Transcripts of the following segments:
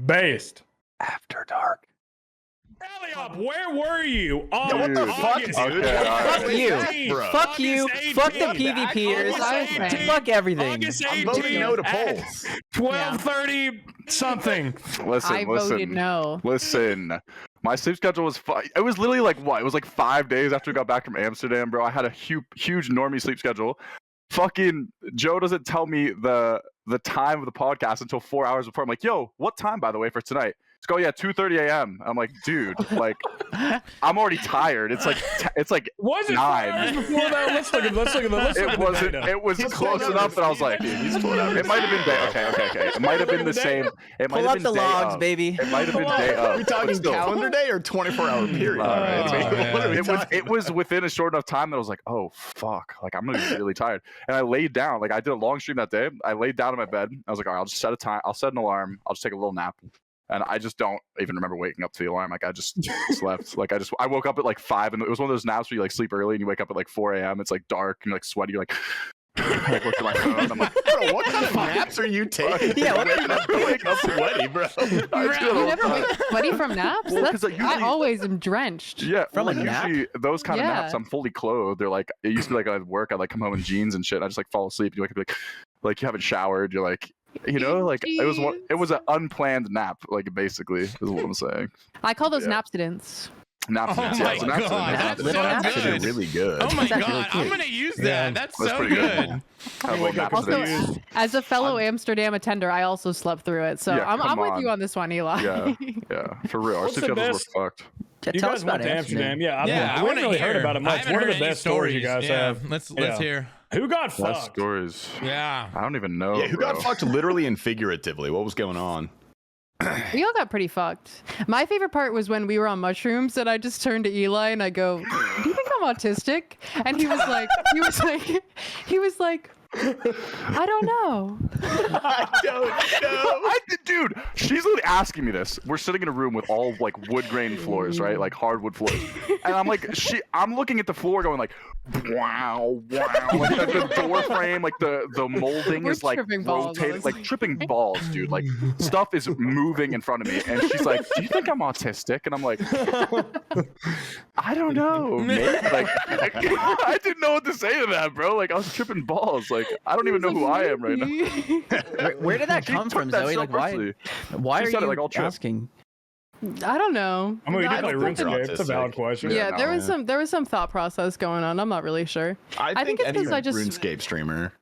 Based. After dark. Eliop, where were you? Yeah, what the fuck, dude? Fuck you. Fuck you. Fuck the PvPers. Fuck everything. August I'm voting 18th no to at polls. 12:30 something. I voted no. Listen. My sleep schedule was it was literally like what? It was like 5 days after we got back from Amsterdam, bro. I had a huge normie sleep schedule. Fucking Joe doesn't tell me the time of the podcast until 4 hours before. I'm like, yo, what time by the way for tonight? It's go, yeah, 2:30 a.m. I'm like, dude, like, I'm already tired. It's like Was it 4 9. hours before that? Let's look at It wasn't. It was close enough that I was like, it might have been day. Okay. It might have been the same. It might Pull have up been the day logs, of. baby. It might have been day Are of. we but talking still. calendar day or 24-hour period? What are we talking It was within a short enough time that I was like, oh fuck, like I'm gonna be really tired. And I laid down. Like I did a long stream that day. I laid down in my bed. I was like, all right, I'll just set a time. I'll set an alarm. I'll just take a little nap. And I just don't even remember waking up to the alarm. Like I just slept. Like I woke up at like 5, and it was one of those naps where you like sleep early and you wake up at like 4 a.m. It's like dark and you're like sweaty. You're like, like look at my phone. I'm like, bro, what kind of naps are you taking? Yeah, what wake up sweaty, bro. You never wake up sweaty from naps? Well, 'cause, like, I usually- always am drenched. yeah, From like, a nap? usually those kind of Yeah. naps, I'm fully clothed. They're like it used to be like I'd work. I'd like come home in jeans and shit. And I just like fall asleep. You wake up like you haven't showered. You're like. You know, like it was an unplanned nap, like basically is what I'm saying. I call those Yeah. napsidents. Naps. Oh my it's an accident. God, It's that's an so accident. good. Really good. Oh my That's god, really I'm cute. gonna use that. Yeah. That's That's so pretty good. good. Have a little wake up nap to accident. the- As a fellow Amsterdam attender, I also slept through it. So Yeah, I'm come with on. you on this one, Eli. Yeah, for real. Our What's sleep the schedules best- were fucked. Yeah, You tell guys us about went to Amsterdam. Yeah, Yeah, I we want haven't to really hear. heard about it I much. haven't What are heard the any best stories you stories. guys Yeah, have? let's Yeah. hear. Who got Best fucked? stories. Yeah. I don't even know. Yeah, who got bro. fucked literally and figuratively? What was going on? We all got pretty fucked. My favorite part was when we were on mushrooms and I just turned to Eli and I go, "Do you think I'm autistic?" And he was like, I don't know. I don't know. Dude, she's literally asking me this. We're sitting in a room with all like wood grain floors, right? Like hardwood floors. And I'm like, I'm looking at the floor going like, wow. Like the door frame, like the molding We're is like tripping balls, rotating, honestly. like tripping balls, dude. Like stuff is moving in front of me. And she's like, do you think I'm autistic? And I'm like, I don't know, mate. Like, I didn't know what to say to that, bro. Like I was tripping balls. Like I don't even know who I am right now. Where did that She come took from, that Zoe? so Like, why? personally. Why She are said it you like all trip. asking? I don't know. I mean, we I did play don't think you're RuneScape. It's a valid autistic. question. Yeah, no, there was some thought process going on. I'm not really sure. I think it's any 'cause I just- RuneScape streamer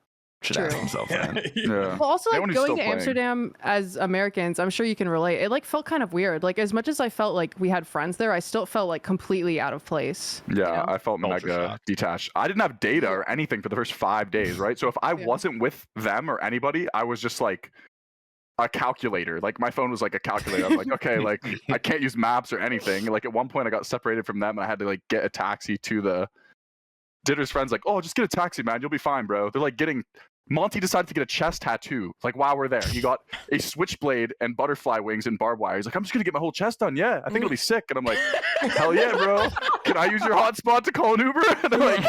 should ask True. himself that. Yeah. Well, also Anyone like who's going still to playing. Amsterdam as Americans, I'm sure you can relate. It like felt kind of weird. Like as much as I felt like we had friends there, I still felt like completely out of place. Yeah, you know? I felt Culture mega shock. detached. I didn't have data or anything for the first 5 days, right? So if I Yeah. wasn't with them or anybody, I was just like a calculator. Like my phone was like a calculator. I'm like, okay, like I can't use maps or anything. Like at one point I got separated from them and I had to like get a taxi to the Ditter's friends like, oh, just get a taxi, man. You'll be fine, bro. They're like Monty decided to get a chest tattoo. Like while we're there, he got a switchblade and butterfly wings and barbed wire. He's like, I'm just gonna get my whole chest done. Yeah, I think it'll be sick. And I'm like, hell yeah, bro. Can I use your hotspot to call an Uber? And they're like,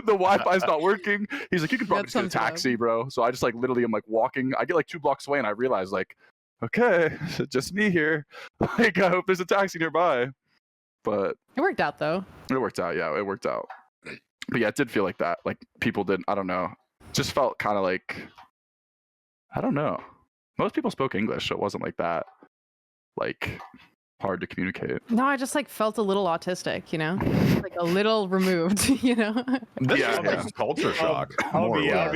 the Wi-Fi's not working. He's like, you can probably That just get a sounds bad. taxi, bro. So I just like literally, I'm like walking. I get like 2 blocks away, and I realize like, okay, just me here. Like I hope there's a taxi nearby. But It worked out though. it worked out. Yeah, it worked out. But yeah, it did feel like that. Like people didn't. I don't know. Just felt kind of like, I don't know. Most people spoke English, so it wasn't like that. Like hard to communicate. No, I just like felt a little autistic, you know, like a little removed, you know. This Yeah, is yeah. like culture shock. I more or would less.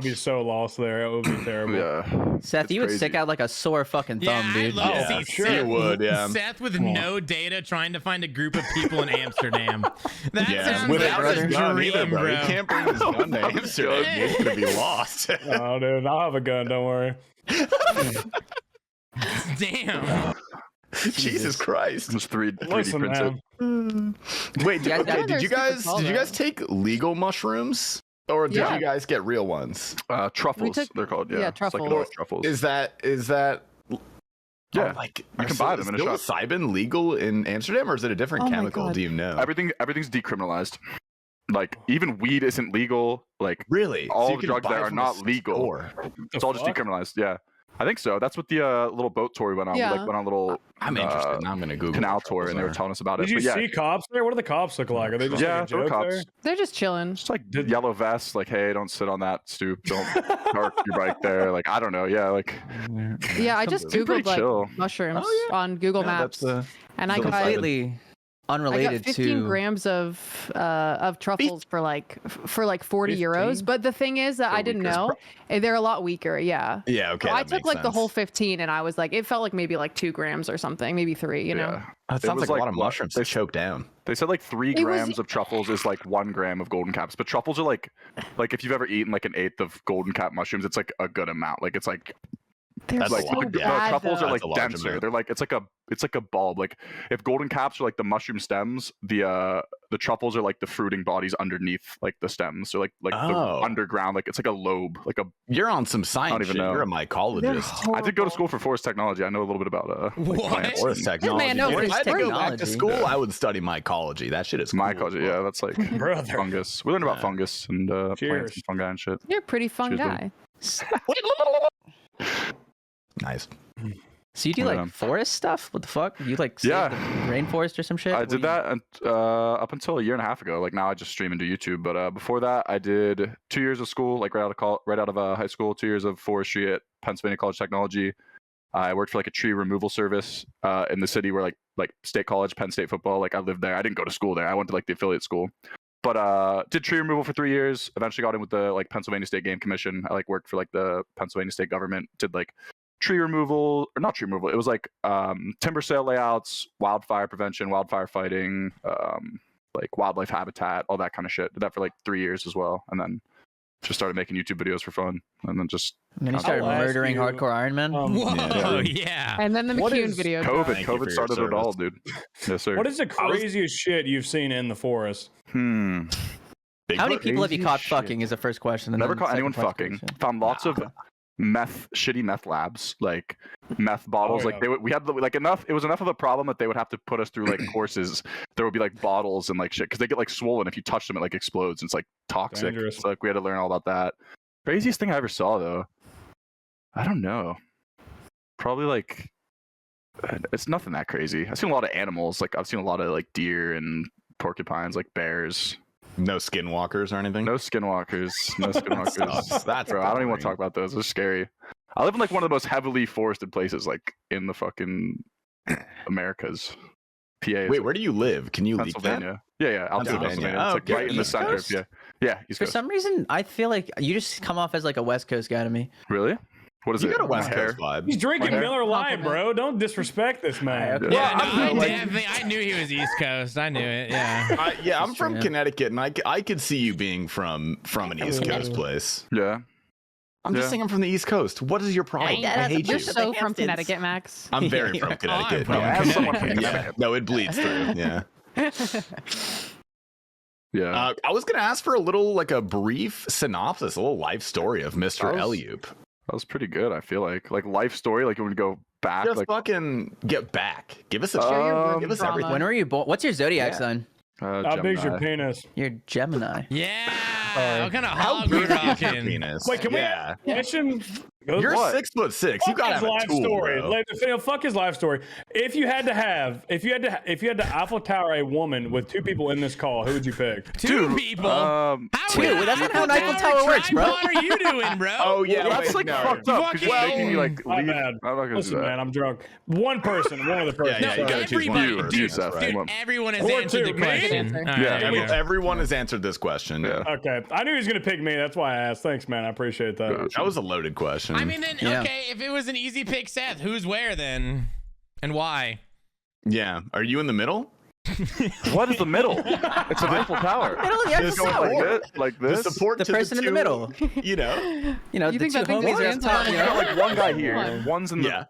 be so lost there. It would be terrible. Yeah. Seth, It's you would crazy. stick out like a sore fucking thumb, Yeah, I'd dude. love Yeah, to see sure. Seth, You would, yeah. Seth with Come on. no data trying to find a group of people in Amsterdam. That Yeah, sounds without like his a gun dream, either, bro. He bro. can't bring his gun to Amsterdam. He's gonna be lost. Oh, dude, I'll have a gun. Don't worry. Damn. Jesus Christ. Just 3D Listen, printed. man. Wait, Yeah, okay, they're did you super guys tall, did you though. guys take legal mushrooms? Or did Yeah. you guys get real ones? Truffles, took- they're called. Yeah, yeah, It's like truffles. North truffles. Is that Yeah, like you can buy them in a shop. psilocybin legal in Amsterdam, or is it a different Oh my chemical? God. Do you know? everything's decriminalized. Like even weed isn't legal. Like Really? all you the can drugs buy there are from a not legal. store. it's all just fuck? decriminalized. Yeah. I think so. That's what the little boat tour we went on. Yeah. We like went on a little I'm interested. Now I'm gonna Google canal what tour, and they were truffles telling us about it. Did you But yeah, see cops there? What do the cops look like? Are they just yeah, like a there were joke cops. there? They're just chilling. Just like yellow vests, like, hey, don't sit on that stoop. Don't park your bike there. Like, I don't know. Yeah, like. Yeah, I just They're pretty googled like chill. mushrooms on Google Yeah, Maps, that's and I so got Completely I unrelated got 15 to. grams of truffles for like 40 euros. 15? But the thing is that They're I didn't weaker. know they're a lot weaker. Yeah. Yeah, okay. So I that took makes like the whole sense. 15, and I was like, it felt like maybe like 2 grams or something, maybe 3. You know. Yeah. That It sounds was like a lot like of what- mushrooms to choke down. They said like 3 It was- grams of truffles is like 1 gram of golden caps, but truffles are like if you've ever eaten like an eighth of golden cap mushrooms, it's like a good amount. Like it's like They're That's a so lot. no, bad. truffles though. are like That's a large denser. amount. They're like it's like a bulb. Like if golden caps are like the mushroom stems, the truffles are like the fruiting bodies underneath like the stems. So like Oh. the underground, like it's like a lobe, like a. You're on some science even shit. know. You're a They're mycologist. I did go to horrible. school for forest technology. I know a little bit about What? plants Forest and technology. man knows If his I had to go back to technology. school, I would study mycology. That shit is cool. mycology. Yeah, that's like Brother. fungus. We learned about Yeah. fungus and plants Cheers. and fungi and shit. You're a pretty fun Cheers, guy. Nice. So you do Yeah. like forest stuff? What the fuck? You like save Yeah. the rainforest or some shit? I What did do you- that up until a year and a half ago. Like now, I just stream and do YouTube. But before that, I did 2 years of school, like right out of high school. 2 years of forestry at Pennsylvania College of Technology. I worked for like a tree removal service in the city where like State College, Penn State football. Like I lived there. I didn't go to school there. I went to like the affiliate school. But did tree removal for 3 years. Eventually got in with the like Pennsylvania State Game Commission. I like worked for like the Pennsylvania State government. Did like tree removal or not tree removal. It was like timber sale layouts, wildfire prevention, wildfire fighting, like wildlife habitat, all that kind of shit. Did that for like 3 years as well, and then just started making YouTube videos for fun, and then just And then you I'll started ask murdering you, hardcore Iron Man? Whoa, Yeah. yeah. And then the What McCune is video. COVID. Thank you for COVID your started it all, service. dude. Yes, sir. What is the craziest shit you've seen in the forest? How many people have you Crazy caught shit. fucking is the first question. and Never then caught second anyone question. fucking. Found lots of shitty meth labs, like meth bottles. Oh, Like yeah. we had like enough. It was enough of a problem that they would have to put us through like courses. There would be like bottles and like shit because they get like swollen if you touch them. It like explodes. And it's like toxic. Dangerous. So like we had to learn all about that. Craziest thing I ever saw though. I don't know. Probably like it's nothing that crazy. I've seen a lot of animals. Like I've seen a lot of like deer and porcupines, like bears. No skinwalkers or anything? No skinwalkers. No skinwalkers. Sucks. That's Bro, I don't even want to boring. talk about those. They're scary. I live in like one of the most heavily forested places, like in the fucking Americas. PA. is, Wait, like, where do you live? Can you leak that? Pennsylvania? Yeah, outside Pennsylvania. Pennsylvania. Oh, It's like okay. right in the East center. Coast? Yeah, East For Coast. some reason, I feel like you just come off as like a West Coast guy to me. Really? What is You it? got a West My Coast hair? vibe. He's drinking hair. Miller Lime, bro. Don't disrespect this man. Okay. Yeah, no, I like- definitely. I knew he was East Coast. I knew it. Yeah. Yeah, I'm That's from true, yeah. Connecticut, and I could see you being from an East Coast place. Yeah. I'm Yeah. just saying I'm from the East Coast. What is your problem? I hate You're you. so from Connecticut, Max. I'm very from I'm Connecticut. from I have someone from Yeah. Connecticut. No, it bleeds through. Yeah. Yeah. I was gonna ask for a little, like a brief synopsis, a little life story of Mr. That was- Eliop. That was pretty good. I feel like life story. Like you want to go back. Just Like fucking get back. Give us a Share your work give us drama. everything. When were you born? What's your zodiac Yeah. sign? How big's your Gemini. penis? You're Gemini. Yeah. Sorry. What kind of How hog we big is your rocking? penis? Wait, can we yeah. ask a question? You're What? 6'6". You Fuck gotta his have a life tool, story. bro. Like, fuck his life story. If you had to Eiffel Tower a woman with 2 people in this call, who would you pick? Two people. How Two? would That's not how an Eiffel Eiffel Tower works, bro. What are you doing, bro? Oh yeah, That's wait, like no. fucked up because you're making me like My leave. bad. I'm not gonna Listen, do that. man, I'm drunk. One person, one other person. Yeah, you Sorry. gotta choose one. Everybody, You or dude, Seth, dude, one. everyone has Or answered two, the me? question. All right, Yeah, there we go. Everyone has answered this question. Yeah. Okay, I knew he was gonna pick me. That's why I asked. Thanks, man. I appreciate that. Gotcha. That was a loaded question. I mean, then Yeah. okay, if it was an easy pick, Seth, who's where then, and why? yeah. Are you in the middle? What is the middle? It's an Eiffel Tower. Middle of the Just episode. Going like this, like The this. support The to person in the two, middle. You know. You know, You the think two that thing homies is are up top, anti- you You know? got like one guy here, One. one's in the. Yeah.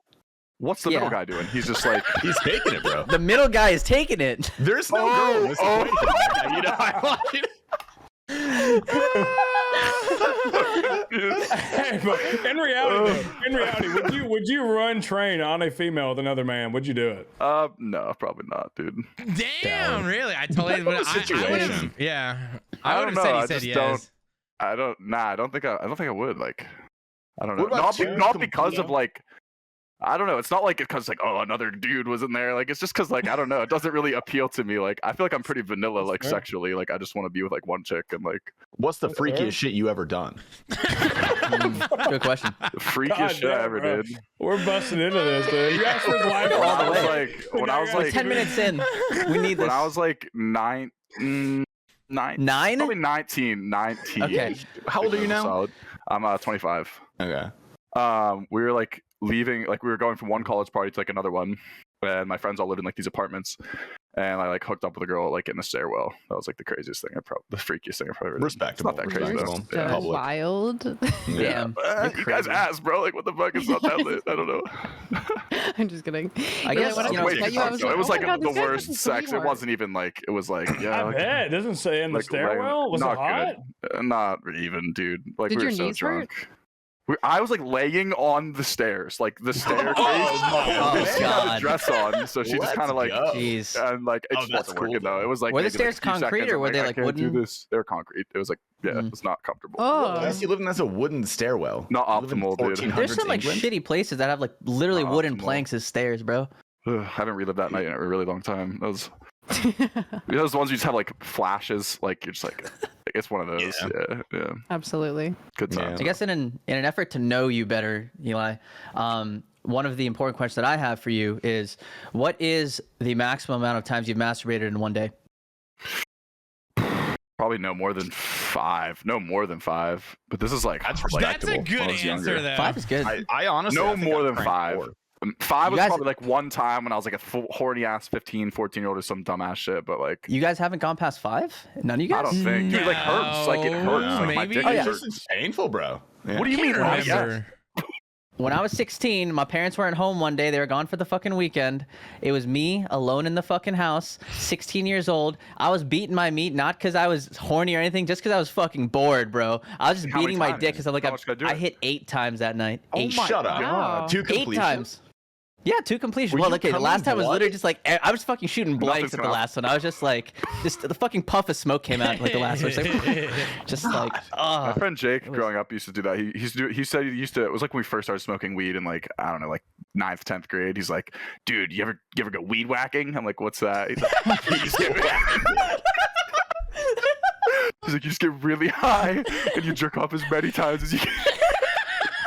What's the Yeah. middle guy doing? He's just like. He's taking it, bro. The middle guy is taking it. There's no Oh, girl in this oh. equation. You know, I want you to- Hey, but in reality, would you run train on a female with another man? Would you do it? No, probably not, dude. Damn, really? I totally would. I situation. would have. Yeah, I I don't would have know, said I he said just yes. don't- I don't think I would. Like, I don't know. What about Not, two not because of complete- like I don't know. It's not like because like oh another dude was in there. Like it's just because like I don't know. It doesn't really appeal to me. Like I feel like I'm pretty vanilla like fair. sexually. Like I just want to be with like one chick and like What's the freakiest shit you ever done? Good question. the freakiest shit I damn, ever bro. did. We're busting into this, dude. You asked for his life When all I the was way. like when I was We're like 10 minutes in. We need this. when I was like nine. Nine? Probably 19. Okay. How old are you now? Solid. I'm 25. Okay. We were like leaving, like we were going from one college party to like another one, and my friends all lived in like these apartments, and I like hooked up with a girl like in the stairwell. That was like the craziest thing, the freakiest thing I've ever done. Respectable. It's not that crazy though. Respectable. Yeah. Public. Wild. Damn. You guys asked, bro. Like, what the fuck is not that lit? I don't know. I'm just kidding. I guess, when you know, first Wait, met you, I was it was "Oh like my God, the this guy's worst such a sex. It sweetheart." wasn't even like it was like yeah. I like, bet. It doesn't say in the like, stairwell. Was it not hot? good. Not even, dude. Like Did we were your so knees hurt? drunk. I was like laying on the stairs, like the staircase. Oh, She had a God. dress on, so she just Let's kind of like, go. Jeez. and like it Oh, just that's wasn't cool, working though. though. It was like Were the maybe, like, stairs a few concrete, seconds, or I'm were they, I like, can't do wooden? this. They were concrete. It was like Mm. it's not comfortable. Oh. Yes, you live in that's a wooden stairwell. Not You live in optimal, dude. 1400s There's some like England? shitty places that have like literally Not wooden optimal. planks as stairs, bro. Ugh, I haven't relived that night in a really long time. Those those ones you just have like flashes, like you're just like it's one of those. Yeah. Absolutely. Good times. I guess in an effort to know you better, Eli, one of the important questions that I have for you is, what is the maximum amount of times you've masturbated in one day? Probably no more than 5. No more than 5. But this is like That's like, That's a respectable. good when I was answer, younger. though. 5 is good. I honestly No I think more I've than cranked 5. 4. 5 You was guys- probably like one time when I was like a horny ass 15, 14-year-old or some dumbass shit. But like You guys haven't gone past 5? None of you I guys? don't think. Dude, it like hurts. Like it hurts. No, Like my maybe. dick Oh, yeah. This hurts. is painful, bro. Yeah. What do you Can't mean? Not yet? remember. When I was 16, my parents weren't home one day. They were gone for the fucking weekend. It was me alone in the fucking house, 16 years old. I was beating my meat, not because I was horny or anything, just because I was fucking bored, bro. I was just How many beating my times? dick because I'm like, How much could I do I it? hit 8 times that night. Oh 8. my Shut up. Wow. 2 8 completions. times. Yeah, 2 completions. Were Well, you okay, the coming last time was blood? literally just like, I was fucking shooting blanks Nothing's at the gonna- last one. I was just like, the fucking puff of smoke came out like the last one. It's like, just like, My oh. friend Jake, It was- growing up, used to do that. He said he used to. It was like when we first started smoking weed in like I don't know, like 9th, 10th grade. He's like, dude, you ever go weed whacking? I'm like, what's that? He's like, "You just get-" He's like, you just get really high and you jerk off as many times as you can.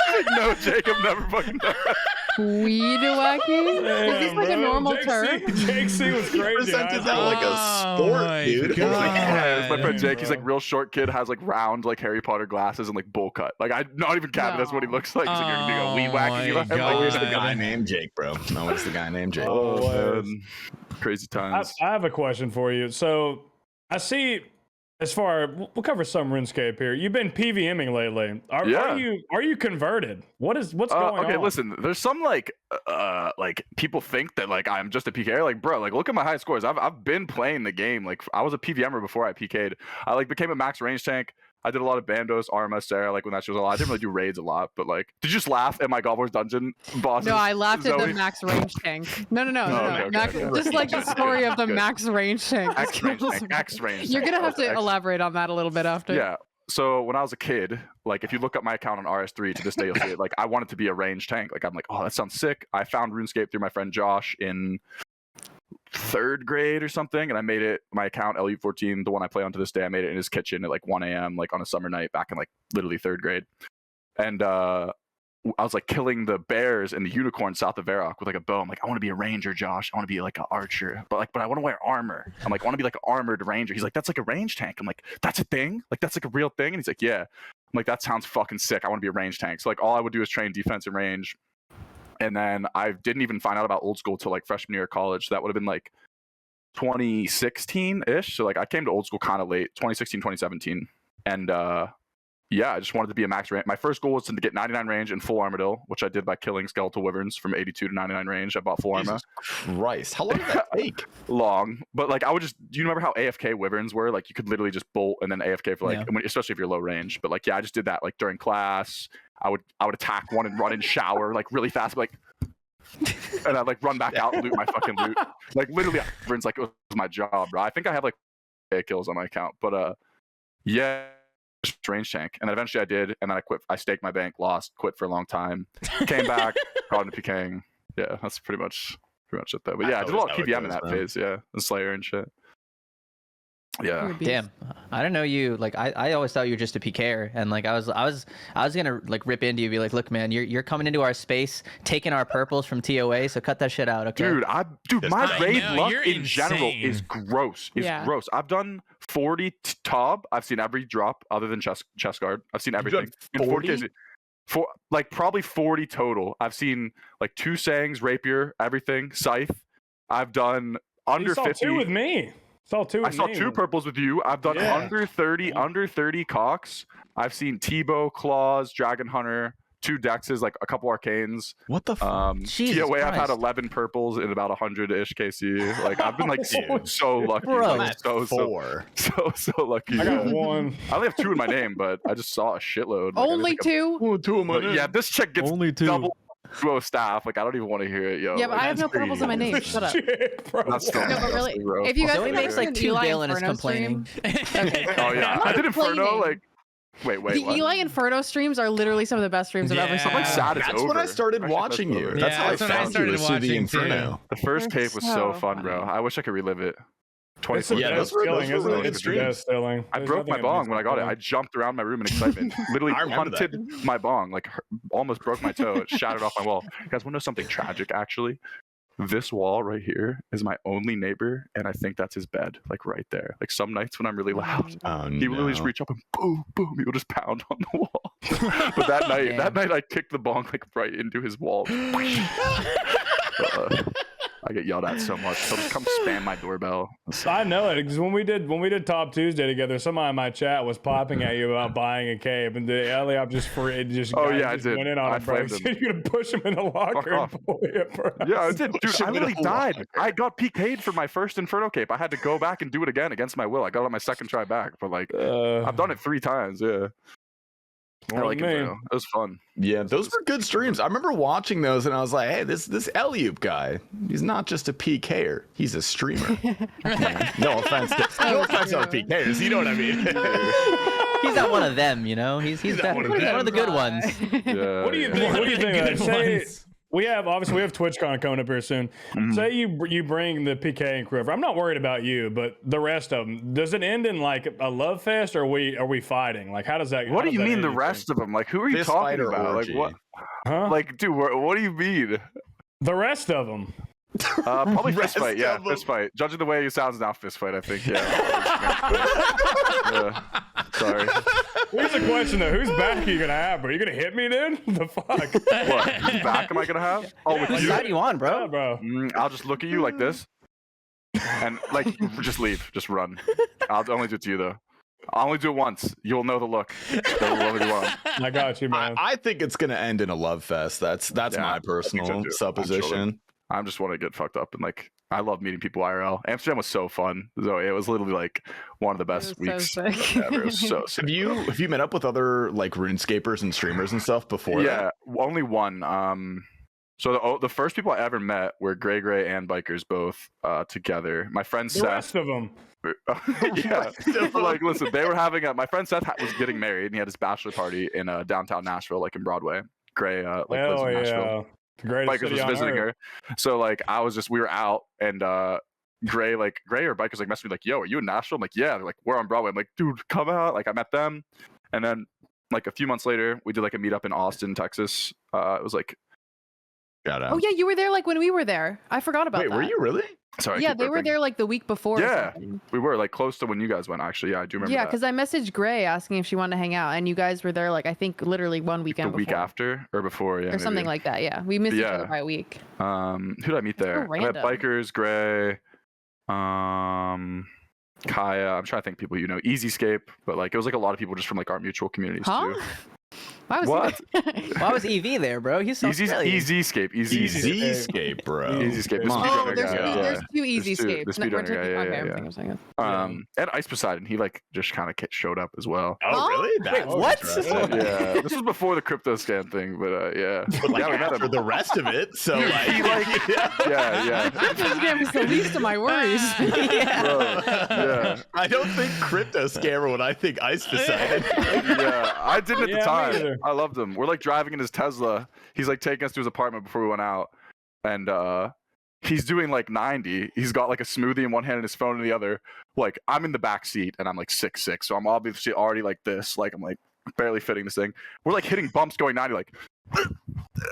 I'm like, no, Jake, I've never fucking done that. Weed whacking? Is this like a bro. normal Jake term? Jake C was He crazy. presented that I- like a Oh sport, my dude. God. Like, Yeah, it's my friend Damn, Jake. He's like real short kid, has like round like Harry Potter glasses and like bowl cut. Like I not even capping. That's what he No. looks like. He's like, you're gonna go weed Oh whacking. my Eli?" I'm like, always the God. guy named Jake, bro. Always the guy named Jake. Oh Always. man, crazy I, times. I have a question for you. So I see, as far we'll cover some RuneScape here. You've been PVMing lately. Yeah. Are you converted? What's going on? Okay, listen. There's some like people think that like I'm just a PKer. Like, bro, like look at my high scores. I've been playing the game. Like I was a PVMer before I PK'd. I like became a max range tank. I did a lot of Bandos, Arma, Sarah, like when that shit was a lot. I didn't really do raids a lot, but like, did you just laugh at my God Wars dungeon boss? No, I laughed at the Zoe? max range tank. No. okay, Max, okay. just like the story of the Good. max range tank. X range tank. X range. You're tank. gonna I have was to X- elaborate on that a little bit after. Yeah. So when I was a kid, like if you look up my account on RS3 to this day, you'll see it. Like I wanted to be a range tank. Like I'm like, oh, that sounds sick. I found RuneScape through my friend Josh in 3rd grade or something, and I made it my account Eliop14, the one I play on to this day. I made it in his kitchen at like 1 a.m. like on a summer night back in like literally 3rd grade, and I was like killing the bears and the unicorns south of Varrock with like a bow. I'm like, I want to be a ranger, Josh. I want to be like an archer, but I want to wear armor. I'm like, I want to be like an armored ranger. He's like, that's like a range tank. I'm like, that's a thing? Like that's like a real thing? And he's like, yeah. I'm like, that sounds fucking sick. I want to be a range tank. So like all I would do is train defense and range. And then I didn't even find out about old school till like freshman year of college. So that would have been like 2016-ish. So like I came to old school kind of late, 2016, 2017. And yeah, I just wanted to be a max range. My first goal was to get 99 range and full armadillo, which I did by killing skeletal wyverns from 82 to 99 range. I bought full armor. Jesus Christ. How long did that take? Long, but like I would just, do you remember how AFK wyverns were? Like you could literally just bolt and then AFK for like, Yeah. especially if you're low range. But like, yeah, I just did that like during class. I would attack one and run and shower like really fast, like, and I'd like run back out and loot my fucking loot. Like literally, wyverns, like it was my job, bro. I think I have like 8 kills on my account, but yeah. Range tank, and then eventually I did, and then I quit. I staked my bank, lost, quit for a long time, came back, got into PKing. yeah, that's pretty much it though. But That's yeah, I did a lot of always how it PVM in goes, that man. phase. Yeah, and Slayer and shit. Yeah. Damn, I don't know you. Like, I always thought you were just a PKer, and like I was gonna like rip into you, be like, look, man, you're coming into our space, taking our purples from TOA, so cut that shit out, okay? Dude, my I raid know, luck you're in general insane. is gross. Yeah. Gross. I've done 40 Tob. I've seen every drop other than chest guard. I've seen everything. done In 40 40? cases. For like probably 40 total. I've seen like 2 Sangs, Rapier, everything, Scythe. I've done under You saw 50. 2 with me. Saw 2 with I saw me. 2 purples with you. I've done Yeah. under 30 Cox. I've seen Tebow, Claws, Dragon Hunter, 2 Dexes, like a couple Arcanes. What the fuck? Jesus TOA, I've had Christ. 11 purples in about 100-ish KC. Like I've been like Dude. so lucky. Bro. Like, so 4. lucky. I got yeah. 1. I only have 2 in my name, but I just saw a shitload. Like, I Only think I'm- 2? Oh, 2 of my But yeah, this chick gets Only 2. double duo staff. Like I don't even want to hear it, yo. Yeah, but like, I have no that's purples in my crazy. name. Shut up. Shit, bro. that's still No, but really, disgusting, bro. if you guys Zoe ever makes seen like the 2 Eli bill and is Inferno complaining. stream- Okay. Oh yeah, I did Inferno. complaining. Like, wait, The what? Eli Inferno streams are literally some of the best streams I've ever Yeah. seen. I'm like sad it's That's over. when I started Actually, watching that's you. over. That's Yeah, how that's when I I found started you, was through the watching, too. Inferno. The first They're tape was so so fun, bro. funny. I wish I could relive it. It's the 2014. Yeah, best those were feeling, really isn't it? good It's the best feeling. I There's broke my nothing bong that when I got it. I beats jumped around my room in excitement. Literally I remember that. punted my bong, like almost broke my toe. It shattered off my wall. You guys want to know something tragic? Actually, this wall right here is my only neighbor, and I think that's his bed, like right there. Like some nights when I'm really loud, Oh, he will literally just reach up and boom, boom. He will just pound on the wall. But that night, I kicked the bong like right into his wall. I get yelled at so much. He'll just come spam my doorbell. I know it because when we did Top Tuesday together, somebody in my chat was popping at you about buying a cape, and the Eliop Oh, yeah, I just did. went in on I him, bro. He flamed him. said you're gonna push him in the locker off. and pull it, bro. Yeah, I did. Dude, Push I him in literally a died. locker. I got PK'd for my first Inferno cape. I had to go back and do it again against my will. I got it on my second try back, but like I've done it 3 times. Yeah, I like Inferno. It was fun. Yeah, those were good streams. I remember watching those and I was like, hey, this Eliop guy, he's not just a PKer, he's a streamer. No offense to other PKers, you know what I mean? He's not one of them, you know. He's not better. one of He's one them. of the good ones. Yeah. What do you yeah. think? What do you think? Good Say ones. we have TwitchCon coming up here soon. Say you bring the PK and crew over. I'm not worried about you, but the rest of them. Does it end in like a love fest, or are we fighting? Like how does that? What do you mean end, the think? rest of them? Like who are you Fist fight talking or about? orgy? Like what? Huh? Like dude, what do you mean? The rest of them. Probably fist Rest fight. Yeah, of 'em. fist fight. Judging the way he sounds now, fist fight. I think. Yeah. Yeah. Sorry. Here's the question though: whose back are you gonna have, bro? You gonna hit me, dude? The fuck? What? Whose back am I gonna have? Oh, with What you? side are you on, Yeah, bro? bro. I'll just look at you like this, and like just leave, just run. I'll only do it to you though. I'll only do it once. You'll know the look. That will only be one. I got you, man. I think it's gonna end in a love fest. That's Yeah, my I think so personal too. I'm sure. supposition. I just want to get fucked up and like I love meeting people IRL. Amsterdam was so fun. So it was literally like one of the best It was weeks so sick. ever. It was so sick. Have you met up with other like RuneScapers and streamers and stuff before? Yeah, only one. So the first people I ever met were Gray and Bikers both together. My friend The Seth. rest of them. Yeah, like listen, they were having my friend Seth was getting married and he had his bachelor party in downtown Nashville, like in Broadway. Gray lives Hell in Nashville. yeah. The greatest Bikers city was on visiting earth. her, so like we were out and Gray or Bikers like messaged me like, yo, are you in Nashville? I'm like, yeah. They're like, we're on Broadway. I'm like, dude, come out. Like I met them, and then like a few months later we did like a meetup in Austin, Texas. It was like, Shout out. Oh yeah, you were there like when we were there. I forgot about Wait, that. were you really? sorry, I Yeah, keep they were burping. there like the week before. or Yeah. something. We were like close to when you guys went actually. Yeah, I do remember Yeah, that. because I messaged Gray asking if she wanted to hang out, and you guys were there like I think literally one The weekend week before, after or before, yeah, or something maybe. like that. Yeah, we missed each Yeah. other by a week. Who did I meet there? I met random. Bikers, Gray, Kaya. I'm trying to think people you know. Easyscape, but like it was like a lot of people just from like our mutual communities Huh? too. Why was What? Why was EV there, bro? He's so Australian. Easyscape, Zscape, bro. Easyscape. Come The on. Oh, speedrunner there's, guy. two, Yeah. there's two easy There's two- scapes. the speedrunner guy, yeah, okay, yeah, I'm yeah. thinking. And Ice Poseidon, he like just kind of showed up as well. Oh, really? Wait, That's what? interesting. Yeah, this was before the crypto scam thing, but yeah, But like yeah, we met after him. the rest of it, so like, Yeah, Instagram is the least of my worries. Bro, yeah, I don't think crypto scammer when I think Ice Poseidon. yeah. I didn't at Yeah, the me time. neither. I loved him. We're like driving in his Tesla. He's like taking us to his apartment before we went out, and he's doing like 90. He's got like a smoothie in one hand and his phone in the other. Like I'm in the back seat and I'm like 6'6", so I'm obviously already like this. Like I'm like barely fitting this thing. We're like hitting bumps going 90, like,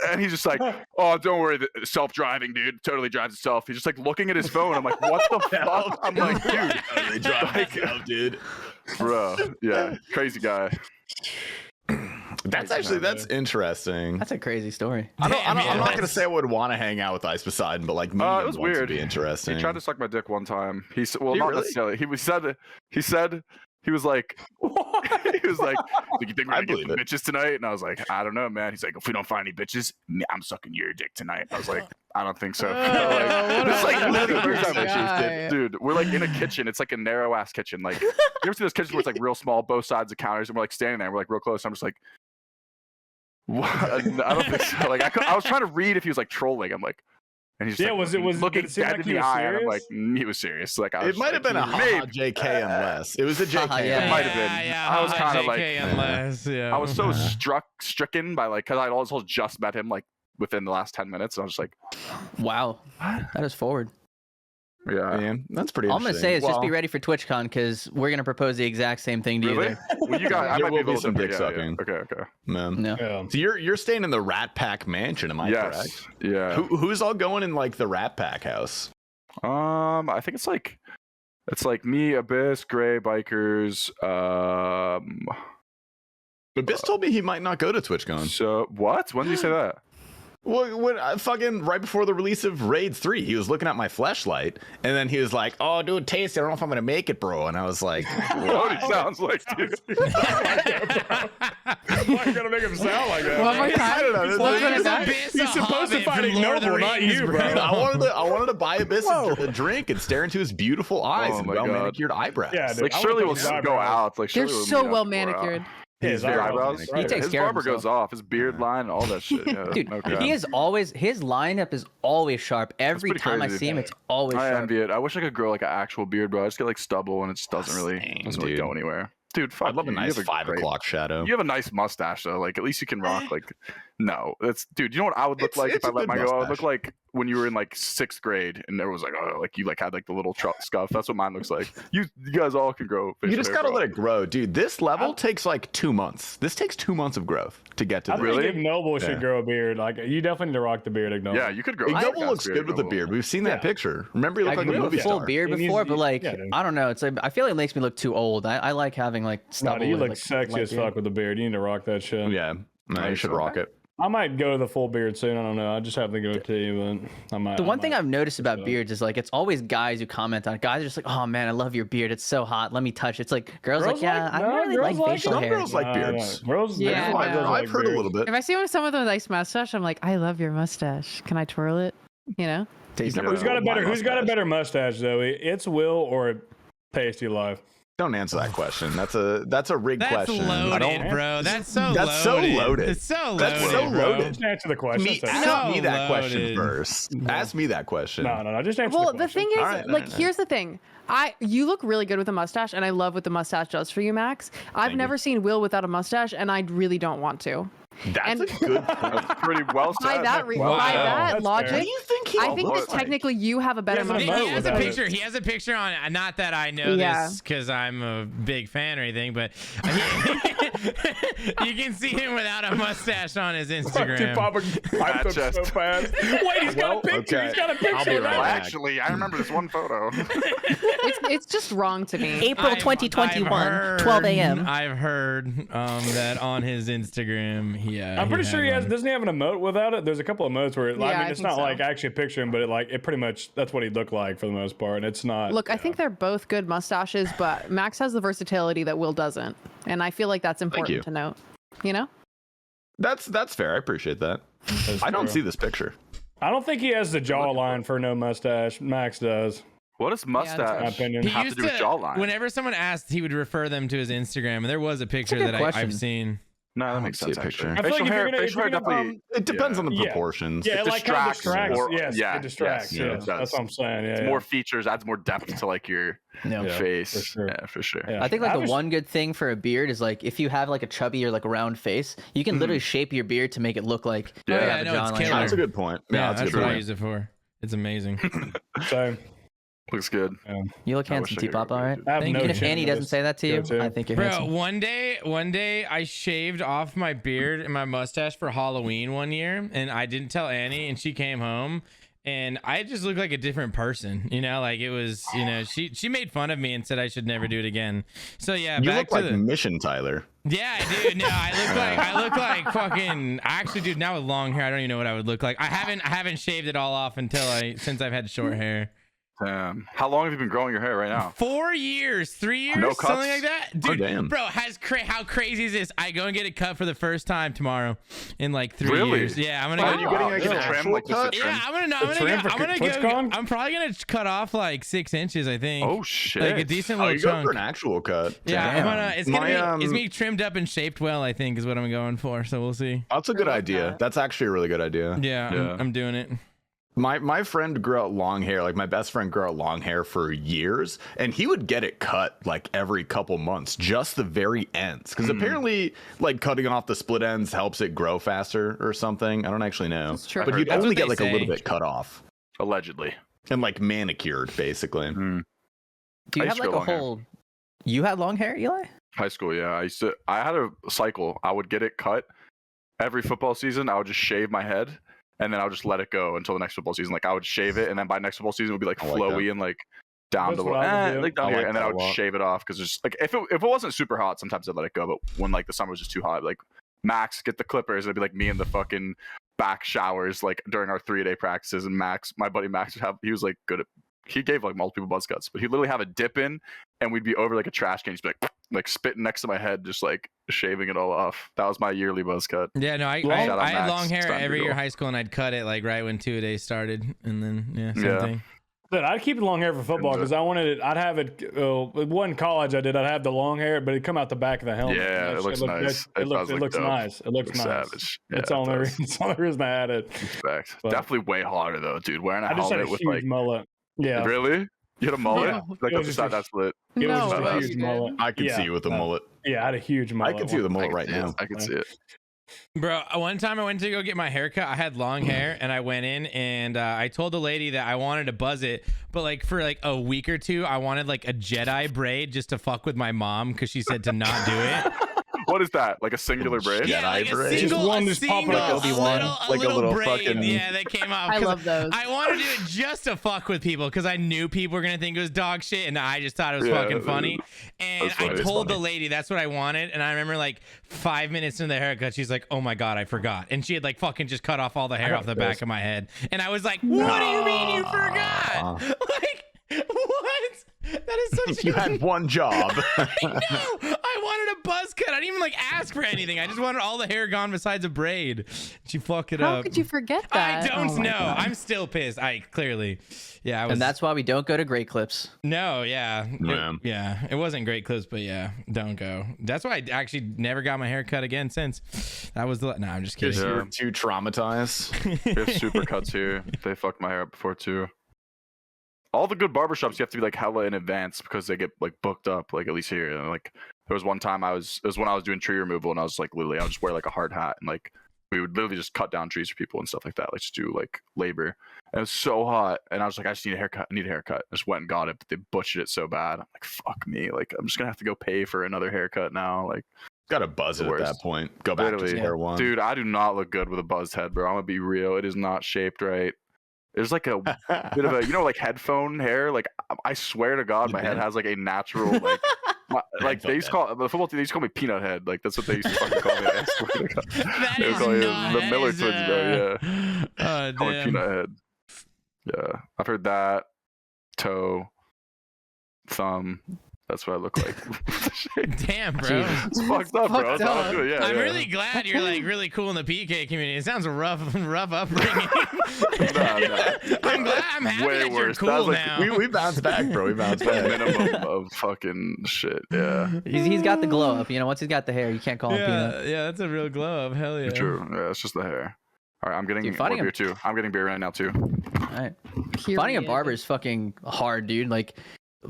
and he's just like, "Oh, don't worry, self-driving, dude. Totally drives itself." He's just like looking at his phone. I'm like, "What the fuck?" I'm like, "Dude, Totally drive itself, dude. bro, yeah, crazy guy." That's interesting. That's a crazy story. I'm not that's- gonna say I would want to hang out with Ice Poseidon, but like, It was would weird. be interesting. He tried to suck my dick one time. Well, He not really? necessarily. He said he was like, he was like, "You think we're I gonna get believe some it. bitches tonight?" And I was like, "I don't know, man." He's like, "If we don't find any bitches, I'm sucking your dick tonight." I was like, "I don't think so." what It's a like literally the fucking first time guy. dude, we're like in a kitchen. It's like a narrow ass kitchen. Like you ever see those kitchens where it's like real small, both sides of counters, and we're like standing there, and we're like real close. I'm just like, what? I don't think so. Like I was trying to read if he was like trolling. I'm like, and he's just like, looking did it seem dead like in he the was eye, and I'm serious? like, he was serious. Like I was It might have like, been a maybe. haha JK unless it was a JK. Yeah. It might have been. I was kind of like, unless, yeah. I was so stricken by like, because I also just met him like within the last 10 minutes. And I was just like, Wow, that is forward. yeah. Yeah, that's pretty. All I'm gonna say is just be Well, ready for TwitchCon because we're gonna propose the exact same thing to you Really? there. Well, you got. I There might be will a be little some different. dick Yeah, sucking. yeah. Okay. Man. No. Yeah. So you're staying in the Rat Pack mansion, am I Yes. correct? Yeah. Who's all going in like the Rat Pack house? I think it's like me, Abyss, Gray, Bikers. But Biz told me he might not go to TwitchCon. So what? When did you say that? Well, when fucking right before the release of Raid 3, he was looking at my fleshlight, and then he was like, "Oh, dude, taste. I don't know if I'm gonna make it, bro." And I was like, What he sounds like, dude. Why are you gonna make him sound like that? One more I time. don't know. What's This- gonna Abyss, He's a supposed to hobbit fight from Lord of the Ignoble, not Rings, you, bro. I wanted to buy Abyss a drink and stare into his beautiful eyes Oh and my well God. manicured eyebrows. Yeah, dude. Like I Shirley want will those go eyebrows. out. Like They're Shirley will so meet well up for her. manicured. His His eyebrows. eyebrows. He takes His care of barber goes himself. off. His beard line and all that shit. Yeah. Dude, Okay. he is always his lineup is always sharp. Every pretty time I crazy. see him, it's always I sharp. envy it. I wish I could grow like an actual beard, bro. I just get like stubble and it just doesn't really dude. go anywhere. Dude, fuck I'd love a you. You nice have 5 great- o'clock shadow. You have a nice mustache though. Like at least you can rock like. No, that's dude. You know what I would look It's- like if it's I a let good mine go? I would mustache. look like when you were in like 6th grade and there was like, oh, like you like had like the little scuff. That's what mine looks like. You guys all can grow. You facial just hair, gotta bro. let it grow, dude. This level takes like 2 months. This takes 2 months of growth to get to I this. think Really? Ignoble Yeah. should grow a beard. Like you definitely need to rock the beard, Ignoble. Yeah, you could grow. Ignoble Ignoble looks good with the beard. We've seen that Yeah. picture. Remember, he looked I like a agree with movie that. Full star. beard He needs- before, but like yeah, dude. I don't know. It's like I feel like it makes me look too old. I like having like No, stubble. dude, you and, look like, sexy light as beard. fuck with the beard. You need to rock that shit. Yeah, no, you should rock it. I might go to the full beard soon. I don't know. I just have to go to you, but I might. The one thing I I've noticed about up. beards is like it's always guys who comment on it. Guys are just like, "Oh man, I love your beard. It's so hot. Let me touch it." It's like girls like, "Yeah, I don't really like facial Some hair." girls like beards. Girls, Yeah, girls no. like I've heard a beards. little bit. If I see someone with a nice mustache, I'm like, I love your mustache. Can I twirl it? You know? Tasty. never Who's got a My better? Who's got a mustache. better mustache, Zoe? It's Will or Pasty Life? Don't answer that question. That's a rigged That's question. I loaded, don't. bro. That's so loaded. loaded. It's so loaded. That's so bro. loaded. Just answer the question. Me, That's it. ask me So that question loaded. first. Ask me that question. No. Just answer Well, the the question. thing is, All right, like, all right. here's the thing. You look really good with a mustache, and I love what the mustache does for you, Max. I've Thank never seen Will without a mustache, and I really don't want to. That's And- a good point. That's pretty well By said. that, Wow. by that That's logic, fair. What do you think he I think looks that like? technically you have a better He has an He emote mustache. has a without it. picture. He has a picture on. Not that I know Yeah. this because I'm a big fan or anything, but you can see him without a mustache on his Dude, Instagram. Papa piped up so chest. fast. Wait, he's got a picture. okay. He's got a I'll picture. be of right Well, that. back. actually, I remember this one photo. It's just wrong to me. April I've 2021, heard- 12 a.m. I've heard that on his Instagram. I'm pretty sure he has. one. Doesn't he have an emote without it? There's a couple of emotes where I Yeah, mean, I it's think not so. like actually a picture him, but it pretty much that's what he'd look like for the most part. And it's not. Look, I think they're both good mustaches, but Max has the versatility that Will doesn't, and I feel like that's you. important to note. You know? That's fair. I appreciate that. That's I don't true. see this picture. I don't think he has the jawline for no mustache. Max does. What does In my mustache opinion. He have to used do with jawline? Whenever someone asked, he would refer them to his Instagram, and there was a picture good that question. I've seen. No, that I makes don't see sense. a picture. Actually. I feel like if you're gonna, facial hair definitely. It depends on the Yeah. proportions. Yeah, It it like kind of distracts distracts. or- Yes, yeah, it distracts. yes, yeah, Yes, it does. that's what I'm saying. Yeah, It's yeah. more features, adds more depth to like your Yeah. face. for sure. Yeah, for sure. Yeah. I think like I the was- one good thing for a beard is like if you have like a chubby or like a round face, you can literally shape your beard to make it look like Yeah. you Yeah, have I a know, it's jawline. killer. That's a good point. Yeah, that's a that's good what I point. use it for. It's amazing. So Looks good. You look I handsome, wish I could T-Pop, go all right? dude. I have Thank no you. Even if chin Annie to doesn't this say that to you, go-to. I think you're Bro, handsome. one day I shaved off my beard and my mustache for Halloween one year, and I didn't tell Annie, and she came home, and I just looked like a different person. You know, like it was, you know, she made fun of me and said I should never do it again. So yeah, You back look to like the Mission Tyler. yeah, dude. No, I look like fucking. Actually, dude, now with long hair, I don't even know what I would look like. I haven't shaved it all off since I've had short hair. Damn. How long have you been growing your hair right now? 4 years, 3 years, No cuts? something like that. Dude, damn. bro, how crazy is this? I go and get it cut for the first time tomorrow in like 3 Really? years. Yeah, I'm gonna Are go. you getting like Wow. an trim, Actual like just a cut? trim? Yeah, I'm gonna TwitchCon? go. I'm probably gonna cut off like 6 inches. I think. Oh shit! Like a decent Oh, little you go chunk. for an actual cut. Yeah, I'm Damn. gonna. It's gonna My, be. It's me trimmed up and shaped well. I think is what I'm going for. So we'll see. That's a good I love idea. that. That's actually a really good idea. Yeah, Yeah. I'm doing it. My friend grew out long hair. Like my best friend grew out long hair for years, and he would get it cut like every couple months, just the very ends, because apparently like cutting off the split ends helps it grow faster or something. I don't actually know, That's true. but he'd That's only what get they like a little say. bit cut off Allegedly. and like manicured, basically. Mm. Do you I have used to like grow a long hair. whole? You had long hair, Eli? High school, yeah. I had a cycle. I would get it cut every football season. I would just shave my head, and then I would just let it go until the next football season. Like I would shave it, and then by next football season it would be like I like flowy and like down That's to what I would do. like down I here, like and then that I a would lot. shave it off because it's just like if it wasn't super hot, sometimes I'd let it go. But when like the summer was just too hot, like Max get the clippers, it'd be like me in the fucking back showers like during our 3-day practices, and Max, my buddy Max, he was like good at. He gave like multiple people buzz cuts, but he'd literally have a dip in, and we'd be over like a trash can. He'd be like spitting next to my head, just like shaving it all off. That was my yearly buzz cut. Yeah, no, I Shout out had Max. long hair It's time to every go. year of high school, and I'd cut it like right when 2-a-days started, and then yeah, same Yeah. thing. But I'd keep the long hair for football because I wanted it. I'd have it. It wasn't college. I'd have the long hair, but it'd come out the back of the helmet. Yeah, That it shit looks looked- nice. It It looks. does It look looks dope. nice. It looks Looks nice. savage. Yeah, It's it the only does. reason. It's the only reason I had it. Respect. But- Definitely way hotter though, dude. Wearing a I just had a helmet with huge like mullet. Yeah. really. You had a mullet? Yeah. Like It was that's just a- that's lit. It No was just a way. huge mullet. I could Yeah, see you with a no. mullet. Yeah, I had a huge I mullet. could see the I mullet can right see it. now. I can see it. Bro, one time I went to go get my haircut. I had long hair, and I went in and I told the lady that I wanted to buzz it, but like for like a week or two, I wanted like a Jedi braid just to fuck with my mom because she said to not do it. What is that? Like a singular braid? Yeah, like a braid. single, Just one a just popping single, like a Obi-Wan. little, Like a little braid. fucking- Yeah, that came off. I 'cause love those. I wanted to do it just to fuck with people because I knew people were gonna think it was dog shit, and I just thought it was Yeah, fucking funny. And that's I funny. told It's the funny. lady that's what I wanted, and I remember like 5 minutes into the haircut, she's like, "Oh my god, I forgot," and she had like fucking just cut off all the hair got off the this. back of my head, and I was like, "What do you mean you forgot? Like what? That is such You a had one job. I know. I wanted a buzz cut. I didn't even like ask for anything. I just wanted all the hair gone besides a braid. She fucked it How up. could you forget that? I don't Oh my know. God. I'm still pissed. I clearly, yeah. I was, And that's why we don't go to Great Clips. no, yeah, Yeah. yeah. It wasn't great clips, but yeah, don't go. That's why I actually never got my hair cut again since. That was the. No, I'm just Because kidding. you were too traumatized. There's super cuts here. They fucked my hair up before too. All the good barbershops you have to be like hella in advance because they get like booked up, like at least here. And, like there was one time it was when I was doing tree removal, and I was like literally I would just wear like a hard hat, and like we would literally just cut down trees for people and stuff like that, like just do like labor. And it was so hot, and I was like, I just need a haircut. I need a haircut. I just went and got it, but they butchered it so bad. I'm like, fuck me. Like I'm just gonna have to go pay for another haircut now. Like Got to buzz it at that Worst. point. Go back to Literally. square one. dude, I do not look good with a buzzed head, bro. I'm gonna be real. It is not shaped right. There's like a bit of a, like headphone hair. Like I swear to God, my head has like a natural like, like they used to call the football team. They used to call me Peanut Head. Like that's what they used to fucking call me. I swear to God. That They is would call me not. the that Miller is, twins, bro. Yeah, Oh call me damn. Peanut Head. Yeah, I've heard that. Toe, thumb. That's what I look like. Damn, bro. It's fucked up, bro. Fucked That's how I up. do it. Yeah, I'm yeah. really glad you're like really cool in the PK community. It sounds rough upbringing. Nah. I'm glad. I'm happy Way that you're worse. That cool was like- now. We bounced back, bro. We bounced back. Minimum of fucking shit. Yeah. He's got the glow up. You know, once he's got the hair, you can't call him peanut. Yeah, that's a real glow up. Hell yeah. True. Yeah, it's just the hair. All right, I'm getting Dude, more finding beer a- too. I'm getting beer right now too. All right. Finding a barber is fucking hard, dude. Like,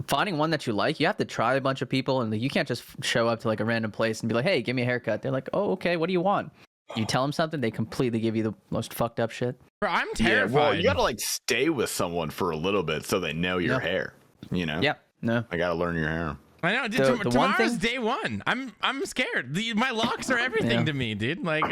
finding one that you like, you have to try a bunch of people, and like, you can't just show up to like a random place and be like, "Hey, give me a haircut." They're like, "Oh, okay. What do you want?" You tell them something, they completely give you the most fucked up shit. Bro, I'm Yeah, terrified. well, you gotta like stay with someone for a little bit so they know your hair. You know. Yeah. No. I gotta learn your hair. I know, dude. The one Tomorrow's thing- day one. I'm scared. My locks are everything Yeah. to me, dude. Like,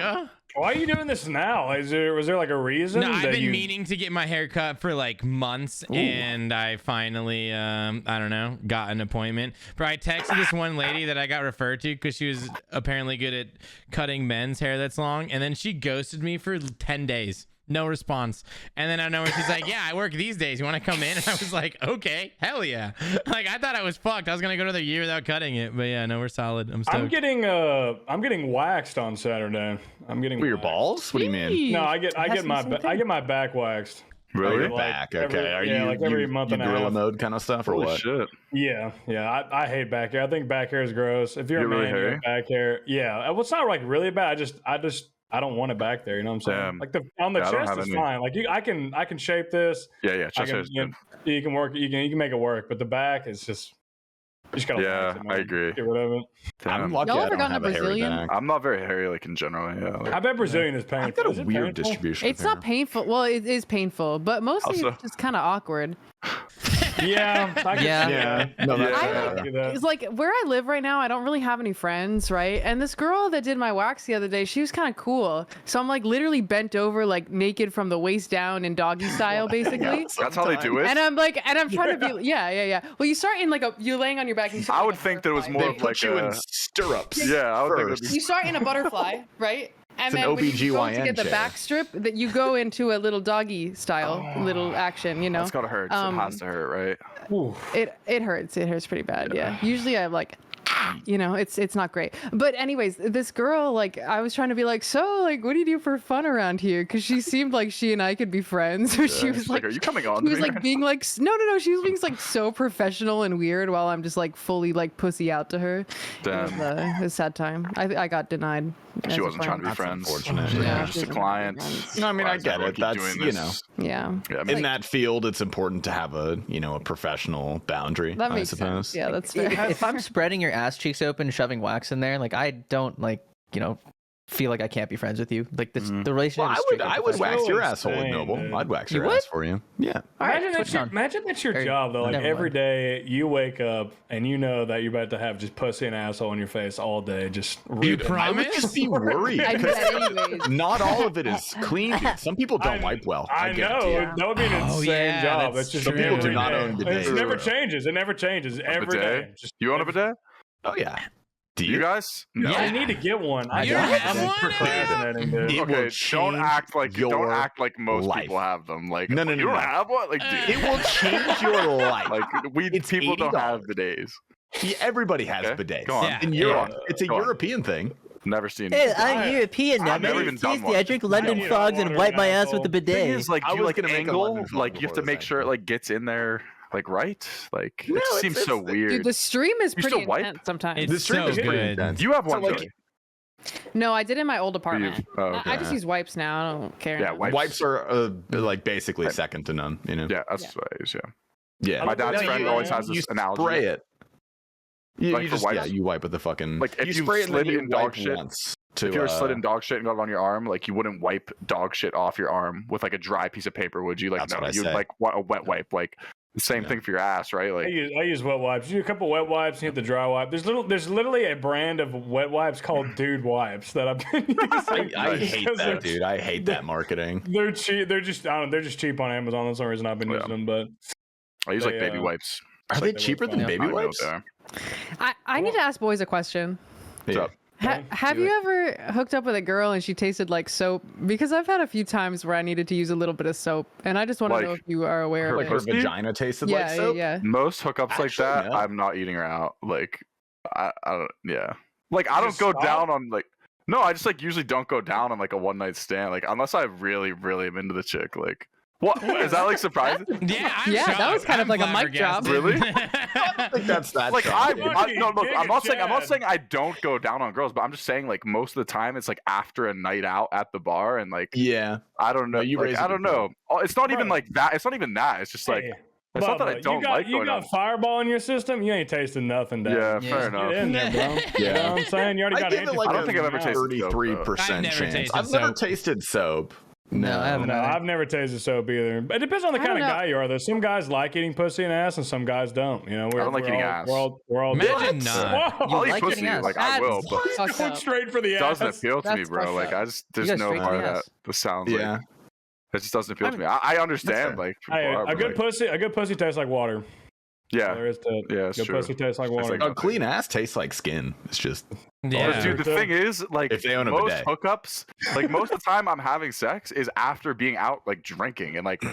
Why are you doing this now? Was there like a reason? no, I've that been you... meaning to get my hair cut for like months, and I finally, I don't know, got an appointment. Bro, I texted this one lady that I got referred to because she was apparently good at cutting men's hair that's long, and then she ghosted me for 10 days. No response. And then I know she's like, "Yeah, I work these days. You want to come in?" And I was like, "Okay, hell yeah!" Like, I thought I was fucked. I was gonna go another year without cutting it, but yeah, no, we're solid. I'm stoked. I'm getting waxed on Saturday. I'm getting For your waxed. balls? What do you mean? No, I get my back waxed. Really? Your back. Like, Okay. every- Are yeah, you like every month you and a gorilla half. mode kind of stuff or Holy what? shit. Yeah. I hate back hair. I think back hair is gross. If you're You're a really man, you hairy? have back hair. Yeah. Well, it's not like really bad. I don't want it back there. You know what I'm saying? Damn. Like on the Yeah, I don't chest have is any. fine. Like I can shape this. Yeah. I Chest hair can, is you, good. you can work. You can make it work. But the back is just. You just gotta Yeah, wax it, man. I agree. Get rid of it. I'm Damn. lucky Y'all I ever don't gotten a have a hairy Brazilian? back. I'm not very hairy, like in general. Yeah. Like, I bet Brazilian is painful. I've got a Is it weird painful? distribution. It's of hair. not painful. Well, it is painful, but mostly Also- it's just kind of awkward. Yeah. I can Yeah. see that. No, that's I fair. like- do that. It's like where I live right now, I don't really have any friends, right? And this girl that did my wax the other day, she was kind of cool. So I'm like literally bent over, like naked from the waist down in doggy style, basically. that's how they do it. And I'm trying to be, yeah. Well, you start in like you're laying on your back. And you start I in would a think that it was butterfly. more They of like put you a. in stirrups. Yeah, I would think first. that'd You start in a butterfly, right? And It's an then when you go to OBGYN get the chair. back strip, that you go into a little doggy style, little action, you know. That's gotta hurt. It has to hurt, right? It hurts. It hurts pretty bad. Yeah. Usually I'm like, you know, it's not great. But anyways, this girl, like, I was trying to be like, so, like, what do you do for fun around here? Because she seemed like she and I could be friends. But she was She's like, "Are you coming on?" she to was me like right being like, no. She was being like so professional and weird while I'm just like fully like pussy out to her. Damn. It was a sad time. I got denied. as She a wasn't trying to be friend. friends. unfortunate. She's like, Yeah, "You're she just a wasn't client. friends. No, I mean, Why I does get everyone it. keep That's, doing you this?" know, Yeah. Yeah, I in mean, that field, it's important to have a professional boundary. That I makes suppose. sense. Yeah, that's fair. If I'm spreading your ass cheeks open and shoving wax in there, like, I don't like, feel like I can't be friends with you. Like, this, the relationship. Well, is I strictly would professional. wax your So asshole, insane, Noble. dude. I'd wax You your would? ass for you. Yeah. All right, Imagine switch on. that's your Or- job though. Like never every mind. day you wake up and you know that you're about to have just pussy and asshole in your face all day. Just You rooted. I would promise? just be worried. I do 'cause that anyways. not all of it is clean. Dude. Some people don't wipe well. I guarantee know you. Yeah. that would be an Oh, insane yeah, job. that's It's just Some people every do not day. own bidets. It never changes. It never changes every day. bidet? Just You own a bidet? Oh yeah. Do You guys? No. I need to get one. I You don't don't have I'm one? procrastinating, dude. It will Okay, don't change act like your most life. people have them. Like, No, you don't no. have one. Like, dude, It will change your life. like It's people don't have $80. bidets. Yeah, everybody has Okay, bidets. go on. Yeah. In Europe, Yeah. it's a Go on. European thing. Never seen. Hey, it. I'm European now. I've never man. even done Tuesday, one. I drink London need fogs hot and water wipe and my ass with asshole. the Thing bidet. is, like, I do you was like gonna make a angle? London fog Like, you have to before make this, sure it actually. like gets in there, like right. Like, No, it it's- seems it's- so weird. Dude, the stream is You pretty still wipe? intense sometimes. It's The stream so is pretty good. intense. you have one, So, like, Joey. No, I did in my old apartment. Oh, I okay. just use wipes now. I don't care. Yeah, now. wipes. Wipes are like basically second to none. You know. Yeah, that's what I use. Yeah. Yeah. My dad's No, friend you- always has You this analogy. spray it. You, Like you for just wipes? yeah, you wipe with the fucking Like, if you you spray it and slid then you in dog wipe shit- once to If you were slid in dog shit and got it on your arm, like you wouldn't wipe dog shit off your arm with like a dry piece of paper, would you? Like, That's no, what I you would say. like a wet wipe. Like the same Yeah. thing for your ass, right? I Like, use wet wipes. You do a couple wet wipes, you hit the dry wipe. There's literally a brand of wet wipes called Dude Wipes that I've been using. I hate because that, dude. I hate that marketing. They're cheap. They're just I don't know. They're just cheap on Amazon. That's the reason I've been Yeah. using them. But I use like They, baby wipes. Are like they they cheaper work than fine. baby I don't know what wipes? they are. I need to ask boys a question. What's Yeah. up? Have you ever hooked up with a girl and she tasted like soap? Because I've had a few times where I needed to use a little bit of soap, and I just want to Like, know if you are aware her of Like it. her pussy? vagina tasted Yeah, like yeah, soap. yeah. Most hookups like Actually, that, no. I'm not eating her out. Like, I don't. Yeah. Like, I don't just go stop? down on like. No, I just like usually don't go down on like a one night stand. Like, unless I really, really am into the chick. Like, what is that like surprising? Yeah, I'm Yeah, that was shocked. kind of I'm like a mic drop. Really? I think that's that. Like shocking. no, look, I'm not saying Chad. I don't go down on girls, but I'm just saying like most of the time it's like after a night out at the bar and like Yeah. I don't know, No, you like, raise a I good don't know. Oh, it's not even Bro. like that. It's not even that. It's just like Hey, it's not that I Bubba, don't like you going got on. Fireball in your system. You ain't tasting nothing. Dad. Yeah, Yeah. fair Get enough. in there, bro. You know Yeah. what I'm saying? You already I got give it like I don't a think I've ever tasted soap, though. 33% I've never chance. tasted I've never soap. tasted soap. No, I haven't. No, either. I've never tasted soap either. It depends on the I kind of don't know. guy you are. Though some guys like eating pussy and ass, and some guys don't. You know, we're, I don't like we're eating all, ass. We're all Imagine different. not. Whoa. I'll eat like pussy, eating ass. like I will, That's but fucked Going up. straight for the it ass. doesn't appeal to me, That's bro. fucked Like up. I just You there's go no straight to part the of that. ass. That sounds Yeah. like it just doesn't appeal to me. I understand like Hey, people are, a but, good like, pussy tastes like water. Yeah, There is to yeah, it's good true. pussy tastes like Tastes water. like A clean ass tastes like skin. It's just Yeah. But dude, the thing is, like If they own a most bidet. hookups, like most of the time I'm having sex is after being out like drinking and like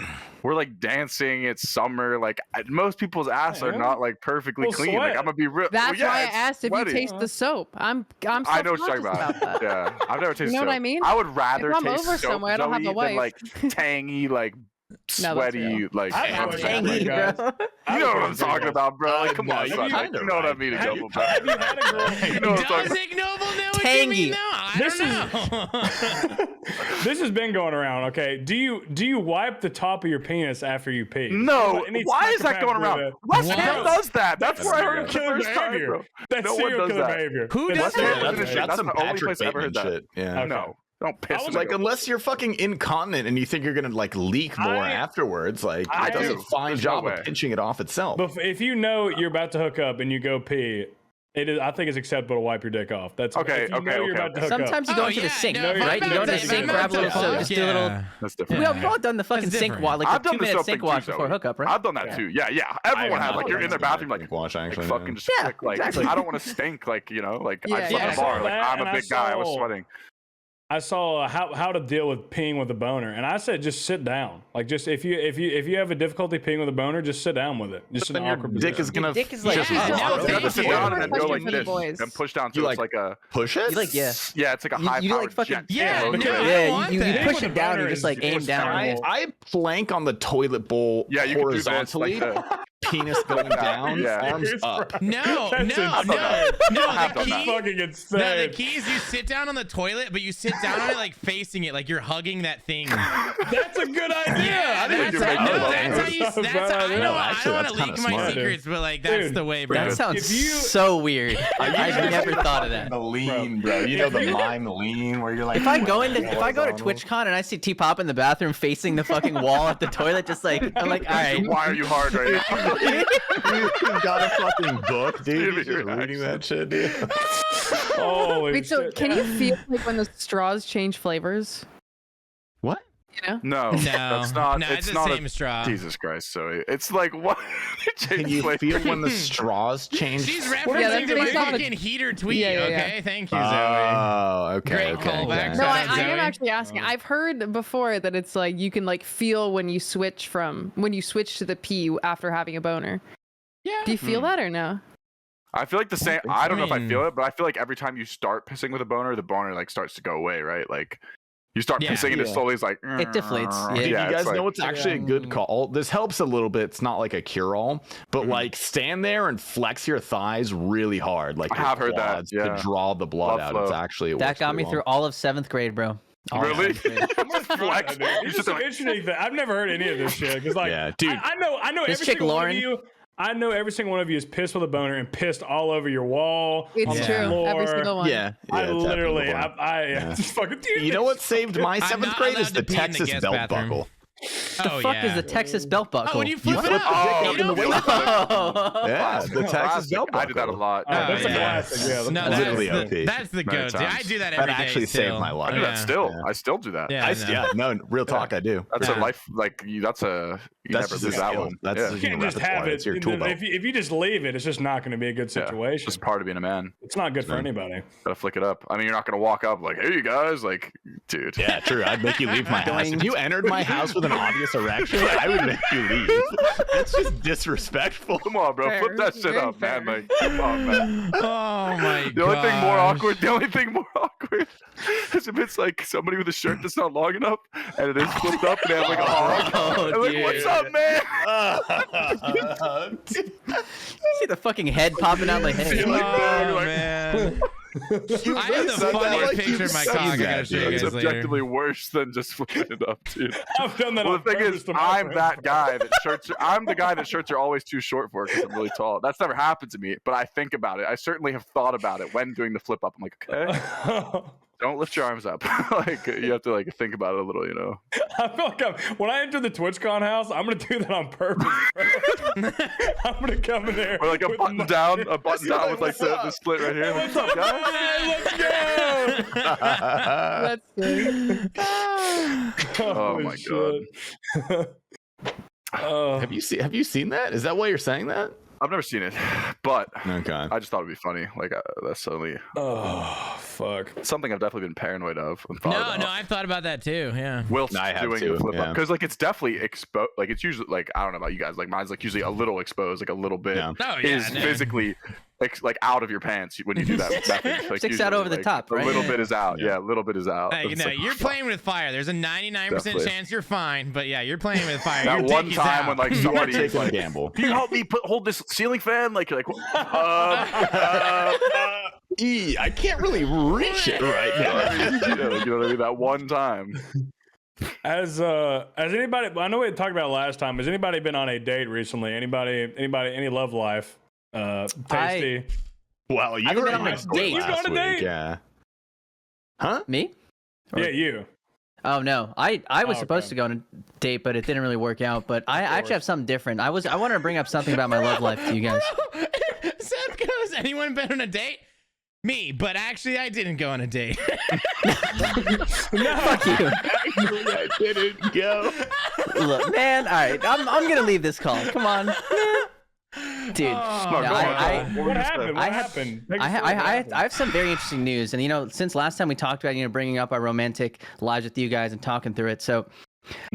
we're like dancing. It's summer. Like most people's ass are Yeah. not like perfectly Well, clean. Like sweat. I'm gonna be real. That's well, yeah, why I it's asked if you sweaty. taste the soap. I'm I know what you're talking self-conscious about. about that. Yeah, I've never tasted. You know what soap. I mean? I would rather If I'm taste over soap, somewhere, I don't have Zoe, a wife. than like tangy, like No, that's sweaty, real. like. I you know know what what I'm you're saying? talking Tangy, about. bro. You know what I'm talking about, bro. Like, come no, on, you're son. Like, kinda you know what I right. mean, Have you, Ignoble, bro. have you had a girl? You know what I'm Does talking Ignoble know what you Tangy. mean, though? I This don't know. This has been going around. Okay, do you wipe the top of your penis after you pee? No, Any why is that psychopath going do around? that. Westfield What? does that. That's where I heard it the serial first killer time, behavior. bro. That's No one serial does killer that. behavior. Who That's does serial that? killer that's, behavior. that's the some only Patrick place I ever Bateman heard that. shit. Yeah. No, don't piss me. Like unless you're fucking incontinent and you think you're gonna like leak more I- afterwards, like I it does a do. fine There's no job way. of pinching it off itself. But if you know you're about to hook up and you go pee, it is. I think it's acceptable to wipe your dick off. That's Okay, If you know okay, you're okay, about to okay. hook Sometimes up. you go Oh, into the yeah, sink, no, if I'm right? You about go into to- the if sink, I'm grab a about little to soap, fuck, just do a little. yeah. That's We different. all, we've all done the fucking That's sink different. wash, like I've the done the 2 minute soap sink thing wash too, before Zoe. hookup, right? I've done that too. Yeah, yeah. Everyone has. Like you're in their bathroom, like wash actually. fucking just Yeah, quick, like exactly. I don't want to stink, like you know, like Yeah, I just yeah. left I the saw bar, like that, I'm and a I big guy, I was saw- sweating. I saw how to deal with peeing with a boner, and I said just sit down. Like just if you have a difficulty peeing with a boner, just sit down with it. Just Then an your awkward dick position. is gonna dick is like- just Yeah, drop. no, You have to thank sit you. down and then go Question like for the this, boys. and push down. You So like- it's like a push it. You like, yeah. yeah, it's like a You- high you powered like fucking- jet. Yeah, Look no, at it. I Yeah, want you that. push With it the down, boner you just is- like aim is down. terrible. Yeah. I plank on the toilet bowl Yeah, you can do this, horizontally, like penis going down, Yeah. arms Serious, up. bro? No, That's no, insane. no. have The done that. key, Fucking insane. no, the key is you sit down on the toilet, but you sit down on it like facing it, like you're hugging that thing. That's a good idea. Yeah, I didn't that's think how, about no, that. that's how you. That's a That's bad I idea. don't. I Actually, don't that's want to leak kinda my smart. secrets, but like that's Dude, the way, bro. That sounds If you- so weird. I've never thought of that. The lean, bro. You know the mime lean where you're like. If I go to TwitchCon and I see T-Pop in the bathroom facing the fucking wall at the toilet, just like I'm like, all right. Why are you hard right now? you got a fucking book, dude. Dude, You're reading that shit, dude. Holy Wait, so shit. can you feel like when the straws change flavors? What? You know? No, No, that's not. No, it's the not same a, straw. Jesus Christ, so it's like what? Can you feel when the straws change? She's that's referencing to my based on a- fucking heater tweet. Yeah, yeah, yeah. Okay, thank you, Zoe. Oh, okay. Great okay, callback. okay. No, Shout out I am Zoe. actually asking. I've heard before that it's like you can like feel when you switch to the pee after having a boner. Yeah. Do you feel that or no? I feel like the same. think I don't know if I mean- feel it, but I feel like every time you start pissing with a boner, the boner like starts to go away, right? Like you start Yeah. pissing and it Yeah. slowly is like. It deflates, yeah. You yeah. guys it's like, know what's actually a good call? This helps a little bit. It's not like a cure-all, but like stand there and flex your thighs really hard, like I your have heard that, quads, yeah. to draw the blood Blood out. flow. It's actually it That works got me really through all of 7th grade, bro. All of Really? 7th grade. Flex. Dude, it's just an interesting thing. I've never heard any of this shit. Because like, Yeah, dude. I know This every chick, single one Lauren- of you. I know every single one of you is pissed with a boner and pissed all over your wall. It's on the true. floor. Every single one. Yeah, I it's happened literally, before. I just fucking. Dude, You know what saved my I'm 7th not grade is allowed the to pee in the Texas guest belt bathroom. buckle. Oh, fuck yeah. is the Texas belt buckle? Oh, when you flip it flip up. the dick You up in the don't waist. flip it up. Oh. Yeah, the Texas Classic. belt I did that a buckle. lot. Oh, that's a yeah. classic. Yeah, that's No, a Literally classic. OP. that's the Many go-to. times. I do that That every day. actually saved still. my life. I do that still. Yeah. I still do that. Yeah, I know. Real talk, I do. That's Yeah. a life. Like that's a. You That's never just a lose that skill. one. That's yeah. just- You can't just have repertoire. it. It's your tool belt. If you just leave it, it's just not going to be a good Yeah. situation. Just part of being a man. It's not good for anybody. Gotta flick it up. I mean, you're not gonna walk up like, "Hey, you guys," like, dude. Yeah, true. I'd make you leave my house. If you entered my house with an obvious erection, I would make you leave. That's just disrespectful. Come on, bro. Fair. Flip that shit Very up, man. fair. Like, come on, man. Oh my The only thing more gosh. awkward. The only thing more awkward is if it's like somebody with a shirt that's not long enough and it is flipped up and they have like a hog. Oh, And like, dude. what's up, man? See the fucking head popping out like, hey. You're like, Oh, you're like, man. You I have the said that funniest like picture you in my said cock. I that, gotta show you dude. It's guys later. objectively worse than just flipping it up, dude. I've done that. Well, on the thing purpose is, to my I'm friends that before. guy that I'm the guy that shirts are always too short for because I'm really tall. That's never happened to me, but I think about it. I certainly have thought about it when doing the flip up. I'm like, okay, don't lift your arms up. Like you have to like think about it a little, you know. I feel like when I enter the TwitchCon house, I'm gonna do that on purpose. Bro. I'm gonna come in there Or like a with button my- down, with like What's the up? split right here. What's up, guys? Hey, let's go! That's good. Oh my God. Oh, Have you seen that? Is that why you're saying that? I've never seen it, but Okay. I just thought it'd be funny. Like that's suddenly oh, fuck. something I've definitely been paranoid of. And thought No, about. no, I've thought about that too. Yeah. Whilst I have doing too, the flip up, yeah. because like it's definitely exposed. Like it's usually like I don't know about you guys. Like mine's like usually a little exposed, like a little bit. Yeah. Oh, yeah, is no. physically like out of your pants when you do that. method. Like, Sticks out usually, over the like, top, A right? little Yeah. bit is out. Yeah. Yeah, a little bit is out. Hey, It's no, like, you're fuck. playing with fire. There's a 99% Definitely. chance you're fine, but yeah, you're playing with fire. That Your one dick is time out. when like You are somebody's taking a like, gamble. "Can you help me hold this ceiling fan?" Like you're like, I can't really reach it right now. yeah, like, you know what I mean? That one time. Has anybody? I know we talked about it last time. Has anybody been on a date recently? Anybody? Any love life? Tasty. Well, you I've were been on on a a date date. You've last gone on a week, date? yeah. Huh? Me? Yeah, you. Oh no, I was Oh, supposed okay. to go on a date, but it didn't really work out. But I actually have something different. I wanted to bring up something about my love life to you guys. Seth goes, anyone been on a date? Me, but actually I didn't go on a date. Fuck you. Actually, I didn't go. Look, man. All right, I'm gonna leave this call. Come on, dude. Oh, No, no, go on, I- go on. What happened? What I have- happened? Take us I through what happened. have some very interesting news, and since last time we talked about bringing up our romantic lives with you guys and talking through it, so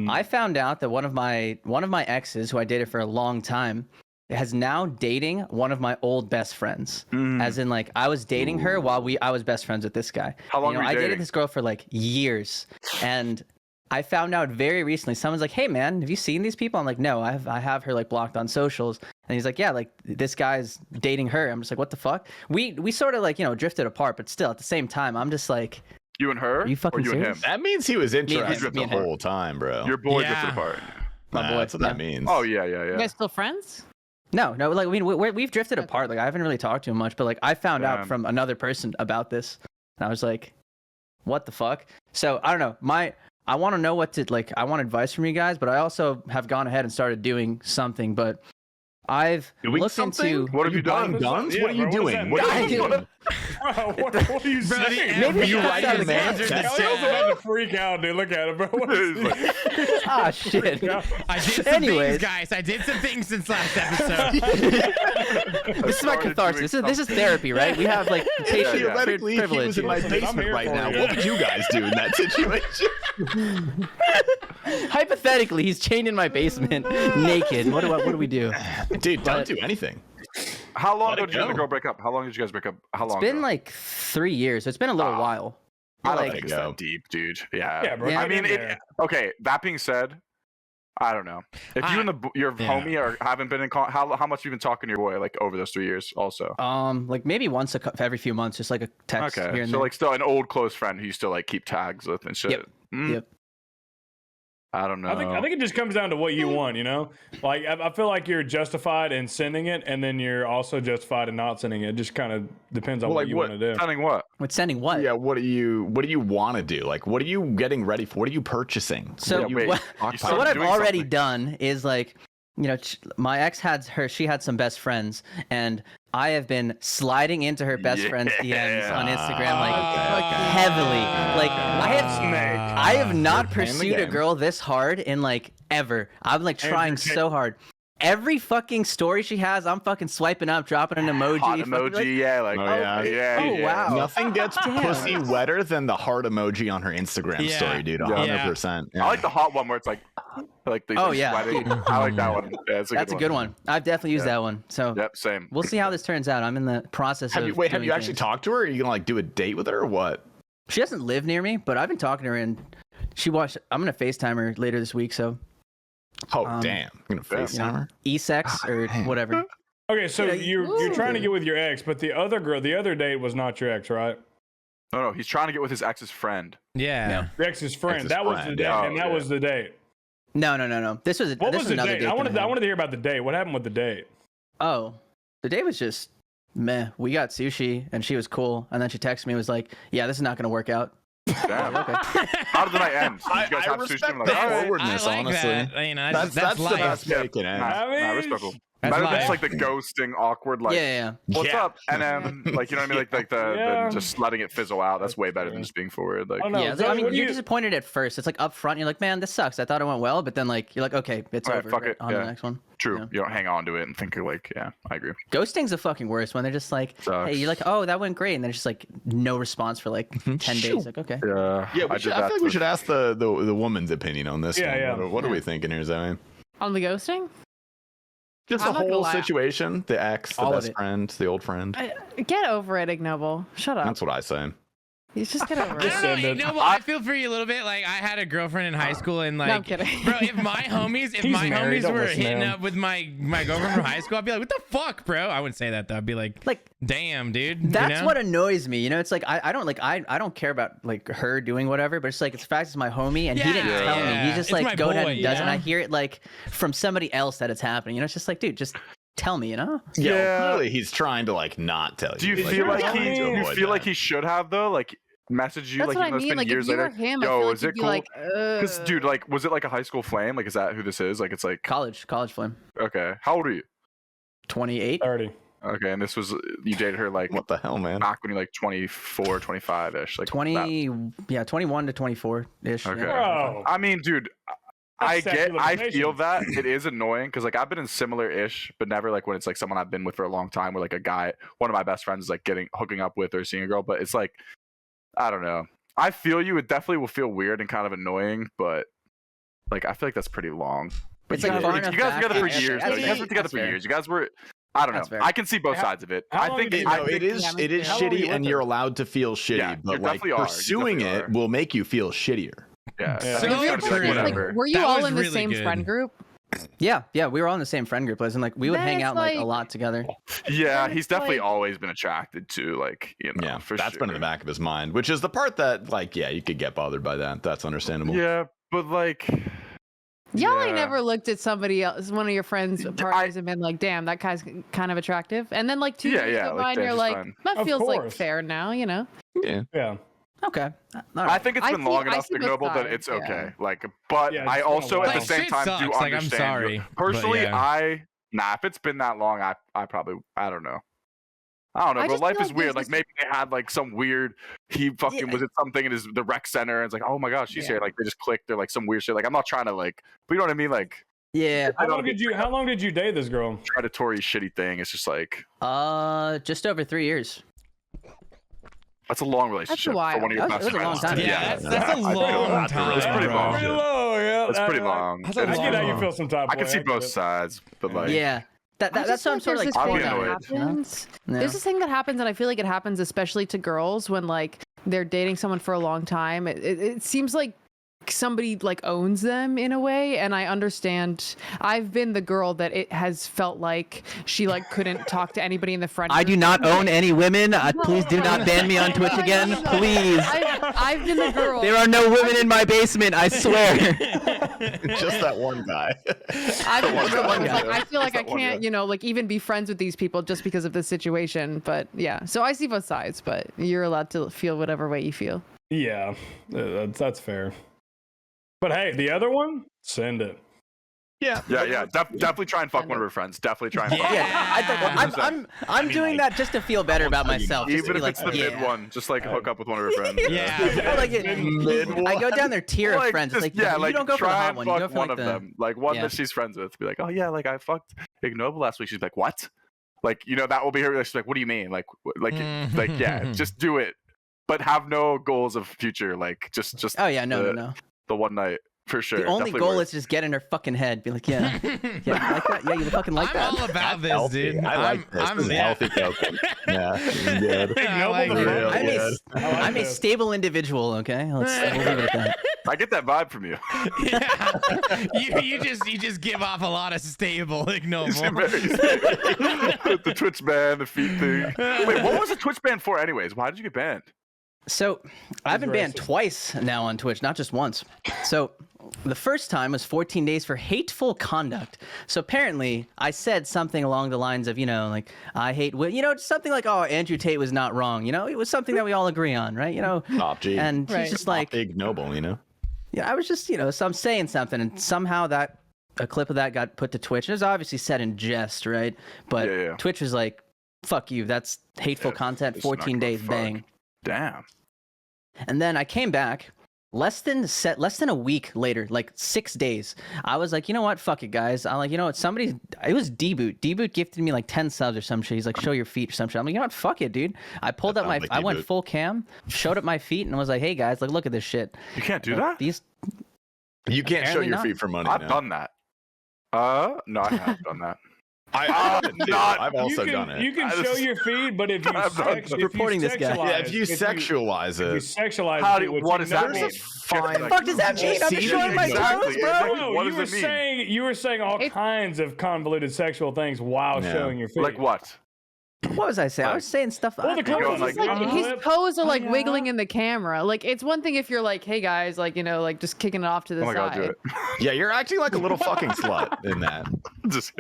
I found out that one of my exes, who I dated for a long time, is now dating one of my old best friends. As in, like, I was dating her while I was best friends with this guy. How long were you I dating? dated this girl for like years, and I found out very recently. Someone's like, "Hey, man, have you seen these people?" I'm like, "No, I have her like blocked on socials." And he's like, "Yeah, like this guy's dating her." I'm just like, "What the fuck?" We sort of like drifted apart, but still at the same time, I'm just like, You and her? Are you fucking or you serious? and him? That means he was interested me the and him. whole time, bro. Your boy Yeah. drifted apart. my boy. That's what that means. Oh yeah, You guys still friends? No, like I mean, we've drifted apart. Like I haven't really talked to him much, but like I found out Damn. from another person about this, and I was like, "What the fuck?" So I don't know. I want to know what to like. I want advice from you guys, but I also have gone ahead and started doing something. But I've Doing looked something? into. What have you done? buying guns? Yeah, what are you bro, what does doing? that What are mean? you doing? Bro, what are you Bro, the saying? Maybe FBI you write down is the answering answer. the I was chat. about to freak out, dude. Look at it, bro. What is He's like, Ah, shit. I did some Anyways. things, guys. I did some things since last episode. This is my started catharsis. This is therapy, right? We have like patient Theoretically, if he privilege. was in my here. I'm basement here right for now, you. what would you guys do in that situation? Hypothetically, he's chained in my basement, naked. What do we do? Dude, don't But- do anything. how long Let ago it did you and the go. girl break up? How long did you guys break up? How long? It's been ago? like 3 years. So it's been a little Ah. while. I don't like- think it's Go. that deep, dude. Yeah. Yeah, bro. Yeah. I get mean, in there. okay. That being said, I don't know. If you and your yeah. homie are haven't been in how much have you been talking to your boy like over those 3 years? Also. Like maybe once every few months, just like a text here Okay. and So there. like still an old close friend who you still like keep tags with and shit. Yep. Mm. Yep. I don't know. I think it just comes down to what you want, you know? Like, I feel like you're justified in sending it, and then you're also justified in not sending it. It just kind of depends on Well, what like, you want to do. Sending what? With sending what? Yeah, what do you want to do? Like, what are you getting ready for? What are you purchasing? So, Yeah, wait, what, you so started what I've doing already something. done is like, you know, my ex she had some best friends, and I have been sliding into her best friend's DMs on Instagram like heavily. Like I have not playing the pursued a game. girl this hard in like ever. I'm like trying so hard. Every fucking story she has, I'm fucking swiping up, dropping an emoji. Hot fucking, emoji, like, yeah, like, oh, wow. Nothing gets pussy wetter than the heart emoji on her Instagram Yeah. story, dude. 100%. Yeah. I like the hot one where it's like the Oh, yeah, sweating. dude. I like that one. Yeah, That's a good one. I've definitely used that one. So Yep, same. we'll see how this turns out. I'm in the process Have of you have doing you actually things. talked to her? Are you gonna like do a date with her or what? She doesn't live near me, but I've been talking to her, and I'm gonna FaceTime her later this week. So Oh damn! I'm gonna FaceTime her. e-sex or whatever. Okay, so you're trying to get with your ex, but the other date was not your ex, right? No, he's trying to get with his ex's friend. Yeah. The ex's friend. Ex's That was the friend, date, yeah. and that was the date. No. This was What this was the another date? date. I that wanted had. to hear about the date. What happened with the date? Oh, the date was just meh. We got sushi, and she was cool, and then she texted me and was like, "Yeah, this is not gonna work out." Damn. Okay. How did the night end? Did you guys I have respect sushi? I'm like, the all right. forwardness, I like honestly. that. You know, That's that's the life. best way it can end. Nah, respectful. That's Better than just life. like the ghosting, awkward, like, Yeah. what's Yeah. up? And then, like, you know what I mean? Like the Yeah. just letting it fizzle out. That's way better than just being forward. Like, Oh, no. Yeah, So I mean, what do you're you- disappointed at first. It's like up front, you're like, man, this sucks. I thought it went well, but then like you're like, okay, it's Right, over. fuck right, it, on to yeah. the next one. true. Yeah. You don't hang on to it and think you're like, yeah, I agree. Ghosting's the fucking worst when they're just like, Sucks. hey, you're like, oh, that went great, and there's just like no response for like 10 days. Like, okay. Yeah, Yeah, I I did feel that. like we should ask the woman's opinion on this. Yeah, one. yeah. What are we thinking here, Zoe? On the ghosting? Just I'm the not gonna whole lie. situation, the ex, the All of best it. friend, the old friend. Get over it, Ignoble. Shut up. That's what I say. You just get over I it. don't know, send you it. know what? I feel for you a little bit. Like I had a girlfriend in high school, and like, No, I'm kidding. bro, if my homies married, don't were listen to hitting him. up with my girlfriend from high school, I'd be like, what the fuck, bro? I wouldn't say that though. I'd be like, damn, dude. That's you know? what annoys me. You know, it's like I don't care about like her doing whatever, but it's like it's the fact it's my homie and he didn't Yeah, tell me. yeah. He just It's like my go ahead boy, and you does it. And I know? hear it like from somebody else that it's happening. You know, it's just like, dude, just tell me. You know? Yeah, Yeah. clearly he's trying to like not tell you. Do you Like, feel you're like trying to you avoid feel like that. he should have though? Like message you That's like what I even though it's mean. been Like, years if you later. were him, I Yo, feel like is you'd it be cool? like, Because dude, like, was it like a high school flame? Like, is that who this is? Like, it's like College flame. okay. How old are you? 28. 30. Okay, and this was you dated her like What the hell, man? back when you like 24, 25 ish. Like 20. Yeah, 21 to 24 ish. Okay. Bro. I mean, dude, I That's get, statute of I feel limitations. that it is annoying because like I've been in similar ish, but never like when it's like someone I've been with for a long time, where like a guy, one of my best friends, is like hooking up with or seeing a girl, but it's like, I don't know. I feel you. It definitely will feel weird and kind of annoying, but like I feel like that's pretty long. But It's you like guys, far you enough guys were back. together for That's- years. that's Though. You guys fair. were together That's for fair. years. You guys were. I don't That's know. fair. I can see both How- sides of it. how I long think did you- I No, think- it is Yeah, it is how long were you shitty, with and her? you're allowed to feel shitty. Yeah, you but like definitely are. You pursuing definitely it are. will make you feel shittier. Yeah. Yeah. So You gotta be like, true. whatever. Like, were you That all was in the really same good. friend group? Yeah, we were all in the same friend group, and like we would Then hang it's out like a like- lot together. Yeah, Then he's it's definitely like- always been attracted to like Yeah, for that's sure. been in the back of his mind, which is the part that like you could get bothered by that. That's understandable. Yeah, but like Y'all ain't yeah. never looked at somebody else, one of your friends' partners, and been like, "Damn, that guy's kind of attractive." And then like 2 Yeah, years yeah, go like, by, and damn, you're she's like, fine. "That Of feels like course. fair now," you know? Yeah. Yeah. Okay. All right. I think it's I been see- long I enough see to both Noble that sides, it's yeah. okay. Like, but Yeah, I it's been a also at while. the same Shit time sucks, do like, I'm understand. sorry, but Personally, yeah. if it's been that long, I probably I don't know. I don't know, I but just life feel is like weird. there's Like this- maybe they had like some weird. He fucking Yeah. was at something in the rec center, and it's like, oh my gosh, she's Yeah. here. Like they just clicked or like some weird shit. Like I'm not trying to like, but you know what I mean? Like Yeah. How long did you date this girl? predatory shitty thing. It's just like Just over 3 years. that's a long relationship for while. one of your That was- best it was a long friends. time. Yeah, Yeah, that's a I feel long that. time. It's pretty bro. long. Pretty long, yeah. That's pretty long. That's a I It is get long- how pretty you long. feel sometimes. I can see both sides, but like Yeah. That's I just what I'm feel sort of like there's this I'll be thing torn that annoyed. on. happens. Yeah. There's this thing that happens, and I feel like it happens especially to girls when like they're dating someone for a long time. It seems like somebody like owns them in a way, and I understand. I've been the girl that it has felt like she like couldn't talk to anybody in the front. I do not own any women. Please do not ban me on Twitch again. Please. I've been the girl. There are no women in my basement, I swear. Just that one guy. I've been the girl. Like, I feel like I that one can't, guy. like even be friends with these people just because of this situation. But yeah, so I see both sides, but you're allowed to feel whatever way you feel. Yeah, that's fair. But hey, the other one, send it. Yeah. Definitely try and fuck one of her friends. Definitely try and fuck. Yeah, I'm doing that just to feel better about myself. Just to Even be if it's like, the yeah. mid one, just like hook up with one of her friends. Yeah. I like it. I go down their tier of Like, friends. just, It's like, you don't go for the try hot and one. You go fuck for one like of the. them, like one yeah. that she's friends with. Be like, oh yeah, like I fucked Ignoble last week. She's like, what? Like, that will be her. She's like, what do you mean? Like, yeah, just do it, but have no goals of future. Like, just. Oh yeah, no. The one night for sure. The only Definitely goal worth. is just get in her fucking head. Be like, yeah, yeah, you like that? Yeah, you fucking like I'm that. all about this, Healthy. dude. I like this. This is yeah. healthy cooking. Yeah, good. I like Ignoble it. the fuck? Real I'm good. I'm a stable individual. Okay, we'll leave it at that. I get that vibe from you. Yeah. you just give off a lot of stable ignoble. The Twitch ban, the feet thing. Wait, what was the Twitch ban for, anyways? Why did you get banned? So I've been banned racist. twice now on Twitch, not just once. So the first time was 14 days for hateful conduct. So apparently I said something along the lines of, like, I hate, something like, oh, Andrew Tate was not wrong. It was something that we all agree on, right? Top G. And Right. he's just like, ignoble, yeah, I was just, so I'm saying something, and somehow a clip of that got put to Twitch. It was obviously said in jest, right? But Yeah. Twitch was like, fuck you, that's hateful content, it's not 14 gonna days, fuck. bang. Damn. And then I came back less than a week later, like 6 days. I was like, you know what? Fuck it, guys. I'm like, you know what? It was D-Boot. D-Boot gifted me like 10 subs or some shit. He's like, show your feet or some shit. I'm like, you know what? Fuck it, dude. I pulled up sounds like I went D-Boot. full cam, showed up my feet, and was like, hey guys, like, look at this shit. You can't do Like, that? These You can't show Apparently your not. feet for money. I've now. done that. No, I haven't done that. I've also done it. You can show your feed, but if you I'm reporting this guy. Yeah, if you sexualize if you it, sexualize How it, do- which what you does that know- mean? fine. the fuck does that mean? I'm See, showing my exactly, toes, bro. exactly. No, What you does were it mean? saying all It's- kinds of convoluted sexual things while Yeah. showing your feet. Like what? What was I saying? I was saying stuff. Well, the No, clip it's was just like like, his toes are like yeah. wiggling in the camera. Like it's one thing if you're like, hey guys, like like just kicking it off to the Oh my god, side. do it. yeah, you're acting like a little fucking slut in that. Just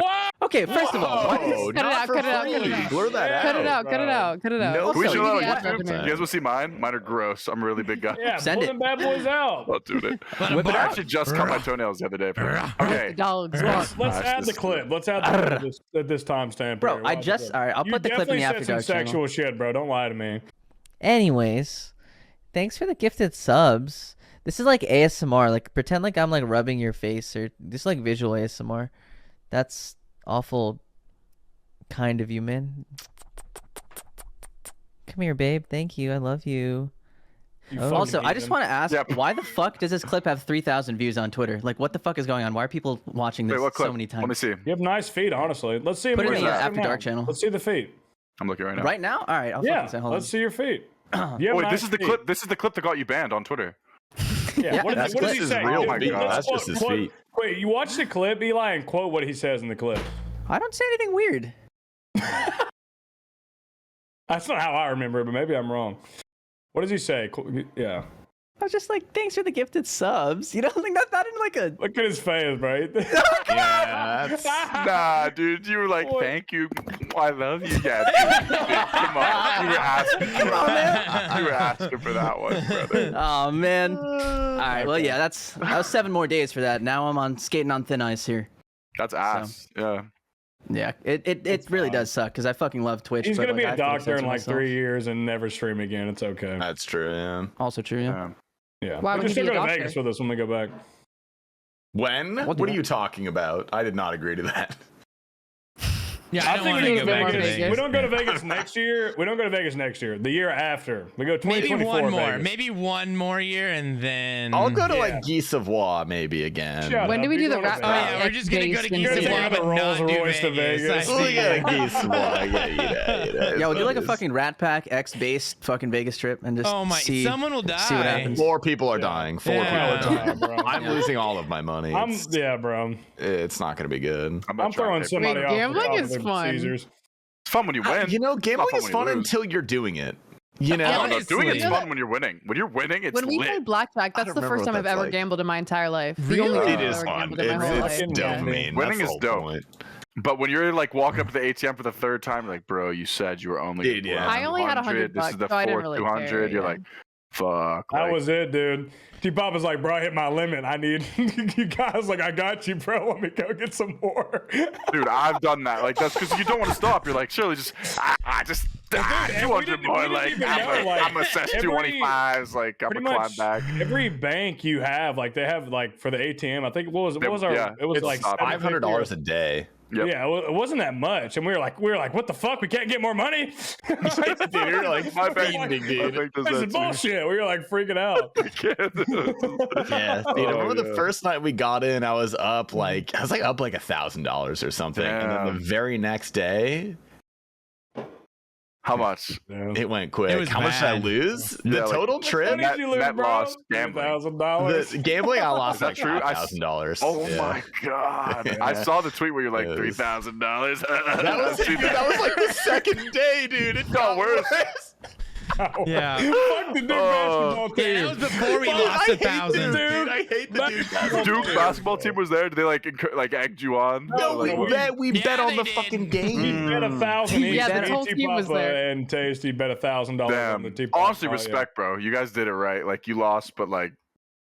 Okay, first of all, what is Oh, Cut it not out, for cut it out, cut it free. out. Blur that Cut it out. out, cut it out, cut it out. No, Can we Also, show you that on can add YouTube? revenue. You guys will see mine. Mine are gross. I'm a really big guy. Yeah, Send pull it. them bad boys out. Not doing it. Whip it I out. actually just cut my toenails the other day. Okay. Dogs. Let's Gosh, add the this- clip. Let's add the clip at this timestamp. Bro, here. I Watch just it. all right. I'll You put the clip in definitely the After said some Dark channel. sexual shit, bro. Don't lie to me. Anyways, thanks for the gifted subs. This is like ASMR. Like pretend like I'm like rubbing your face or just like visual ASMR. That's awful kind of you, man. Come here, babe. Thank you. I love you. You Oh. fucking Also, I just heathen. want to ask, Yep. why the fuck does this clip have 3,000 views on Twitter? Like, what the fuck is going on? Why are people watching this Wait, what clip? so many times? Let me see. You have nice feet, honestly. Let's see. Put it them in the right After now. Dark channel. Let's see the feet. I'm looking right now. Right now? All right, I'll Yeah, fucking say, hold on. let's see your feet. You have Oh, wait, nice this is the feet. clip. This is the clip that got you banned on Twitter. Yeah, what that's does clip he is say? real Dude, feet. let's That's just his feet. Wait, you watch the clip, Eli, and quote what he says in the clip. I don't say anything weird. That's not how I remember it, but maybe I'm wrong. What does he say? Yeah. I was just like, thanks for the gifted subs. You know, like not in like a. Look at his face, right? Yeah, that's, Nah, dude, you were like, What? "Thank you, I love you." Yeah, dude, come on, you were asking. Come on, man. You were asking for that one, brother. Oh man. All right. Well, yeah, that was 7 more days for that. Now I'm on skating on thin ice here. That's ass. Yeah. Yeah, it really does suck because I fucking love Twitch. He's but, gonna be like, I a feel doctor in censor like myself. 3 years and never stream again. It's okay. that's true. Yeah. Also true. Yeah. Yeah. Why We would can he still be a go to doctor? Vegas with us when we go back. When? We'll do What are that. you talking about? I did not agree to that. Yeah, I I don't think want we to go go to back to Vegas. Vegas. We don't go to Vegas next year. We don't go to Vegas next year. The year after, we go Maybe 2024 one more. Vegas. Maybe one more year, and then I'll go to Yeah. like Guy Savoy maybe again. Shut When up, do we you're do the going to rap? Oh Vegas. yeah, we're just gonna go to Based in Geese Vegas. Savoy, but The Rolls not do Royce to Vegas. I Well, see. yeah, Guy Savoy. Yeah, we'll do like a It is. fucking Rat Pack X-based fucking Vegas trip and just Oh my! see. Someone will see what die. happens. 4 people are dying. 4 Yeah. people are dying. bro. I'm losing all of my money. Yeah, bro. It's not gonna be good. I'm throwing somebody Wait, off. gambling the top is of the fun. Caesars. It's fun when you win. You know, gambling fun is when fun you lose. until you're doing it. You know, No, no, doing it's Honestly. fun when you're winning. When you're winning, it's When we lit. played blackjack, I that's don't the remember first what time I've that's ever like. gambled in my entire life. Really? The only time it I've is ever fun. gambled in my whole It's life. Yeah. dopamine. Winning That's the is whole dope. point. But when you're like walking up to the ATM for the 3rd time, you're like, bro, you said you were only. Dude, gonna yeah. win I only had 100 This is bucks, the so I didn't 4th really 200. care, You're yeah. like, fuck. That like, was it, dude. T-Pop was like, bro, I hit my limit. I need you guys. Like, I got you, bro. Let me go get some more. dude, I've done that. Like, that's because you don't want to stop. You're like, surely just, I just, and we 200 didn't- more. we didn't Like, even I'm know, like, gonna assess every- 225s. Like, I'm Pretty gonna climb much back. every bank you have, like they have, like for the ATM. I think what was our? Yeah, it was it's like $500 a day. Yep. Yeah, it wasn't that much, and we were like, what the fuck? We can't get more money. Dude, you're like, My bank, fiending, my dude. bank does This is that too. bullshit. We were like freaking out. Yeah, dude. I Oh, remember the yeah. first night we got in, I was up like $1,000 or something, and then Damn. the very next day, How much? it went quick. It was How much did I bad. lose? The Yeah, like- total trip, Net- net loss gambling. $1,000. the gambling, I lost Is that like true? $5,000. Oh Yeah. my god! Yeah. I saw the tweet where you're like Yes. $3,000. That was, dude, that was like the second day, dude. It got worse. worse. Yeah. Fuck the Duke basketball team. Yeah, that was before we Fuck, lost I hate 1,000. Duke, dude. I hate the Duke basketball Duke team. basketball team was there. Did they like like egged you on? No, Like, we what? bet. We Yeah, bet on they the did. fucking We game. bet 1,000 each. Yeah, the Me, whole team was T-Papa there. and Tasty bet $1,000 on the Damn. T-Pop. Honestly, Oh, yeah. respect, bro. You guys did it right. Like you lost, but like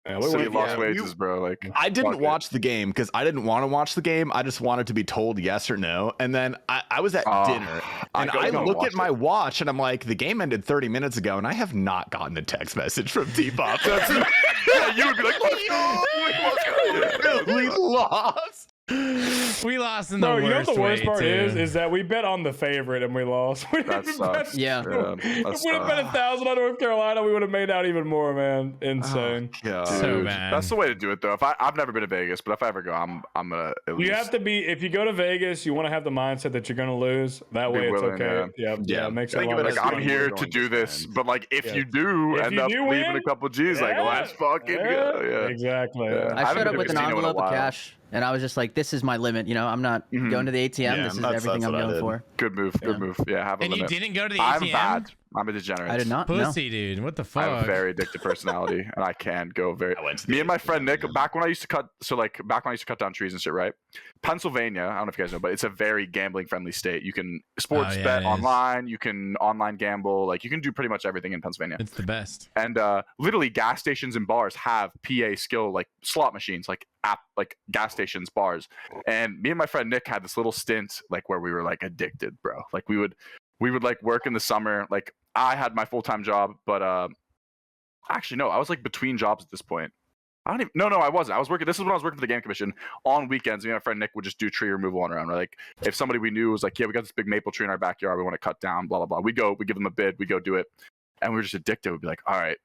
Yeah, we so you went- lost yeah, wages, bro. Like I didn't fuck it. watch the game because I didn't want to watch the game. I just wanted to be told yes or no. And then I was at Oh, dinner and I I gotta look watch at my it. watch and I'm like, the game ended 30 minutes ago and I have not gotten a text message from T-Pop. Yeah, you would be like, let's go. Let's go. We lost. We lost in the Bro, worst you know what the worst way, part too. is that we bet on the favorite and we lost. We That didn't sucks. bet- Yeah. that If we'd have bet 1,000 on North Carolina, we would have made out even more, man. Insane. Yeah, So bad. That's the way to do it, though. If I've never been to Vegas, but if I ever go, I'm gonna. At You least, have to be, if you go to Vegas, you want to have the mindset that you're going to lose. That Be way it's willing, okay. Yeah, Yeah. it makes it Think a of lot it more as Like I'm We're here going to to do this, spend. but like if Yeah. you do If end you up do leaving win, a couple G's, like yeah, let's fucking go. Yeah. Exactly. Yeah. I I haven't showed up been with to an a casino in a envelope of while. cash, and I was just like, "This is my limit." You know, I'm not Mhm. going to the ATM. Yeah, this is that's everything I'm what I going did. for. Good move. Good Yeah. move. Yeah, have a And you limit. didn't go to the I'm ATM? bad. I'm a degenerate. I did not. No. Pussy, dude. What the I fuck? have a very addictive personality, and I can go very. I went to the Me and my ATM. friend Nick, back when I used to cut, back when I used to cut down trees and shit, right? Pennsylvania, I don't know if you guys know, but it's a very gambling-friendly state. You can sports Oh, yeah, bet it is. online, you can online gamble, like you can do pretty much everything in Pennsylvania. It's the best. And literally, gas stations and bars have PA skill, like slot machines, like gas stations, bars. And me and my friend Nick had this little stint, like where we were like addicted, bro. Like we would like work in the summer. Like I had my full-time job, but actually no, I was like between jobs at this point. I don't even. No, I wasn't. I was working. This is when I was working for the game commission on weekends. Me and my friend Nick would just do tree removal on our own. Right? Like if somebody we knew was like, yeah, we got this big maple tree in our backyard, we want to cut down, blah blah blah. We give them a bid, we go do it, and we were just addicted. We'd be like, all right,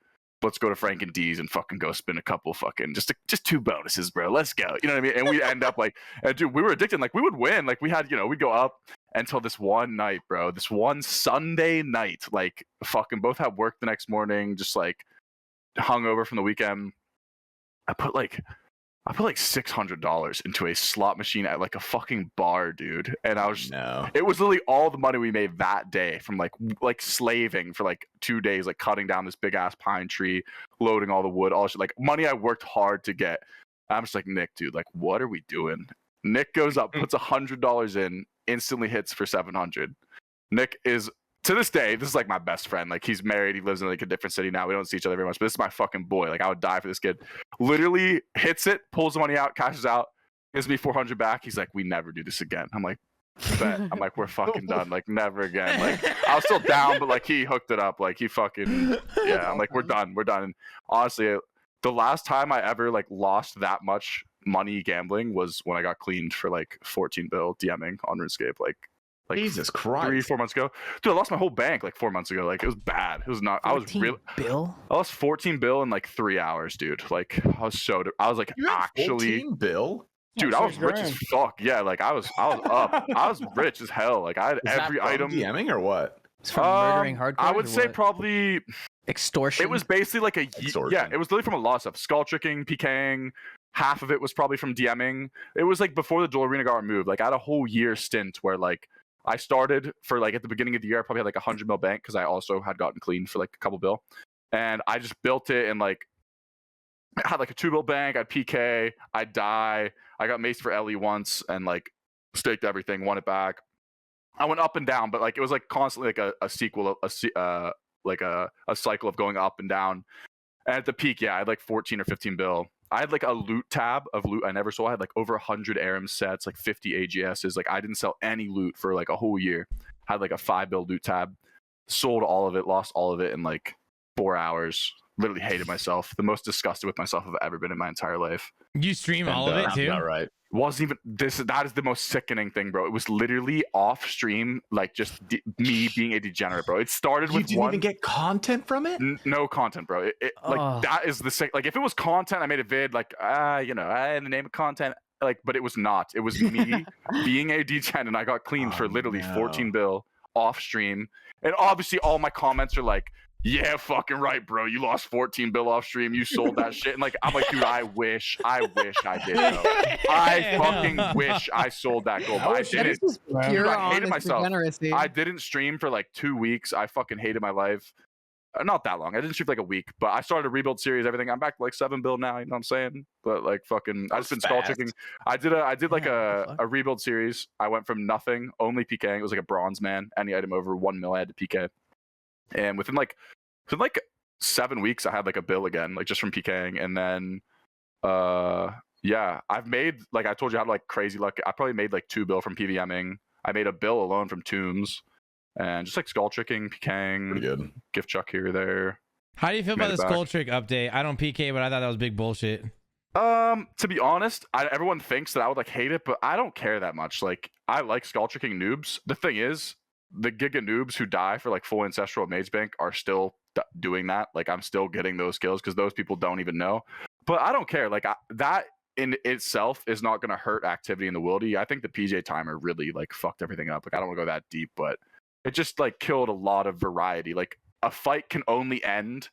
let's go to Frank and D's and fucking go spin a couple fucking just 2 bonuses, bro. Let's go. You know what I mean? And we end up like, and dude, we were addicted. Like we would win. Like we had, we'd go up until this one night, bro. This one Sunday night, like fucking both had work the next morning, just like hungover from the weekend. I put like $600 into a slot machine at like a fucking bar, dude. And I was just, No. it was literally all the money we made that day from like slaving for like 2 days, like cutting down this big ass pine tree, loading all the wood, all shit, like money I worked hard to get. I'm just like, Nick, dude, like what are we doing? Nick goes up, puts $100 in, instantly hits for 700. Nick is, to this day, this is like my best friend. Like he's married, he lives in like a different city now. We don't see each other very much, but this is my fucking boy. Like I would die for this kid. Literally hits it, pulls the money out, cashes out, gives me 400 back. He's like, we never do this again. I'm like, bet. I'm like, we're fucking done. Like never again. Like I was still down, but like he hooked it up. Like he fucking, yeah. I'm like, we're done. And honestly, the last time I ever like lost that much money gambling was when I got cleaned for like 14 bill DMing on RuneScape. Like like Jesus Christ. 3-4 months ago. Dude, I lost my whole bank like 4 months ago. Like it was bad. It was not. I was really. Bill. I lost 14 bill in like 3 hours, dude. Like I was so. I was like You had actually. 14 bill? Dude, I was rich as fuck. Yeah, like I was up. I was rich as hell. Like I had Is every that from item. DMing or what? It's from murdering hardcore. I would say probably extortion. it was basically like a Extortion. yeah. It was literally from a lot of stuff. Skull tricking, PKing. Half of it was probably from DMing. It was like before the dual arena got removed. Like I had a whole year stint where like I started for like at the beginning of the year. I probably had like 100 mil bank because I also had gotten clean for like a couple bill, and I just built it and like I had like a 2 bill bank. I'd PK. I'd die. I got maced for Ellie once and like staked everything. Won it back. I went up and down, but like it was like constantly like a sequel, like a cycle of going up and down. And at the peak, yeah, I had like 14 or 15 bill. I had like a loot tab of loot I never sold. I had like over 100 Aram sets, like 50 AGSs. Like I didn't sell any loot for like a whole year. Had like a 5 bill loot tab. Sold all of it, lost all of it in like 4 hours. Literally hated myself. The most disgusted with myself I've ever been in my entire life. You stream all of it Sounds too? about right. Wasn't even this. That is the most sickening thing, bro. It was literally off stream, like just me being a degenerate, bro. It started You with didn't even get content from it? no content, bro. Like Ugh. that is the sick. Like if it was content, I made a vid, like you know, in the name of content, like, but it was not. It was me being a degen, and I got cleaned for literally 14 bill off stream, and obviously all my comments are like, yeah, fucking right, bro. You lost 14 bill off stream. You sold that shit. And like, I'm like, dude, I wish I did, bro. I fucking wish I sold that gold. But I didn't. This is pure Dude, I hated honest myself. degeneracy. I didn't stream for like 2 weeks. I fucking hated my life. Not that long. I didn't stream for like a week, but I started a rebuild series, everything. I'm back to like 7 bill now, you know what I'm saying? But like fucking I just been skull tricking. I did like a rebuild series. I went from nothing, only PKing. It was like a bronze man. Any item over 1 mil I had to PK. And within like 7 weeks, I had like a bill again, like just from PKing. And then, yeah, I've made, like I told you, I had like crazy luck. I probably made like 2 bill from PVMing. I made a bill alone from Tombs, and just like skull tricking, PKing, Pretty good. gift chuck here or there. How do you feel Made about it the back. skull trick update? I don't PK, but I thought that was big bullshit. To be honest, everyone thinks that I would like hate it, but I don't care that much. Like I like skull tricking noobs. The thing is, the giga noobs who die for like full ancestral mage bank are still doing that. Like I'm still getting those kills because those people don't even know. But I don't care. Like that in itself is not going to hurt activity in the wildy. I think the PJ timer really like fucked everything up. Like I don't want to go that deep, but it just like killed a lot of variety. Like a fight can only end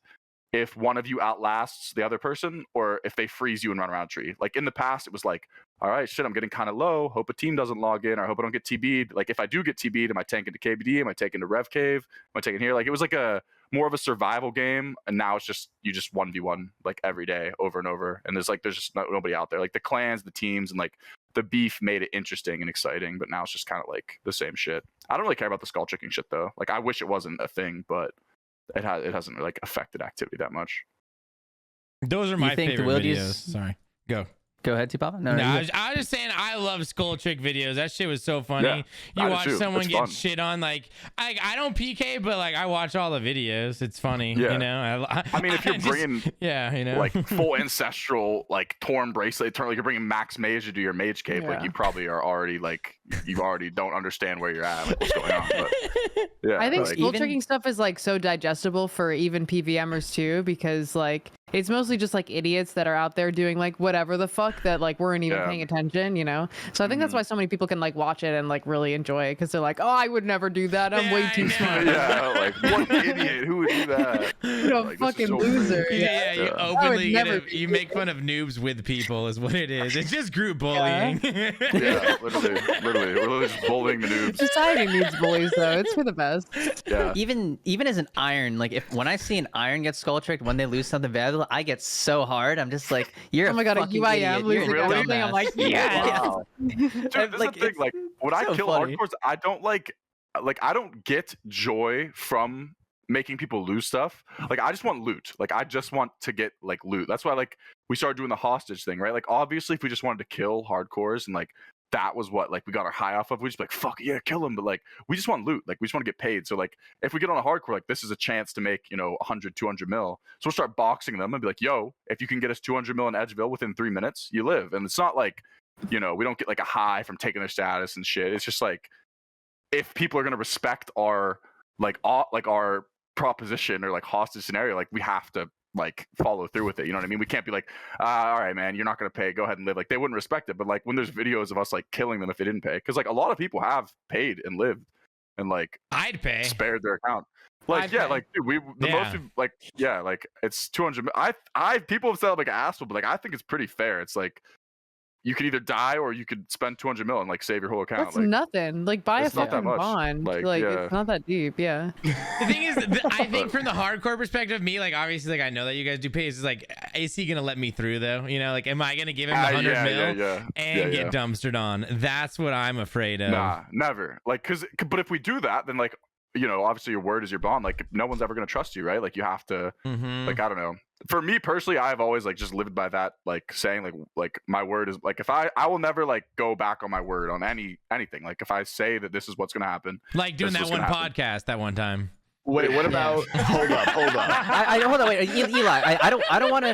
if one of you outlasts the other person, or if they freeze you and run around tree. Like in the past, it was like, all right, shit, I'm getting kind of low. Hope a team doesn't log in, or I hope I don't get TB'd. Like if I do get TB'd, am I tanking to KBD? Am I taking to Rev Cave? Am I taking here? Like it was like a more of a survival game, and now it's just you just 1v1 like every day over and over. And there's just nobody out there. Like the clans, the teams, and like the beef made it interesting and exciting. But now it's just kind of like the same shit. I don't really care about the skull tricking shit though. Like I wish it wasn't a thing, but it hasn't like affected activity that much. Those are my think the favorite wildies- videos. Sorry. Go. Go ahead, T-Papa. No, I you was just saying I love skull trick videos. That shit was so funny. Yeah, I You do watch too. someone It's get fun. shit on. Like I don't PK, but like I watch all the videos. It's funny. Yeah. You know. I mean, if you're just- bringing yeah, you know, like full ancestral like torn bracelet, like you're bringing max mage to do your mage cape, like Yeah. you probably are already like you already don't understand where you're at, like what's going on. But yeah, I think like, skull even- tricking stuff is like so digestible for even PVMers too, because like it's mostly just like idiots that are out there doing like whatever the fuck that like weren't even Yeah. paying attention, you know? So I think that's Mhm. why so many people can like watch it and like really enjoy it, because they're like, oh, I would never do that. I'm Yeah, way I too know. smart. yeah, like what idiot? Who would do that? You're a Like, this is fucking so loser. crazy. yeah, you Yeah. I would openly never you make fun of noobs with people is what it is. It's just group bullying. Yeah, literally, we're literally just bullying the noobs. Society needs bullies though. It's for the best. Yeah, even as an iron, like when I see an iron get skull tricked when they lose something valuable, I get so hard. I'm just like, you're Oh my god, a fucking UIM idiot. You're losing a Really? everything. I'm dumbass. like, yes. wow. Dude, this Like, is the thing. it's Like when I so kill funny. hardcores, I don't like I don't get joy from making people lose stuff. Like I just want loot. Like I just want to get like loot. That's why like we started doing the hostage thing, right? Like obviously if we just wanted to kill hardcores and like that was what like we got our high off of, we just be like fuck yeah, kill them. But like we just want loot. Like we just want to get paid. So like if we get on a hardcore, like this is a chance to make 100 200 mil. So we'll start boxing them and be like, yo, if you can get us 200 mil in Edgeville within 3 minutes, you live. And it's not like we don't get like a high from taking their status and shit. It's just like if people are going to respect our our proposition or like hostage scenario, like we have to like follow through with it. You know what I mean? We can't be like, all right, man, you're not going to pay. Go ahead and live. Like they wouldn't respect it. But like when there's videos of us like killing them if they didn't pay, because like a lot of people have paid and lived and like I'd pay. spared their account. Like I'd yeah, pay. like dude, most of, like yeah, like it's 200. I people have said like an asshole, but like I think it's pretty fair. It's like you could either die or you could spend 200 mil and like save your whole account. That's like, nothing. Like buy a it's not that fucking much. bond. Like Yeah. it's not that deep. Yeah. The thing is, I think from the hardcore perspective, me, like, obviously, like, I know that you guys do pay. Is like, is he gonna let me through though? You know, like, am I gonna give him the 100 mil and get dumpstered on? That's what I'm afraid of. Nah, never. Like, but if we do that, then like, you know, obviously your word is your bond. Like, no one's ever gonna trust you, right? Like, you have to, like, I don't know. For me personally, I've always like just lived by that, like saying like my word is like if I will never like go back on my word on anything. Like if I say that this is what's gonna happen, like doing that one podcast that one time. Wait, what about? Hold up. I hold on, wait, Eli. I don't want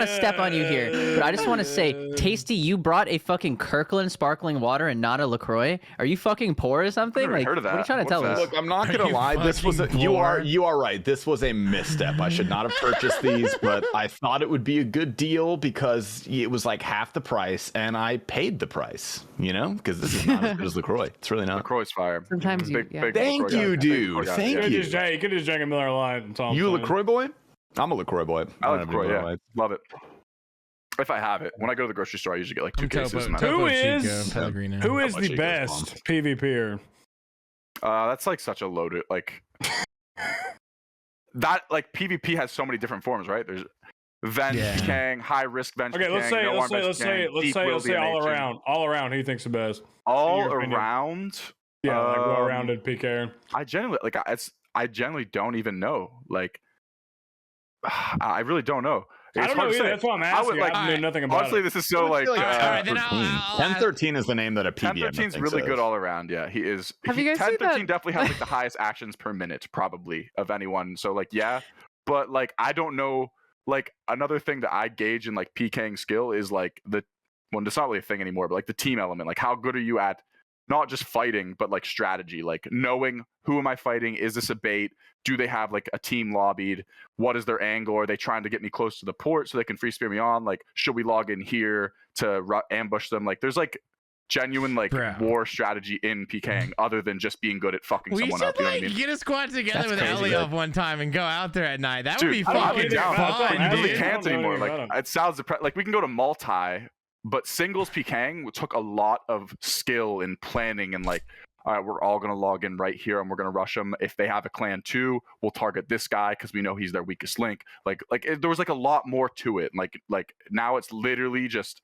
to step on you here, but I just want to say, Tasty, you brought a fucking Kirkland sparkling water and not a LaCroix. Are you fucking poor or something? I've never Like, heard of what are you that. trying to What's tell that? us? Look, I'm not gonna you lie. This was fucking you poor? are right. This was a misstep. I should not have purchased these, but I thought it would be a good deal because it was like half the price, and I paid the price. You know, because this is not as good as LaCroix. It's really not. LaCroix's fire. Sometimes you- yeah. Thank LaCroix you, guy. dude. LaCroix guy. Thank Yeah. you. You could just drink a Miller Lite. That's all I'm You a saying. LaCroix boy? I'm a LaCroix boy. I like don't have any LaCroix, Miller yeah. Lites. Love it. If I have it, when I go to the grocery store, I usually get like 2 cases. and I- Who Topo is- Chico, Pellegrino. Who is much the he goes best PvPer? That's like such a loaded like that. Like PvP has so many different forms, right? There's venge PKing, high risk venge. Okay, let's say all around. Who you think's the best? all your opinion. around. Yeah, like well-rounded PK. I generally don't even know. Like, I really don't know. I don't know hard to either. say. That's why I'm I would, asking. like, I knew nothing about Honestly, it. this is so like. All right, then I'll 1013 is the name that a PBM. 1013 is really good all around. Yeah, he is. Have you guys seen 1013 that- definitely has like the highest actions per minute, probably of anyone. So like, yeah, but like, I don't know. Like another thing that I gauge in like PKing skill is like it's not really a thing anymore, but like the team element. Like, how good are you at not just fighting, but like strategy? Like knowing who am I fighting? Is this a bait? Do they have like a team lobbied? What is their angle? Are they trying to get me close to the port so they can free spear me on? Like, should we log in here to ambush them? Like, there's like genuine like war strategy in PKing other than just being good at fucking We someone should up. You know like what I mean? get a squad together That's with crazy. Eliop one time and go out there at night. That would Dude, be I don't fucking know anything about it. We I really don't can't know anymore. anything Like, about it sounds like we can go to multi, but singles PKing took a lot of skill in planning and like, all right, we're all gonna log in right here and we're gonna rush them. If they have a clan 2, we'll target this guy because we know he's their weakest link. There was like a lot more to it. Like now it's literally just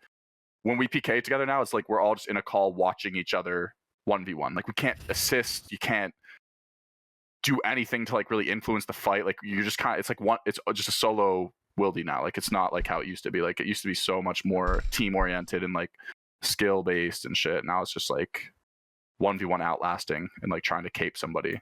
when we PK together now, it's like we're all just in a call watching each other 1v1. Like, we can't assist, you can't do anything to like really influence the fight. Like, you just kind of, it's just a solo wildy now. Like, it's not like how it used to be. Like, it used to be so much more team oriented and like skill based and shit. Now it's just like 1v1 outlasting and like trying to cape somebody.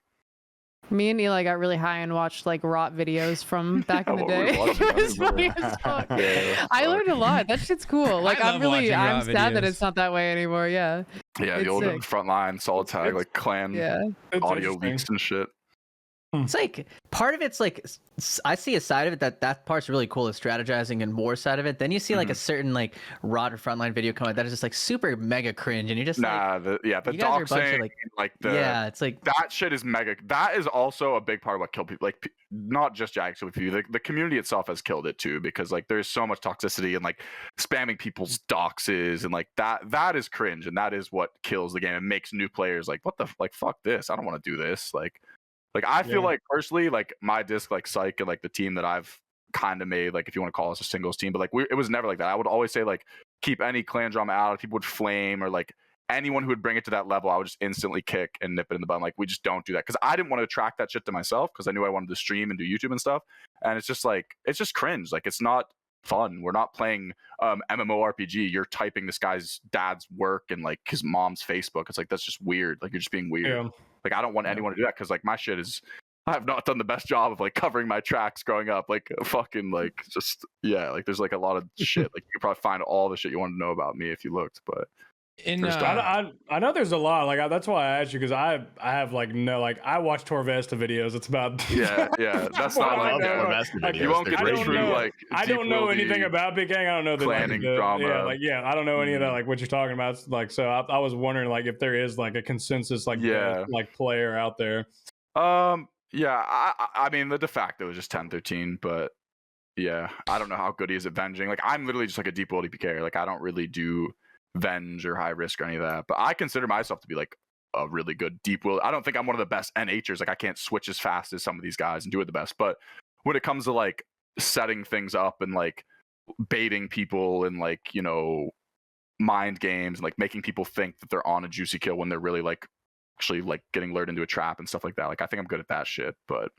Me and Eli got really high and watched like rot videos from back in the What were we day. watching? It was funny as fuck. I learned a lot. That shit's cool. Like, love watching raw I'm sad that videos. it's not that way anymore. Yeah. Yeah, It's the old sick. front line, solid tag, like clan Yeah. It's audio interesting. leaks and shit. It's like part of it's like I see a side of it that part's really cool, the strategizing and war side of it. Then you see like a certain like rod or frontline video come out that is just like super mega cringe, and you're just like, The you guys are a bunch of, doxing, like- like the yeah, it's like that shit is mega. That is also a big part of what killed people. Like, not just Jackson with you, the community itself has killed it too, because like there's so much toxicity and like spamming people's doxes and like that is cringe, and that is what kills the game and makes new players like, what the like, fuck this, I don't want to do this. Like I feel like personally, like my disc, like Psych and like the team that I've kind of made, like if you want to call us a singles team, but like it was never like that. I would always say like keep any clan drama out. People would flame, or like anyone who would bring it to that level, I would just instantly kick and nip it in the bun. Like, we just don't do that because I didn't want to attract that shit to myself, because I knew I wanted to stream and do YouTube and stuff. And it's just like, it's just cringe. Like, it's not fun. We're not playing MMORPG. You're typing this guy's dad's work and like his mom's Facebook. It's like, that's just weird. Like, you're just being weird. Yeah. Like, I don't want anyone to do that, because like my shit is, I have not done the best job of like covering my tracks growing up. Like, fucking like, just, yeah, like there's like a lot of shit. Like, you could probably find all the shit you want to know about me if you looked, but In I know there's a lot. Like that's why I asked you, because I have like no, like I watch Torvesta videos. It's about yeah. That's not I like, love know. Torvesta Like, videos. you won't They're get great the true know. like. I don't know anything about Big Gang. I don't know the planning like, drama. Yeah, I don't know any of that. Like what you're talking about. It's like, so I was wondering like if there is like a consensus like like player out there. Yeah. I mean the de facto is just 10-13, but yeah, I don't know how good he is at venging. Like I'm literally just like a deep world EPK. Like I don't really do venge or high risk or any of that. But I consider myself to be like a really good deep world. I don't think I'm one of the best NHers. Like I can't switch as fast as some of these guys and do it the best. But when it comes to like setting things up and like baiting people and like, you know, mind games and like making people think that they're on a juicy kill when they're really like actually like getting lured into a trap and stuff like that. Like I think I'm good at that shit. But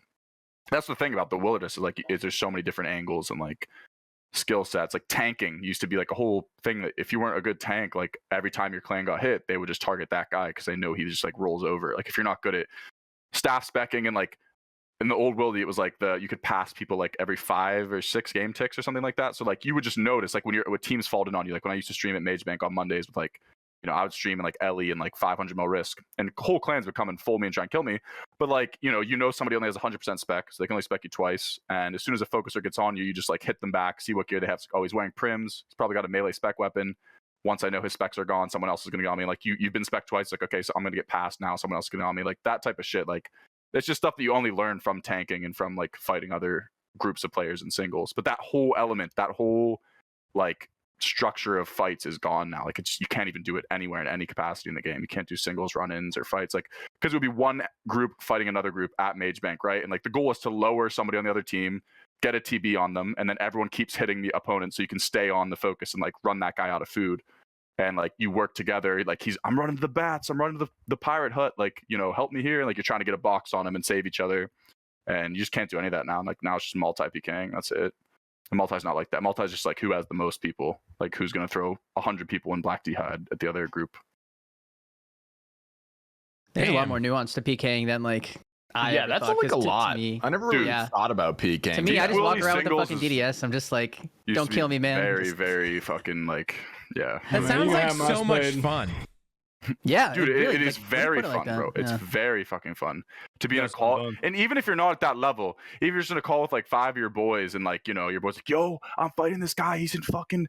that's the thing about the wilderness is like there's so many different angles and like skill sets. Like tanking used to be like a whole thing that if you weren't a good tank, like every time your clan got hit, they would just target that guy because they know he just like rolls over. Like if you're not good at staff specking and like in the old world, it was like you could pass people like every 5 or 6 game ticks or something like that. So like you would just notice like when teams followed in on you. Like when I used to stream at Mage Bank on Mondays with like, you know, I would stream in like Ellie and like 500 mil risk, and whole clans would come and full me and try and kill me. But like, you know, somebody only has 100% spec, so they can only spec you twice. And as soon as a focuser gets on you, you just like hit them back, see what gear they have. Oh, he's wearing prims. He's probably got a melee spec weapon. Once I know his specs are gone, someone else is gonna get on me. Like you've been spec twice. Like okay, so I'm gonna get past now. Someone else is gonna get on me. Like that type of shit. Like it's just stuff that you only learn from tanking and from like fighting other groups of players in singles. But that whole element, that whole like structure of fights is gone now. Like you can't even do it anywhere in any capacity in the game. You can't do singles run-ins or fights, like because it would be one group fighting another group at Mage Bank, right? And like the goal is to lower somebody on the other team, get a TB on them, and then everyone keeps hitting the opponent so you can stay on the focus and like run that guy out of food. And like you work together, like I'm running to the bats, I'm running to the pirate hut, like, you know, help me here. And like you're trying to get a box on him and save each other, and you just can't do any of that now. And like now it's just multi PKing. That's it. And multi's not like that. Multi's just like who has the most people, like who's going to throw 100 people in Black D'Hide at the other group. There's a lot more nuance to PKing than like yeah, that's like a lot. I never really thought about PKing. To me, I just walk around with the fucking DDS. I'm just like, don't kill me, man. Very, very fucking like, yeah. That sounds like so much fun. Yeah, dude, really, it is very fun, like bro. It's very fucking fun to be in a That's call. fun. And even if you're not at that level, if you're just in a call with like 5 of your boys and like, you know, your boys like, yo, I'm fighting this guy. He's in fucking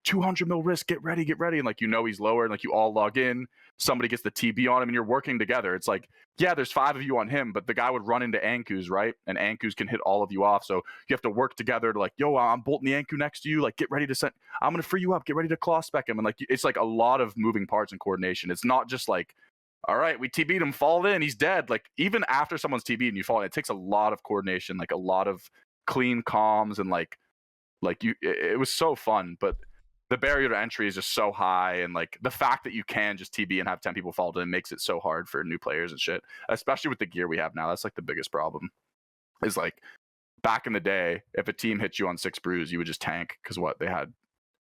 200 mil risk. Get ready. And like, you know, he's lower and like you all log in. Somebody gets the TB on him and you're working together. It's like, yeah, there's 5 of you on him, but the guy would run into Ankus, right? And Ankus can hit all of you off. So you have to work together to like, yo, I'm bolting the Anku next to you. Like, get ready to send, I'm going to free you up. Get ready to claw spec him. And like, it's like a lot of moving parts and coordination. It's not just like, all right, we TB'd him, fall in, he's dead. Like, even after someone's TB'd and you fall in, it takes a lot of coordination, like a lot of clean comms and like it was so fun. But the barrier to entry is just so high, and like the fact that you can just TB and have 10 people fall in makes it so hard for new players and shit, especially with the gear we have now. That's like the biggest problem is like back in the day, if a team hit you on 6 brews, you would just tank because what they had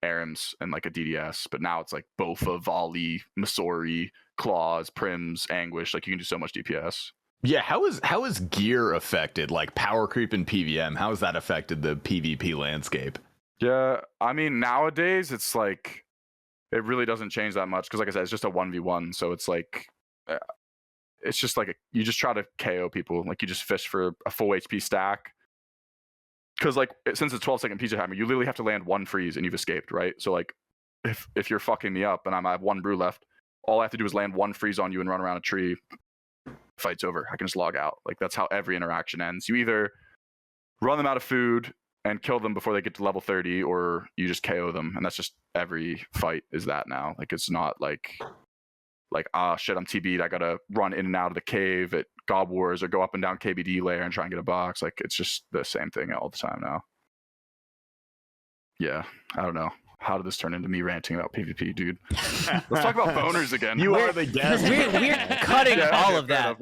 Arims and like a DDS, but now it's like Bofa, Volley, Masori, Claws, Prims, Anguish. Like you can do so much DPS. Yeah, how is gear affected? Like power creep and PVM, how has that affected the PvP landscape? Yeah, I mean, nowadays it's like it really doesn't change that much because, like I said, it's just a 1v1. So it's like it's just like you just try to KO people. Like you just fish for a full HP stack. Because like since it's 12-second pizza timer, you literally have to land 1 freeze and you've escaped, right? So like if you're fucking me up and I have 1 brew left, all I have to do is land 1 freeze on you and run around a tree. Fight's over. I can just log out. Like that's how every interaction ends. You either run them out of food and kill them before they get to level 30, or you just KO them. And that's just every fight is that now. Like it's not like shit, I'm TB'd, I gotta run in and out of the cave at God Wars or go up and down KBD layer and try and get a box. Like it's just the same thing all the time now. Yeah, I don't know. How did this turn into me ranting about PvP, dude? Let's talk about boners again. You are the guest. We're cutting all of that.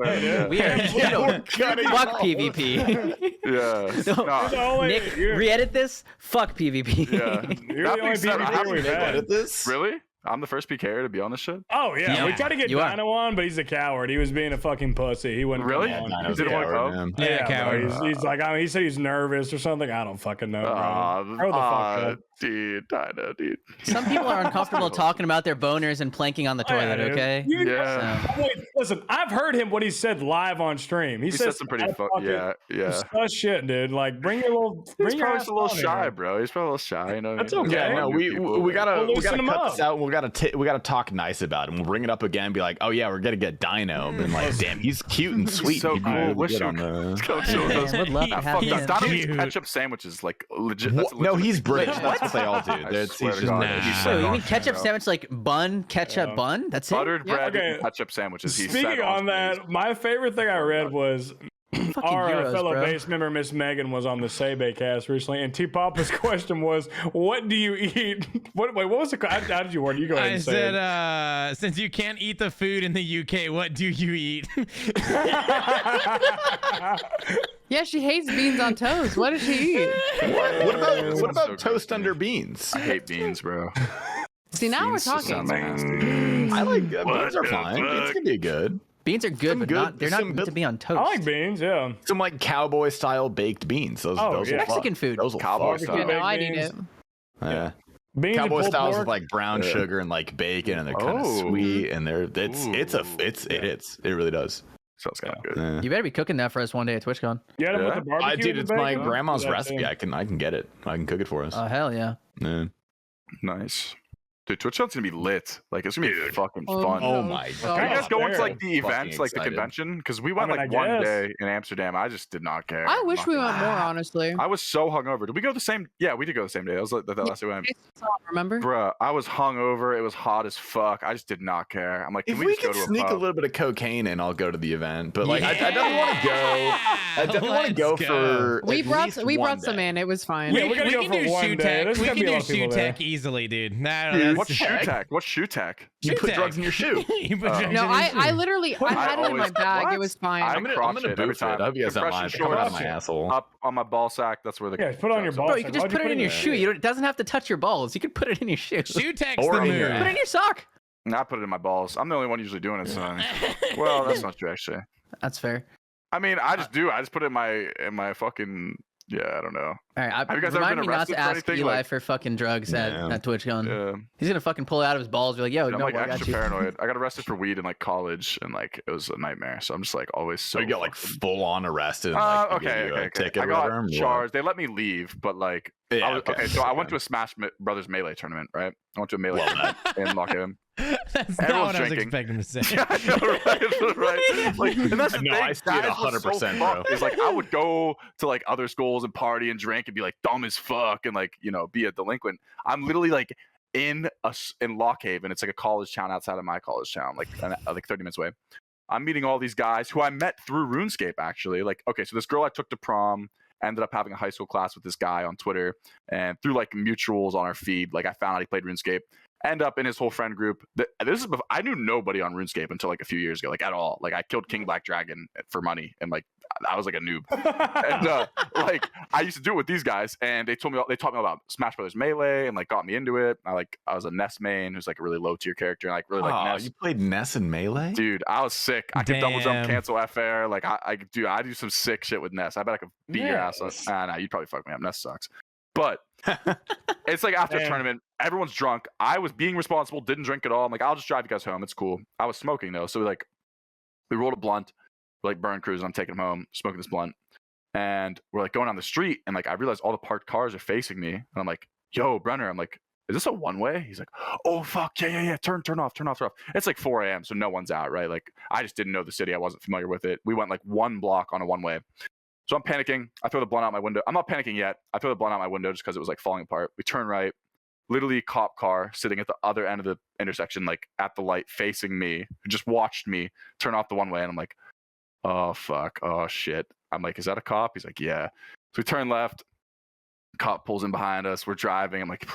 We are cutting fuck PvP. Yeah. Nick, re-edit this. Fuck PvP. Yeah. You're the only PvP we've had. Edit this? Really? I'm the first PKer to be on this shit. Oh yeah, we Yeah, tried to get you are. Dino on, but he's a coward. He was being a fucking pussy. He wouldn't Really? come on. Dino's didn't a want to coward, come? man. Yeah, Yeah, coward. bro. He's like, he said he's nervous or something. I don't fucking know, bro. Grow the fuck up. Dude, Dino, dude. Some people are uncomfortable talking about their boners and planking on the Oh, yeah, toilet. dude. Okay. Yeah. Wait, listen, I've heard him what he said live on stream. He said said some pretty fucking yeah. sus shit, dude. Like, bring your He's probably ass just a little on shy, here. bro. He's probably a little shy, you know. That's you know, okay. Yeah, no, new we people, we like- gotta We'll we loosen gotta him cut up. this out. We gotta talk nice about him. We'll bring it up again. And be like, oh yeah, we're gonna get Dino. And like, damn, he's cute and sweet. so He'd be cool. really Wish good you on the- Come chill with us. Man, would love to Nah, have fuck him. that. Dino eats Cute. ketchup sandwiches, like legit. That's a No, legit he's thing. British. That's what they all do. I That's, swear he's to just God, British. he's Nah. so Wait, you mean naughty, ketchup bro. sandwich like bun, ketchup, Yeah. bun? That's it. Buttered bread Okay. and ketchup sandwiches. He Speaking said on stage. that, my favorite thing I read was Fucking our heroes, fellow bro. base member Miss Megan was on the Sebe cast recently, and T Papa's question was, "What do you eat?" What was the? How did you word? You go ahead I and say said, it. since you can't eat the food in the UK, what do you eat? Yeah, she hates beans on toast. What does she eat? What about So toast gross, under dude. beans? I hate beans, bro. See, now we're Beans just talking. sound nasty. I like beans What are the fine. Beans fuck? can be good. Beans are good, but they're not some meant to be on toast. I like beans. Yeah. Some like cowboy style baked beans. Those Oh, those yeah. will fuck. Mexican food. Those will Cowboy fuck. style. You know, I'd eat beans. it. Yeah. Beans Cowboy and pulled styles pork. with like brown sugar and like bacon, and they're kind of Oh. sweet, and it really does. Sounds kind of good. Yeah. You better be cooking that for us one day at TwitchCon. You had 'em with Yeah. the barbecue. Dude, with it's the my bacon? grandma's Do that recipe. too. I can get it. I can cook it for us. Oh hell yeah. Yeah. Nice. Dude, TwitchCon's gonna be lit. Like, it's gonna be fucking Oh, fun. Oh no. my Oh, Are you guys God. going to Fair. like the events, Fucking like the excited. convention? Because we went I mean, like I one guess. day in Amsterdam. I just did not care. I I'm wish not we gonna went lie. more, honestly. I was so hungover. Did we go the same? Yeah, we did go the same day. That was like the last day we went. Remember? Bruh, I was hungover. It was hot as fuck. I just did not care. I'm like, can If we we just go could to sneak a a pub? little bit of cocaine in, I'll go to the event. But like, I definitely want to go. Yeah! I definitely want to go Let's for. We at brought least we one brought some day. in. It was fine. Yeah, we gotta go can for do one shoe day. tech. There's We gonna can be a do lot of people shoe there. tech easily, dude. Dude, What's shoe tech? tech? What's shoe tech? You Shoe put tech. drugs in your shoe. You put drugs No, in your shoe. I literally I had it in my always- bag. what? It was fine. I I'm gonna crotch it every boof it. time. I hope you guys don't Compression mind. It's coming out of my shorts asshole. Up on my ball sack. That's where the Yeah, put it on your drugs ball are. Bro, you can just Why'd you put it put in it your there? shoe. It doesn't have to touch your balls. You could put it in your shoe. Shoe tech's Or the in move. your Put it in your sock. Nah, I put it in my balls. I'm the only one usually doing it. So, well, that's not true actually. That's fair. I mean, I just do. I just put it in my fucking. Yeah, I don't know. All right, Have you guys ever remind been me not arrested to for ask anything? Eli Like- for fucking drugs Yeah. at TwitchCon. Yeah. He's gonna fucking pull it out of his balls. Be like, yo, I'm no, like I got extra you. paranoid. I got arrested for weed in like college, and like it was a nightmare. So I'm just like always so. So you got like fucking- full on arrested. And, like, they give okay, you a okay, okay. ticket I or got whatever, or what? charged. They let me leave, but like, Yeah, I was, okay. So I went to okay. a Smash Brothers Melee tournament, right? I went to a Melee Love tournament in Lockhaven. That's not Everyone's what I was drinking. expecting to say. Yeah, I know, right? right. Like, and that's the No, thing. I see it guys were 100%, so bro. fucked. Is like I would go to like other schools and party and drink and be like dumb as fuck and like be a delinquent. I'm literally like in Lockhaven. It's like a college town outside of my college town, like 30 minutes away. I'm meeting all these guys who I met through RuneScape actually. Like, okay, so this girl I took to prom ended up having a high school class with this guy on Twitter, and through like mutuals on our feed, like I found out he played RuneScape. End up in his whole friend group. I knew nobody on RuneScape until like a few years ago, like at all. Like I killed King Black Dragon for money, and like I was like a noob. And like I used to do it with these guys, and they taught me about Smash Brothers Melee, and like got me into it. I was a Ness main, who's like a really low tier character, and like really like Oh, Ness. you played Ness and Melee? Dude, I was sick. I could double jump, Damn. cancel FR. Like I do some sick shit with Ness. I bet I could beat your ass. Yes. Nah, you'd probably fuck me up. Ness sucks. But it's like after a Man. tournament, everyone's drunk. I was being responsible, didn't drink at all. I'm like, I'll just drive you guys home. It's cool. I was smoking though, so we rolled a blunt, like burn cruising. I'm taking him home, smoking this blunt, and we're like going down the street, and like I realized all the parked cars are facing me, and I'm like, yo, Brenner, I'm like, is this a one way? He's like, oh fuck, yeah, turn off. It's like 4 a.m, so no one's out, right? Like I just didn't know the city. I wasn't familiar with it. We went like one block on a one way. So I'm panicking. I throw the blunt out my window. I'm not panicking yet. I throw the blunt out my window just because it was like falling apart. We turn right. Literally, cop car sitting at the other end of the intersection, like at the light, facing me, who just watched me turn off the one way. And I'm like, oh fuck, oh shit. I'm like, is that a cop? He's like, yeah. So we turn left. Cop pulls in behind us. We're driving. I'm like,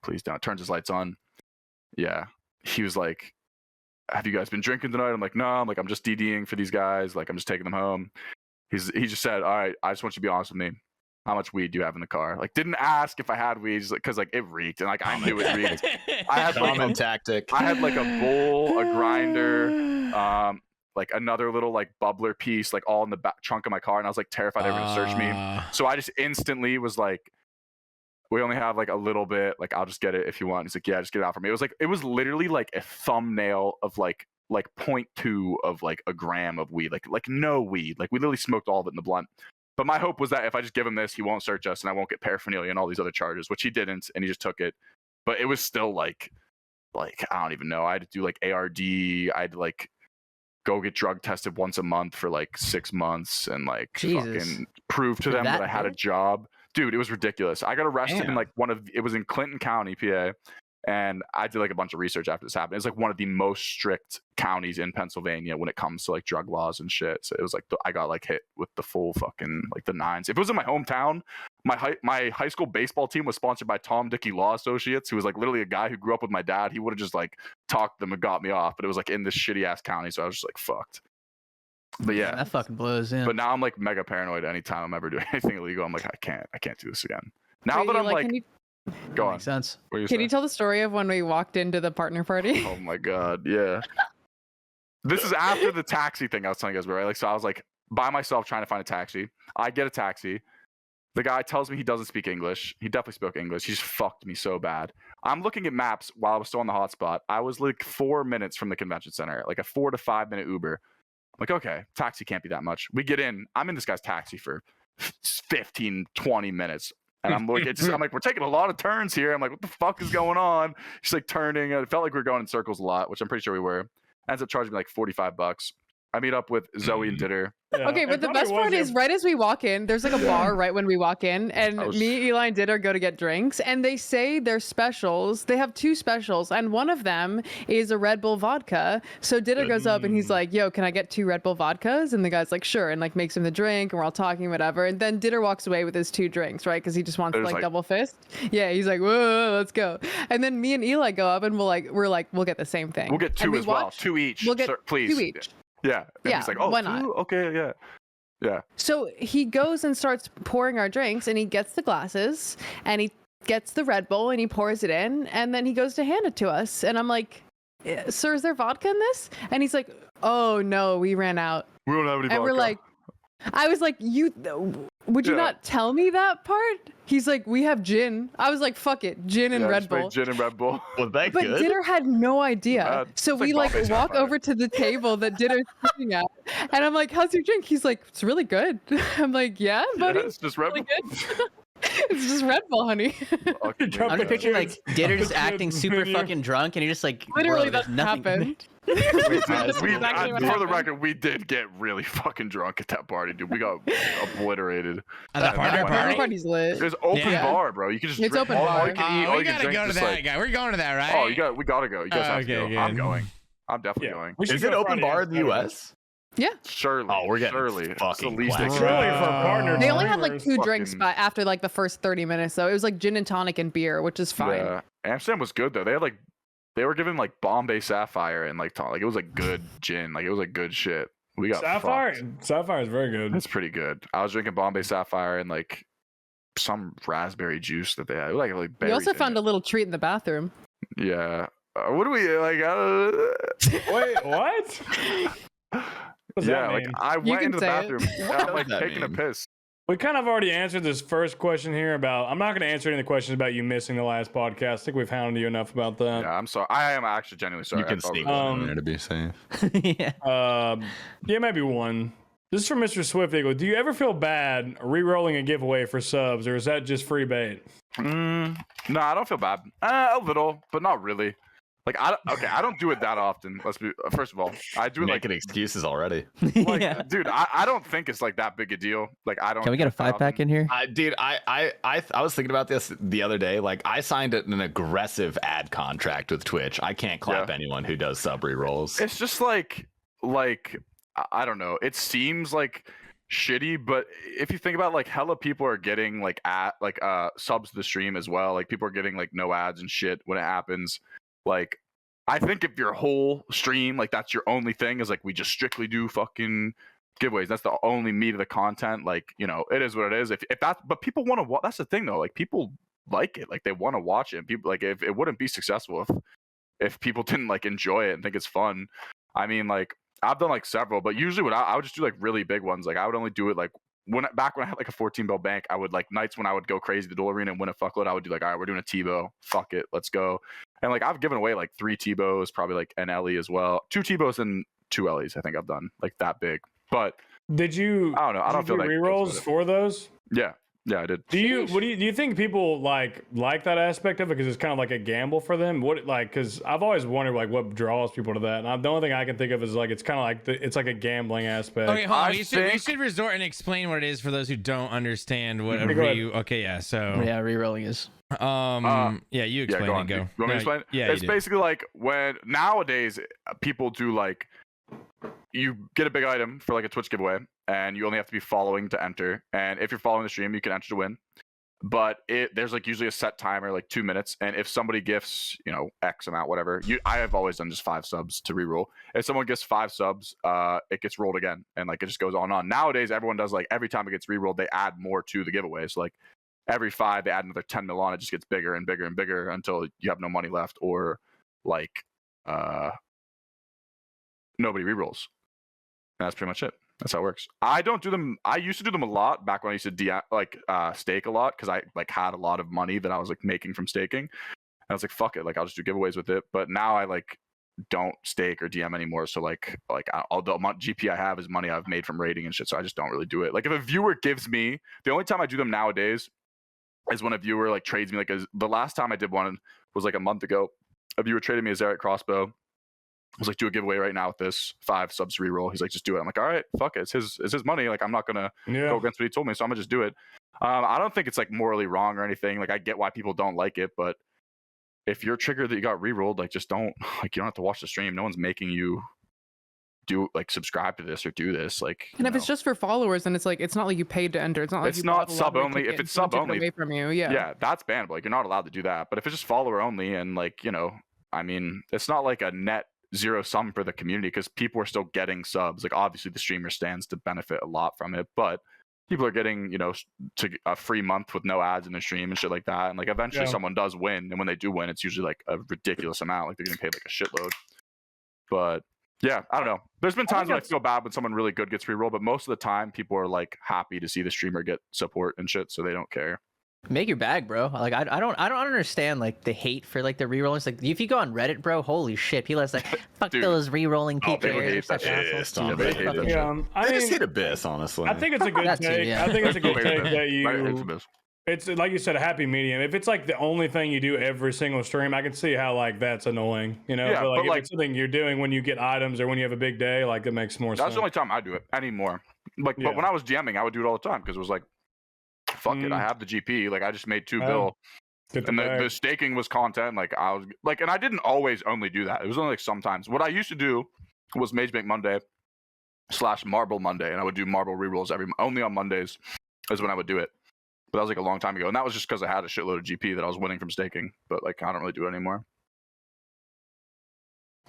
please don't. Turns his lights on. Yeah. He was like, have you guys been drinking tonight? I'm like, no. I'm like, I'm just DDing for these guys. Like, I'm just taking them home. He just said, all right, I just want you to be honest with me. how much weed do you have in the car? Like, didn't ask if I had weed, because like it reeked, and like I knew it reeked. I had like Common tactic. I had like a bowl, a grinder, like another little like bubbler piece, like all in the back trunk of my car, and I was like terrified they were gonna search me. So I just instantly was like, we only have like a little bit, like I'll just get it if you want. He's like, yeah, just get it out for me. It was literally like a thumbnail of like 0.2 of like a gram of weed, like no weed. Like we literally smoked all of it in the blunt. But my hope was that if I just give him this, he won't search us and I won't get paraphernalia and all these other charges, which he didn't, and he just took it. But it was still like I don't even know. I had to do like ARD. I had to like go get drug tested once a month for like 6 months and like fucking prove to them that I had a job. Dude, it was ridiculous. I got arrested in like it was in Clinton County, PA. And I did like a bunch of research after this happened. It's like one of the most strict counties in Pennsylvania when it comes to like drug laws and shit. So it was like I got like hit with the full fucking like the nines. If it was in my hometown, my high school baseball team was sponsored by Tom Dickey Law Associates, who was like literally a guy who grew up with my dad. He would have just like talked to them and got me off. But it was like in this shitty ass county, so I was just like fucked. But yeah, that fucking blows in. But now I'm like mega paranoid anytime I'm ever doing anything illegal. I'm like, I can't do this again. Now that I'm like go on. Makes sense. Can you tell the story of when we walked into the partner party? Oh my god, yeah. This is after the taxi thing I was telling you guys about, right? Like, so I was like by myself trying to find a taxi. I get a taxi. The guy tells me he doesn't speak English. He definitely spoke English. He just fucked me so bad. I'm looking at maps while I was still on the hotspot. I was like 4 minutes from the convention center, like a 4 to 5 minute Uber. I'm like, okay, taxi can't be that much. We get in. I'm in this guy's taxi for 15, 20 minutes. And I'm like, I'm like, we're taking a lot of turns here. I'm like, what the fuck is going on? She's like turning. And it felt like we were going in circles a lot, which I'm pretty sure we were. Ends up charging me like $45. I meet up with Zoe and Ditter. Yeah. Okay, but the best part is right as we walk in, there's like a bar right when we walk in, and me, Eli, and Ditter go to get drinks, and they say their specials. They have 2 specials, and one of them is a Red Bull vodka. So Ditter goes up and he's like, yo, can I get 2 Red Bull vodkas? And the guy's like, sure, and like makes him the drink, and we're all talking, whatever. And then Ditter walks away with his 2 drinks, right? Because he just wants to like double fist. Yeah, he's like, whoa, let's go. And then me and Eli go up and we'll get the same thing. We'll get 2 as well. 2 each. We'll get please. 2 each. Yeah. And yeah. He's like, oh, why 2? not? Okay, yeah. Yeah. So he goes and starts pouring our drinks, and he gets the glasses, and he gets the Red Bull, and he pours it in, and then he goes to hand it to us. And I'm like, sir, is there vodka in this? And he's like, oh no, we ran out. We don't have any vodka. And we're like, I was like, would you not tell me that part? He's like, we have gin. I was like, fuck it, gin and Red Bull. Gin and Red Bull. Was that but good? Ditter had no idea. So we like walk over to the table that Ditter's sitting at, and I'm like, how's your drink? He's like, it's really good. I'm like, yeah, buddy. Yeah, it's just Red Bull. It's just Red Bull, honey. I'm just picturing like Ditter just acting super fucking drunk, and you're just like, literally that happened. For the record, we did get really fucking drunk at that party, dude. We got obliterated. At the partner party's lit. It was open bar, bro. You could just it's drink open bar. We gotta go to that guy. We're going to that, right? Oh, we gotta go. You guys have to go. Good. I'm going. I'm definitely going. Is it open bar in the U.S.? Yeah. Surely. Oh, we're getting surely. fucking the least Surely for a partner. They only had like 2 fucking... drinks after like the first 30 minutes, though. It was like gin and tonic and beer, which is fine. Yeah. Amsterdam was good though. They were giving like Bombay Sapphire and like it was like good gin. Like it was like good shit. We got Sapphire. fucked. Sapphire is very good. It's pretty good. I was drinking Bombay Sapphire and like some raspberry juice that they had. Like we also found a little treat in the bathroom. Yeah. What do we like? Wait, what? Yeah, like I went into the bathroom and I'm like taking a piss. We kind of already answered this first question here about. I'm not going to answer any of the questions about you missing the last podcast. I think we've hounded you enough about that. Yeah, I'm sorry. I am actually genuinely sorry. You can sneak one in there to be safe. Yeah. Yeah, maybe one. This is from Mr. Swift Eagle. Do you ever feel bad re-rolling a giveaway for subs, or is that just free bait? No, I don't feel bad. A little, but not really. Like I don't do it that often. Let's be first of all, I do it making excuses already. Like, Yeah. dude, I don't think it's like that big a deal. Like I don't. Can we get a 5-pack in here? Dude, I was thinking about this the other day. Like I signed an aggressive ad contract with Twitch. I can't clap anyone who does sub re-rolls. It's just like I don't know. It seems like shitty, but if you think about like hella people are getting like subs to the stream as well. Like people are getting like no ads and shit when it happens. Like, I think if your whole stream, like that's your only thing is like we just strictly do fucking giveaways. That's the only meat of the content. Like, you know, it is what it is. If that's, but people want to watch. That's the thing though. Like, people like it. Like, they want to watch it. And people like, if it wouldn't be successful if people didn't like enjoy it and think it's fun. I mean, like, I've done like several, but usually what I would just do like really big ones. Like, I would only do it like back when I had like a 14 bill bank. I would like nights when I would go crazy the duel arena and win a fuckload. I would do like, all right, we're doing a Tebow. Fuck it, let's go. And like, I've given away like 3 Tebows, probably like an Ellie as well. 2 Tebows and 2 Ellies. I think I've done like that big. But did you? I don't know. I don't feel like rerolls for those. Yeah, I did. Do you think people like that aspect of it because it's kind of like a gamble for them? What like because I've always wondered like what draws people to that, and the only thing I can think of is like it's kind of like it's like a gambling aspect. Okay, hold on. We should resort and explain what it is for those who don't understand what a Okay, yeah. So Yeah, rerolling is. Yeah, you explain it. Go. You want me to explain? Yeah, It's basically like when nowadays people do like, you get a big item for like a Twitch giveaway, and you only have to be following to enter. And if you're following the stream, you can enter to win. But there's like usually a set timer, like 2 minutes. And if somebody gifts, you know, X amount, whatever, I have always done just 5 subs to reroll. If someone gets 5 subs, it gets rolled again, and like it just goes on and on. Nowadays, everyone does like every time it gets rerolled, they add more to the giveaway. So like every 5, they add another 10 mil on. It just gets bigger and bigger and bigger until you have no money left, or like nobody rerolls. That's pretty much it. That's how it works. I don't do them. I used to do them a lot back when I used to stake a lot, because I like had a lot of money that I was like making from staking. And I was like, fuck it, like I'll just do giveaways with it. But now I like don't stake or DM anymore. So like all the amount GP I have is money I've made from raiding and shit. So I just don't really do it. Like if a viewer gives me, the only time I do them nowadays is when a viewer like trades me. Like the last time I did one was like a month ago. A viewer traded me a Zarek crossbow. I was like, do a giveaway right now with this 5 subs reroll. He's like, just do it. I'm like, all right, fuck it. It's his money. Like, I'm not gonna go against what he told me, so I'm gonna just do it. I don't think it's like morally wrong or anything. Like, I get why people don't like it, but if you're triggered that you got rerolled, like, just don't. Like, you don't have to watch the stream. No one's making you do like subscribe to this or do this. Like, and if it's just for followers, then it's like it's not like you paid to enter. It's not like it's not sub only. If it's sub only, away from you, yeah, that's bannable. Like, you're not allowed to do that. But if it's just follower only, and like, you know, I mean, it's not like a net zero sum for the community, because people are still getting subs. Like, obviously the streamer stands to benefit a lot from it, but people are getting, you know, to a free month with no ads in the stream and shit like that. And like eventually someone does win, and when they do win, it's usually like a ridiculous amount. Like, they're getting paid like a shitload. But yeah, I don't know. There's been times when I feel bad when someone really good gets rerolled, but most of the time people are like happy to see the streamer get support and shit, so they don't care. Make your bag, bro. Like I don't understand like the hate for like the rerollers. Like if you go on Reddit, bro, holy shit, people are like, fuck Dude. those rerolling people. People hate that shit. I just hate Abyss, honestly. I think it's a good take. I think it's a good take that you. It's like you said, a happy medium. If it's like the only thing you do every single stream, I can see how like that's annoying, you know. Yeah, but like if like, it's something you're doing when you get items or when you have a big day, like it makes more sense. That's the only time I do it anymore. Like, but when I was DMing, I would do it all the time, because it was like, fuck it, I have the GP. Like, I just made 2 bill, and the staking was content. Like, I was like, and I didn't always only do that. It was only like sometimes. What I used to do was Mage Bank Monday / Marble Monday, and I would do Marble rerolls only on Mondays is when I would do it. But that was like a long time ago, and that was just because I had a shitload of GP that I was winning from staking. But like, I don't really do it anymore.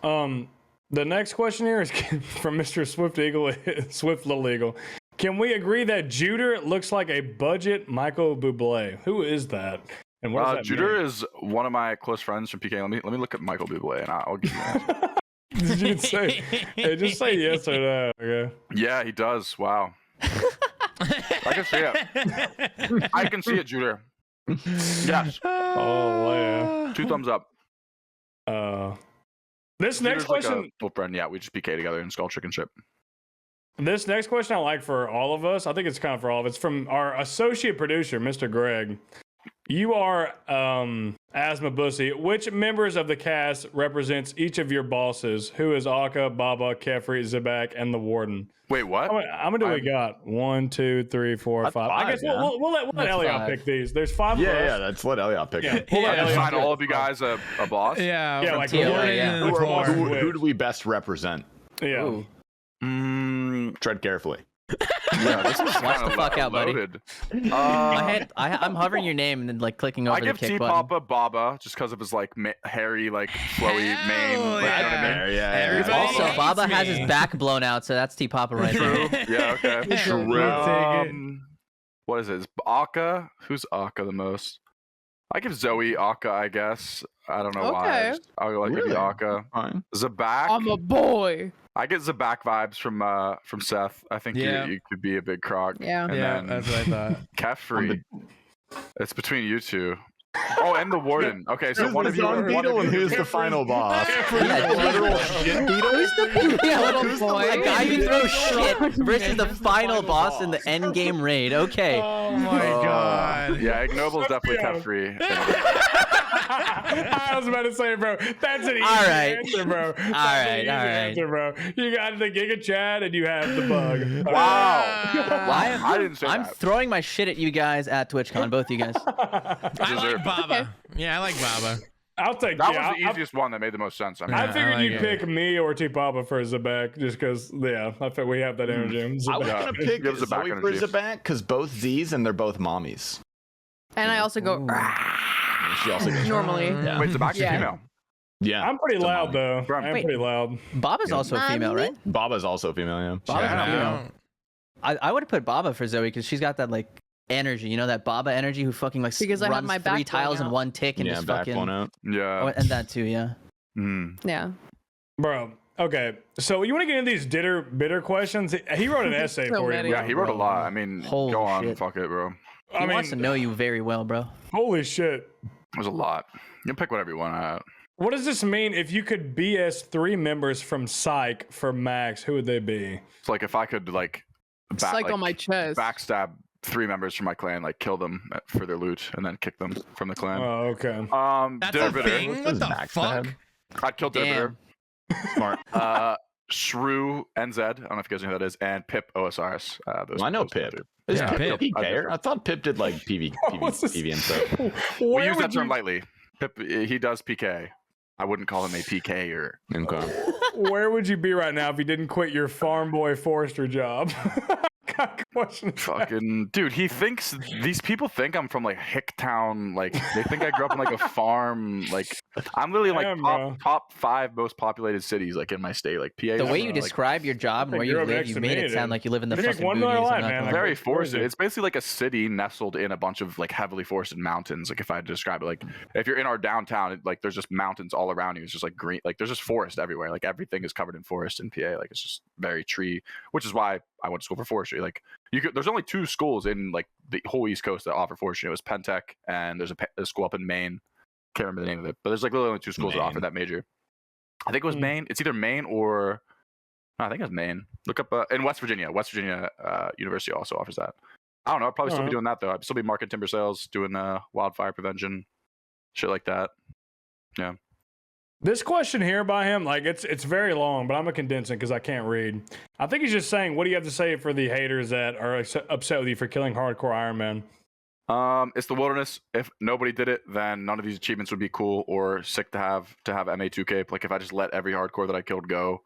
The next question here is from Mr. Swift Eagle, Swift Little Eagle. Can we agree that Juder looks like a budget Michael Bublé? Who is that? And what does that Juder mean? is one of my close friends from PK. Let me look at Michael Bublé, and I'll give you an answer. Did you say? Hey, just say yes or no. Okay. Yeah, he does. Wow. I can see it. I can see it, Juder. Yes. Oh yeah. 2 thumbs up. This next question. Like a friend. Yeah, we just PK together in Skull Chicken ship. This next question I like for all of us. I think it's kind of for all of us. It's from our associate producer, Mr. Greg. You are Asthma Bussy. Which members of the cast represents each of your bosses? Who is Akka, Baba, Kefri, Zabak, and the Warden? Wait, what? How many do we got? 1, 2, 3, 4, 5. I guess we'll let Eliop pick these. There's 5 of us. Yeah, let's let Eliop pick them. We'll assign all of you guys a boss. Yeah, like who do we best represent? Yeah. Tread carefully. Yeah, this is Watch kind the of fuck out, buddy. loaded. I'm hovering your name and then like clicking over I the give kick T button. Papa Baba just because of his like hairy, like flowy mane. Hell Like, you know what I yeah. mean? Yeah. Everybody Also, hates Baba has me. his back blown out, so that's T Papa right there. True. Yeah. Okay. True. What is it? Is Aka? Who's Aka the most? I give Zoe Aka, I guess. I don't know why. Okay. I'll like give Really? you Aka. Fine. Zabak. I'm a boy. I get Zabak vibes from Seth. I think Yeah. you could be a big croc. Yeah. And Yeah, then that's what I thought. Kefri. It's between you two. Oh, and the warden. Okay, so Who's one the of you. zone one of beetle and you- who's the final boss? Yeah, Literal shit beetle. Yeah, Little who's boy. the guy who throws shit versus the final boss in the end game raid. Okay. Oh my god. Yeah, Ignoble's definitely Yeah. Kefri. I was about to say, bro, that's an easy All right. answer, bro. That's right, an easy all right. answer, bro. You got the Giga Chad and you have the bug. Wow. I I didn't say I'm that. throwing my shit at you guys at TwitchCon, both you guys. I like Deserved. Baba. Yeah, I like Baba. I'll take That yeah, was the easiest one that made the most sense. I mean, I Yeah, figured I you'd like pick it. me or T Papa for Zabak just because, yeah, I think we have that energy. I was Yeah. gonna pick Give Zabak Zoe for energy. Zabak because both Z's and they're both mommies. And I also go She also goes. normally. Yeah. wait, Zabak's Yeah. a female. Yeah. I'm pretty It's a loud, mommy. though. Bro, I'm wait. pretty loud. Baba's also a female, right? Baba's also female. Yeah. Baba's Yeah. a female. Yeah. I would have put Baba for Zoe because she's got that like energy, you know, that Baba energy who fucking like Because I had runs my 3 back blown tiles in out. one tick and Yeah. just Back fucking blown out. Yeah. Oh, and that too, yeah. Mm. Yeah. Bro, okay. So you want to get into these bitter questions? He wrote an essay So for many. you. Yeah, Bro. he wrote a lot. I mean, Holy go on, shit. fuck it, bro. He wants to know you very well, bro. Holy shit. There's a lot. You can pick whatever you want. What does this mean? If you could BS 3 members from Psych for Max, who would they be? It's like if I could like, Psych on my chest. backstab 3 members from my clan, like kill them for their loot, and then kick them from the clan. Oh, okay. That's a Dirbiter. thing? What Does the Max fuck? have? I'd kill Dirbiter. Damn. Smart. Shrew NZ. I don't know if you guys know who that is, and Pip OSRs. Those, Well, I know those two. Pip. Is Yeah, Pip Pip. a PKer? I thought Pip did like What's this? PV and stuff. We Where use that would term you- lightly. Pip, he does PK. I wouldn't call him a PKer. Okay. Where would you be right now if you didn't quit your farm boy forester job? God, question. Fucking dude, he thinks these people think I'm from like Hicktown. Like they think I grew up in like a farm. Like I'm literally in, like Damn, bro. top 5 most populated cities like in my state. Like PA. The way you like, describe your job and think where you you're up live, next you to made me, it sound dude. like you live in the You make fucking $1 million boonies. a I'm life, not man. gonna- very Where is forested. it? It's basically like a city nestled in a bunch of like heavily forested mountains. Like if I had to describe it, like if you're in our downtown, like there's just mountains all around you. It's just like green. Like there's just forest everywhere. Like everything is covered in forest in PA. Like it's just very tree, which is why I went to school for forestry. Like you could, there's only 2 schools in like the whole East Coast that offer forestry. It was Pentech and there's a school up in Maine. Can't remember the name of it, but there's like literally only 2 schools that offer Maine. that major. I think it was Hmm. Maine. It's either Maine or no, I think it was Maine. Look up in West Virginia. West Virginia University also offers that. I don't know. I'd probably still be Alright. doing that though. I'd still be market timber sales, doing wildfire prevention, shit like that. Yeah. This question here by him, like it's very long, but I'm gonna condense it because I can't read. I think he's just saying, what do you have to say for the haters that are upset with you for killing hardcore Iron Man? It's the wilderness. If nobody did it, then none of these achievements would be cool or sick to have MA2 cape. Like if I just let every hardcore that I killed go,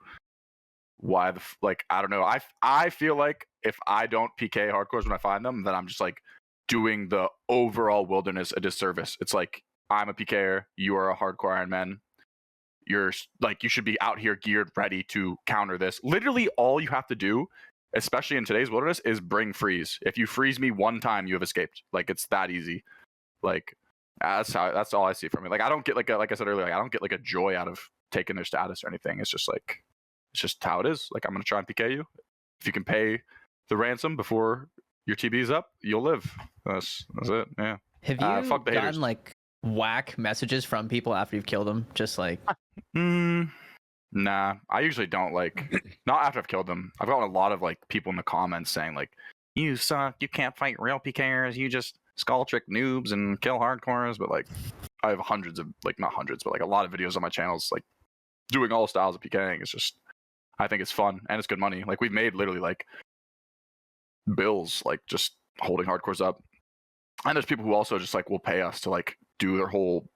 why like I don't know. I feel like if I don't PK hardcores when I find them, then I'm just like doing the overall wilderness a disservice. It's like I'm a PKer, you are a hardcore Iron Man. You're like you should be out here geared, ready to counter this. Literally, all you have to do, especially in today's wilderness, is bring freeze. If you freeze me one time, you have escaped. Like it's that easy. Like that's all I see from it. Like I don't get like I said earlier, like, I don't get like a joy out of taking their status or anything. It's just like it's just how it is. Like I'm gonna try and PK you. If you can pay the ransom before your TB is up, you'll live. That's it. Yeah. Have you fuck the haters. gotten like whack messages from people after you've killed them? Just like Nah, I usually don't like. Not after I've killed them. I've gotten a lot of like people in the comments saying like, "You suck. You can't fight real PKers. You just skull trick noobs and kill hardcores." But like, I have hundreds of like not hundreds, but like a lot of videos on my channels like doing all styles of PKing. It's just, I think it's fun and it's good money. Like we've made literally like bills like just holding hardcores up. And there's people who also just like will pay us to like do their whole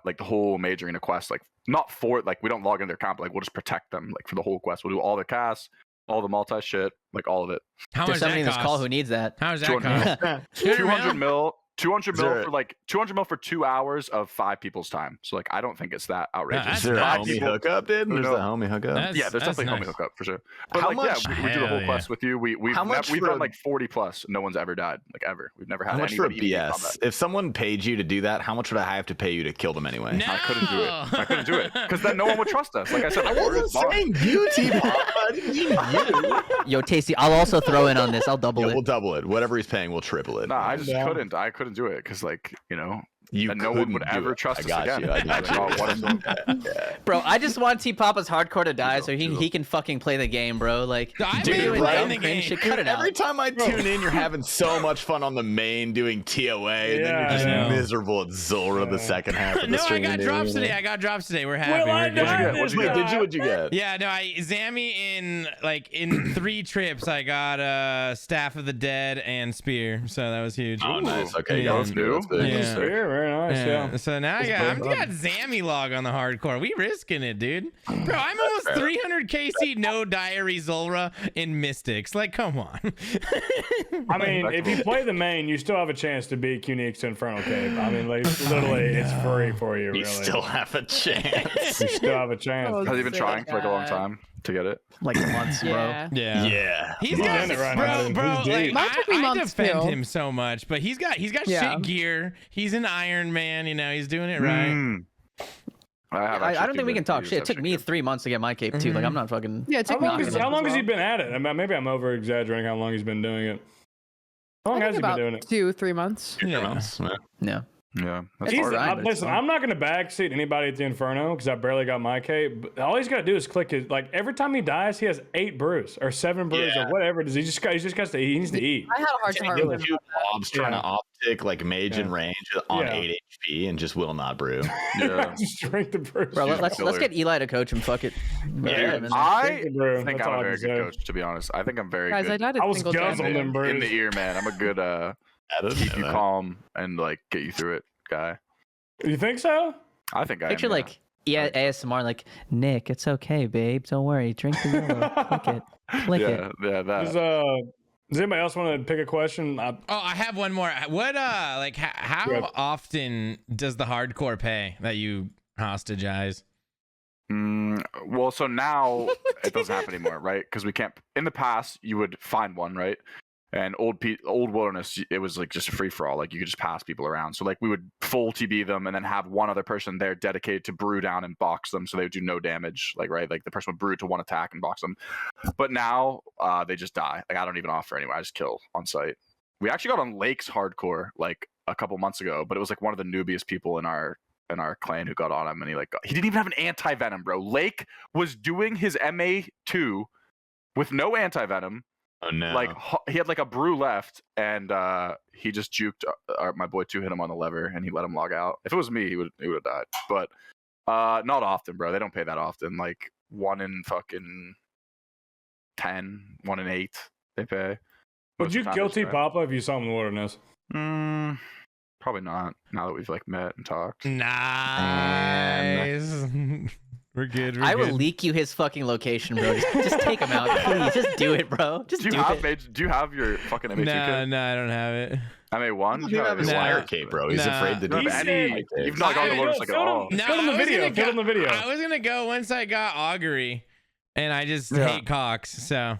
like the whole major arena quest, like not for like we don't log in their account, but like we'll just protect them like for the whole quest. We'll do all their casts, all the multi shit, like all of it. How There's much somebody that in this call cost? who needs that. How much that 200 cost? 200 mil. 200 mil there- for like 200 mil for 2 hours of 5 people's time. So like I don't think it's that outrageous. that's Is there a nice. homie people- hookup, dude? There's No. a homie hookup. That's- Yeah, there's that's definitely nice. homie hookup for sure. But How like, much- yeah, we do the whole Hell quest with you. We've How much we've for done a- like 40 plus. No one's ever died, like ever. We've never had How much for a anybody in BS? combat. If someone paid you to do that, how much would I have to pay you to kill them anyway? No. I couldn't do it. I couldn't do it because then no one would trust us. Like I said, I the word wasn't is bond. saying you, T-Pop. I didn't mean you. Yo, Tasty, I'll also throw in on this. I'll double Yeah, it. we'll double it. Whatever he's paying, we'll triple it. Nah, I just down. couldn't. I couldn't do it because like You and no one would couldn't do ever it. trust I us got again. you. I got Like, you. oh, what is going on? Bro, I just want T Papa's hardcore to die so True. he can fucking play the game, bro. Like, I'm dude, doing dumb the cringe game. shit, cut it out. Every time I tune in, you're having so much fun on the main doing TOA, and then you're just Yeah. miserable at Zora the second half of the No, I stream. got dude, drops you know? today. I got drops today. We're happy. Will I We're good. die What'd this you get? Wait, guy? what'd you get? Yeah, no, I Zammy in 3 trips. I got Staff of the Dead and Spear, so that was huge. Oh, nice. Okay, Yeah. yeah, that's good. That's good. Yeah. That's sick. Very, very nice. Yeah. So now I got Zammy log on the hardcore. We risking it, dude. Bro, I'm almost 300 KC no diary Zulra in Mystics. Like, come on. I mean, if you play the main, you still have a chance to beat Cunix to Infernal Cave. I mean, like, literally, it's free for you. Really, You still have a chance. you still have a chance. Oh, Has he been sick trying for like a long guy. time to get it? Like months, bro. Yeah. Yeah. Yeah. He's He's got in it right now. bro. He's Like, deep. Mine took me I months, defend too. him so much, but he's got Yeah. shit gear. He's an Iron Man. You know, he's doing it right. Mm. I don't think we can talk shit. It took me 3 months to get my cape too. Like, I'm not fucking. Yeah, it How took me long, a is, month how as long has he well. been at it? I mean, maybe I'm over exaggerating how long he's been doing it. How long I has think he been about doing it? 2-3 months. Yeah. Yeah. Yeah, that's He's, hard. right, but it's listen, fun. I'm not going to backseat anybody at the Inferno because I barely got my cape. But all he's got to do is click his, like, every time he dies, he has 8 brews or 7 brews Yeah. or whatever it is. He just got to he needs to eat. I had a hard time. Kill with two mobs trying Yeah. to optic like mage in Yeah. range on Yeah. 8 HP and just will not brew. Yeah. Just drink the brews. Bro, He's a let's killer. get Eli to coach him. Fuck it. Yeah, man. I Drink the brew. think That's I'm all a I very can good say. coach, to be honest. I think I'm very Guys, I good died a I was single guzzling time. them brews. in the ear, man. I'm a good I don't keep know you that. calm and like get you through it guy. You think so? I think I Picture am, yeah. like ASMR, like Nick. It's okay, babe. Don't worry. Drink the yellow. Click it. Click it. yeah, Does, that. does anybody else want to pick a question? Oh, I have one more. What like how Good. often does the hardcore pay that you hostagize? Well, so now it doesn't happen anymore, right? Because we can't. In the past, you would find one, right? And old wilderness, it was like just a free for all. Like you could just pass people around. So like we would full TB them and then have one other person there dedicated to brew down and box them, so they would do no damage. Like right, like the person would brew to one attack and box them. But now they just die. Like I don't even offer anyway. I just kill on site. We actually got on Lake's hardcore like a couple months ago, but it was like one of the newbiest people in our clan who got on him, and he didn't even have an anti venom, bro. Lake was doing his MA2 with no anti venom. Oh no. Like he had like a brew left, and he just juked my boy 2, hit him on the lever, and he let him log out. If it was me, he would have died. But not often, bro. They don't pay that often. Like 1 in fucking 10, 1 in 8 they pay. Would Most you of the time guilty it's Papa if you saw him in the wilderness? probably not. Now that we've like met and talked. Nice. We're good. I will leak you his fucking location, bro. Just take him out, please. Just do it, bro. Just Do do you have it. do you have your fucking MA2 No, kit? I don't have it. MA1? You have his No. wire cape, bro. He's Nah. afraid to do Don't have any. anything. You've not gone to I- Lotus like at all. Film the I was video. gonna Film go- the video. I was gonna go once I got augury, and I just Yeah. hate Cox. So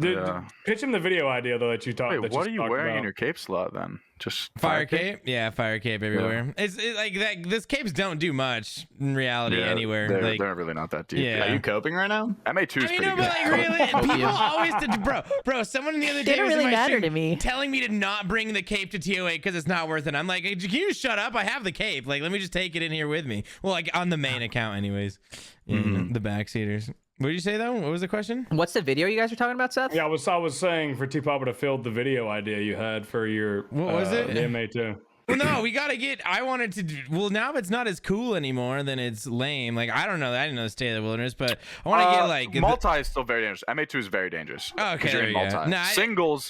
Yeah. Pitch him the video idea though that you talked. Wait, that what are you talked wearing about. in your cape slot then? Just fire cape, yeah, fire cape everywhere. It's like that. This capes don't do much in reality Yeah, anywhere. They're, Like, they're really not that deep. Yeah. Are you coping right now? MA2 is I mean, pretty no, good. but like really, people always did, bro. Someone the other day Didn't was in really my matter stream to me. telling me to not bring the cape to TOA because it's not worth it. I'm like, can you shut up? I have the cape. Like, let me just take it in here with me. Well, like on the main account, anyways. The backseaters. What did you say though? What was the question? What's the video you guys were talking about, Seth? Yeah, I was saying for T Papa to field the video idea you had for your What was it? the MA2. Well, no, we gotta get. I wanted to. Well, now it's not as cool anymore. Then it's lame. Like I don't know. I didn't know the state of the wilderness, but I want to get like multi is still very dangerous. MA2 is very dangerous. Oh, okay, 'cause you're there in you go. multi. No, I-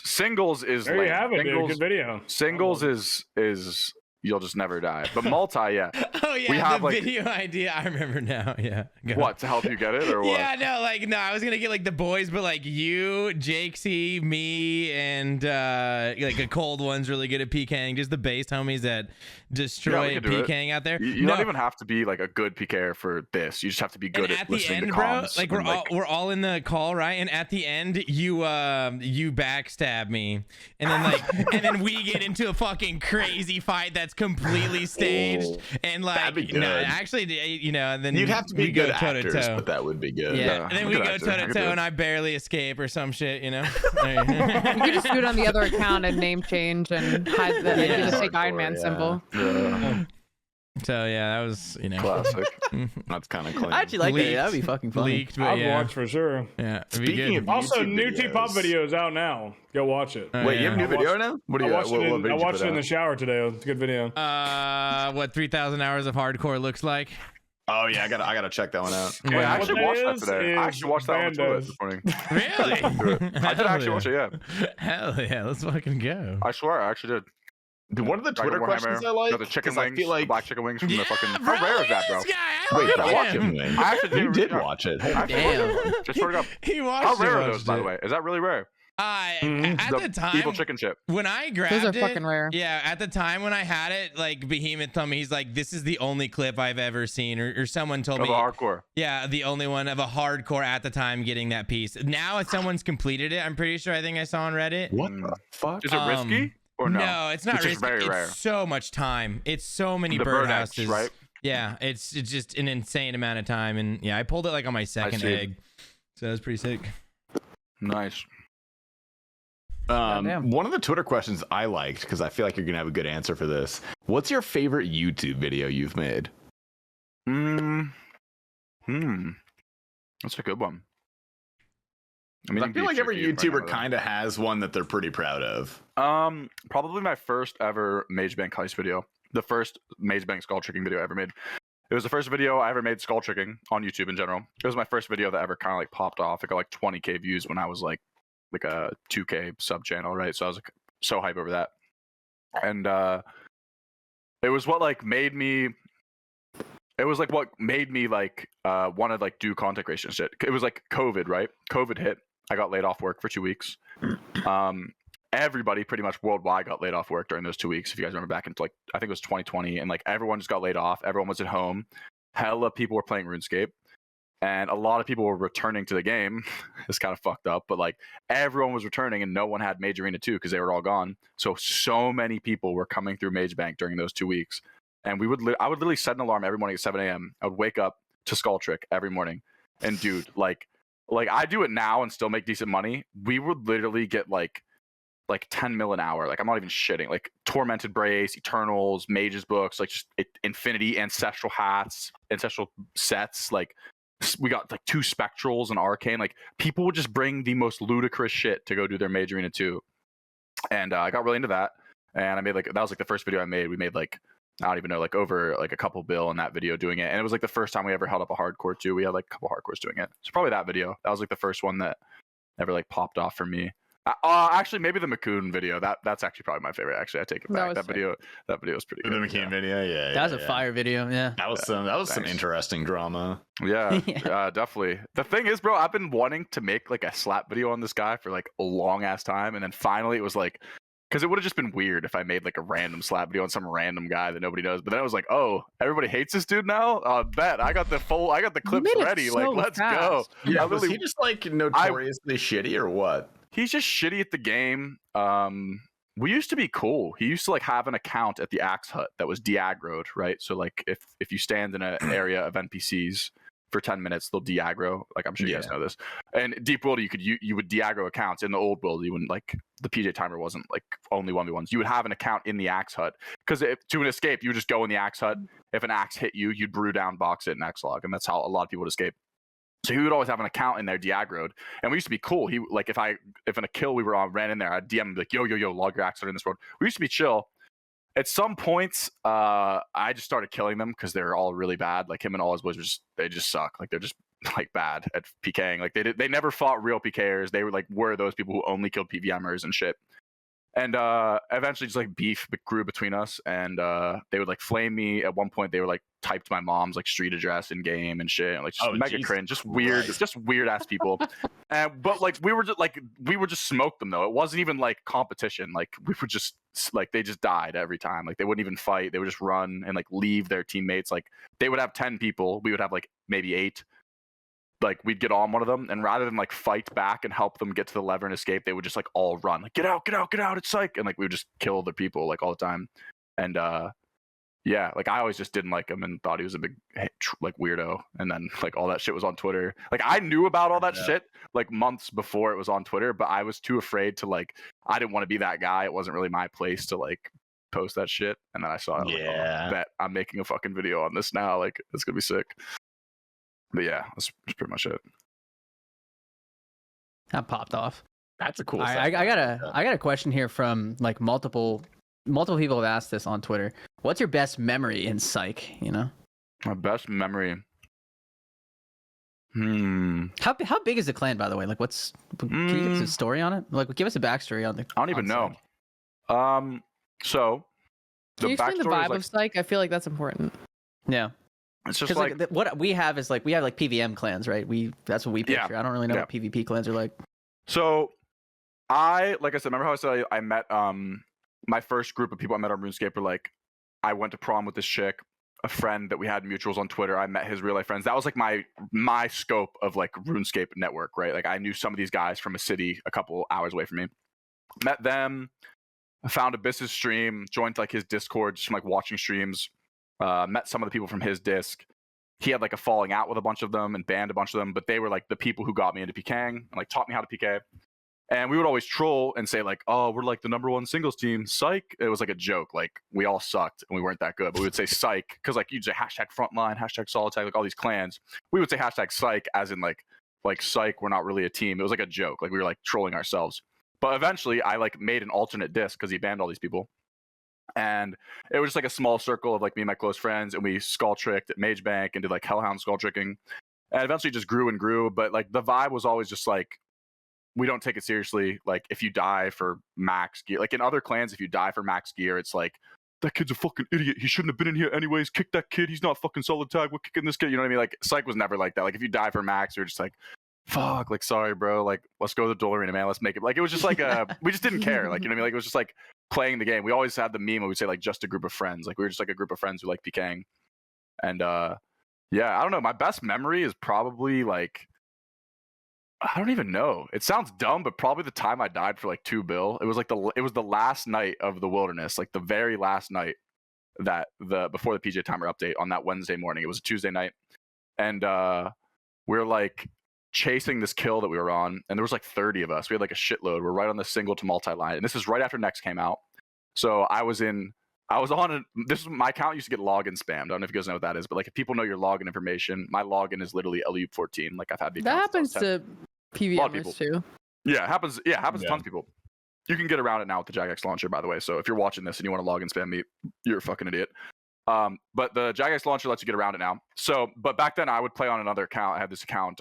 Singles is There lame. you have it, dude. Singles, Good video. Singles is you'll just never die. But multi, yeah. Oh yeah, We have, the like- video idea. I remember now. Yeah. Go. What, to help you get it or what? Yeah, no, I was gonna get like the boys, but like you, Jakesy, me, and like a cold one's really good at PKing. Just the base homies that destroy can do it. PKing out there. You don't even have to be like a good PKer for this. You just have to be good And at at the listening end, to bro, comms. like and, we're all in the call, right? And at the end, you backstab me, and then and then we get into a fucking crazy fight that's completely staged, and like that'd be no, good. actually, and then You'd have to be we go good toe to actors, toe. but that would be good. Yeah, and then I'm we a good go actor. toe I to can do toe, it. and I barely escape or some shit, You could just do it on the other account and name change and hide the Yeah. do the fake Iron Man Yeah. symbol. Yeah, So yeah, that was classic. That's kind of clean. I actually like that. Leaked. That'd be fucking funny. leaked, but I'd yeah, watch for sure. yeah. it'd be Speaking good. of Also, YouTube new T-pop videos. video is out now. Go watch it. Oh, Wait, you have a yeah. new video now? What do I you watched, what it, video I did you watched put it in the out? shower today. It's a good video. What 3,000 hours of hardcore looks like? Oh yeah, I gotta check that one out. Wait, I What actually that watched that is, today. I actually watched that on the toilet Bandos. this morning. Really? I did actually watch it, yeah. Hell yeah, let's fucking go. I swear, I actually did. Dude, one of the Dragon Twitter Warhammer, questions I like, the chicken 'cause I wings, feel like the black chicken wings from Yeah, the fucking. bro, How rare is that, look bro? at this guy. I wait, like I watched him. it. I actually You did did yeah. watch it. I actually Damn. watched it. Just swear to God. He watched How it, rare are watched those, by the it. way? Is that really rare? At the time, evil chicken chip. when I grabbed Those are it, fucking rare. Yeah, at the time when I had it, like Behemoth told me, he's like, "This is the only clip I've ever seen," or someone told Of me, a hardcore. yeah, the only one of a hardcore at the time getting that piece. Now, if someone's completed it, I'm pretty sure. I think I saw on Reddit. What the fuck? Is it risky or no? No, it's not It's risky. just very it's rare. so much time. It's so many The birdhouses, birdhouses, right? Yeah, it's just an insane amount of time, and yeah, I pulled it like on my second see. egg, so that was pretty sick. Nice. Goddamn. One of the Twitter questions I liked, because I feel like you're gonna have a good answer for this. What's your favorite YouTube video you've made? That's a good one. I feel like every YouTuber YouTuber kind of has one that they're pretty proud of. Probably my first ever Mage Bank heist video. The first Mage Bank skull tricking video I ever made. It was the first video I ever made skull tricking on YouTube in general. It was my first video that ever kind of like popped off. It got like 20K views when I was like a 2K sub channel, right? So I was like so hype over that. And it was what like made me like want to like do content creation and shit. It was like COVID, right? COVID hit. I got laid off work for 2 weeks. Everybody pretty much worldwide got laid off work during those 2 weeks. If you guys remember back into like, I think it was 2020, and like everyone just got laid off. Everyone was at home. Hella people were playing RuneScape, and a lot of people were returning to the game. It's kind of fucked up, but like everyone was returning, and no one had Mage Arena 2 because they were all gone. So many people were coming through Mage Bank during those 2 weeks, and I would literally set an alarm every morning at 7 a.m. I would wake up to Skull Trick every morning, and dude, like I do it now and still make decent money. We would literally get like 10 mil an hour. Like I'm not even shitting. Like Tormented Brace, Eternals, Mages books, like just Infinity, Ancestral hats, Ancestral sets. Like we got like 2 Spectrals and Arcane. Like people would just bring the most ludicrous shit to go do their Mage Arena 2. And I got really into that. And I made that was like the first video I made. We made like, I don't even know, like over like a couple bill in that video doing it. And it was like the first time we ever held up a hardcore too. We had like a couple hardcores doing it. So probably that video. That was like the first one that ever like popped off for me. Actually, maybe the Macoon video. That's actually probably my favorite. Actually, I take it back. That video was pretty good. The McKean video, yeah. That was a yeah. fire video. Yeah. That was some Thanks. interesting drama. Yeah, Yeah. definitely. The thing is, bro, I've been wanting to make like a slap video on this guy for like a long ass time, and then finally it was like, because it would have just been weird if I made like a random slap video on some random guy that nobody knows. But then I was like, oh, everybody hates this dude now. Bet I got the clips made it ready. so Like, let's fast. go. Yeah, I was literally- he just like notoriously shitty or what? He's just shitty at the game. We used to be cool. He used to like have an account at the Axe Hut that was de-aggroed, right? So like if you stand in an area of NPCs for 10 minutes, they'll de-aggro. Like I'm sure you guys know this. And Deep World, you would de-aggro accounts. In the old world, you wouldn't like the PJ timer wasn't like only 1v1s. You would have an account in the Axe Hut because to an escape, you would just go in the Axe Hut. If an axe hit you, you'd brew down, box it, and Axe log, and that's how a lot of people would escape. So he would always have an account in there de-aggroed, and we used to be cool. He like if in a kill we were on ran in there, I'd DM him like yo log your axe in this world. We used to be chill. At some points, I just started killing them because they're all really bad. Like him and all his boys they just suck. Like they're just like bad at PKing. Like they never fought real PKers. They were those people who only killed PVMers and shit. And eventually just like beef grew between us, and they would like flame me. At one point they were like typed my mom's like street address in game and shit, and like just mega Jesus cringe, just Christ. weird ass people. And but like we would just smoke them though. It wasn't even like competition. Like we would just like they just died every time. Like they wouldn't even fight. They would just run and like leave their teammates. Like they would have 10 people, we would have like maybe 8. Like we'd get on one of them, and rather than like fight back and help them get to the lever and escape, they would just like all run, like get out, it's psych, and like we would just kill other people like all the time. And yeah, like I always just didn't like him and thought he was a big like weirdo. And then like all that shit was on Twitter. Like I knew about all that shit like months before it was on Twitter, but I was too afraid to like, I didn't want to be that guy. It wasn't really my place to like post that shit. And then I saw it, like, oh, bet I'm making a fucking video on this now, like it's gonna be sick. But yeah, that's pretty much it. That popped off. That's a cool. All right, I got a question here from like multiple people have asked this on Twitter. What's your best memory in Psych? You know, My best memory. how big is the clan, by the way? Like, what's can you give us a story on it? Like, give us a backstory on the. I don't even know. Psych. So Can you explain the backstory is, vibe like, of Psych? I feel like that's important. Yeah, it's just because like, what we have is like we have like PVM clans, right? That's what we picture. I don't really know what PvP clans are like. so like I said, remember how I said I met my first group of people I met on RuneScape were like, I went to prom with this chick, a friend that we had mutuals on Twitter. I met his real life friends. That was like my scope of like RuneScape network, right? Like I knew some of these guys from a city a couple hours away from me. Met them, found Abyss's stream, joined like his Discord, just from like watching streams. Met some of the people from his disc. He had like a falling out with a bunch of them and banned a bunch of them, but they were like the people who got me into PKing and like taught me how to PK. And we would always troll and say like, oh, we're like the #1 singles team, psych. It was like a joke. Like we all sucked and we weren't that good, but we would say psych because like you'd say hashtag frontline, hashtag solid tag, like all these clans. We would say hashtag psych as in like psych, we're not really a team. It was like a joke. Like we were like trolling ourselves. But eventually I like made an alternate disc because he banned all these people. And it was just like a small circle of like me and my close friends, and we skull tricked at Mage Bank and did like Hellhound skull tricking. And eventually just grew and grew. But like the vibe was always just like, we don't take it seriously. Like if you die for max gear, like in other clans, if you die for max gear, it's like, that kid's a fucking idiot. He shouldn't have been in here anyways. Kick that kid. He's not fucking solid tag. We're kicking this kid. You know what I mean? Like Psych was never like that. Like if you die for max, you're just like, fuck, like sorry, bro. Like let's go to the duel arena, man. Let's make it. Like it was just like we just didn't care. Like you know what I mean? Like it was just like playing the game. We always had the meme where we'd say like just a group of friends. Like we were just like a group of friends who like PKing. And yeah, I don't know. My best memory is probably like, I don't even know. It sounds dumb, but probably the time I died for like 2 bill. It was like the last night of the wilderness, like the very last night that before the PJ timer update on that Wednesday morning. It was a Tuesday night, and we're like chasing this kill that we were on, and there was like 30 of us. We had like a shitload. We're right on the single to multi-line, and this is right after Next came out. So I was on this is my account used to get login spammed. I don't know if you guys know what that is, but like if people know your login information, my login is literally Eliop14. Like I've had the That happens to PVMers too. Yeah, it happens to tons of people. You can get around it now with the Jagex launcher, by the way. So if you're watching this and you want to login spam me, you're a fucking idiot. But the Jagex launcher lets you get around it now. So, but back then I would play on another account. I had this account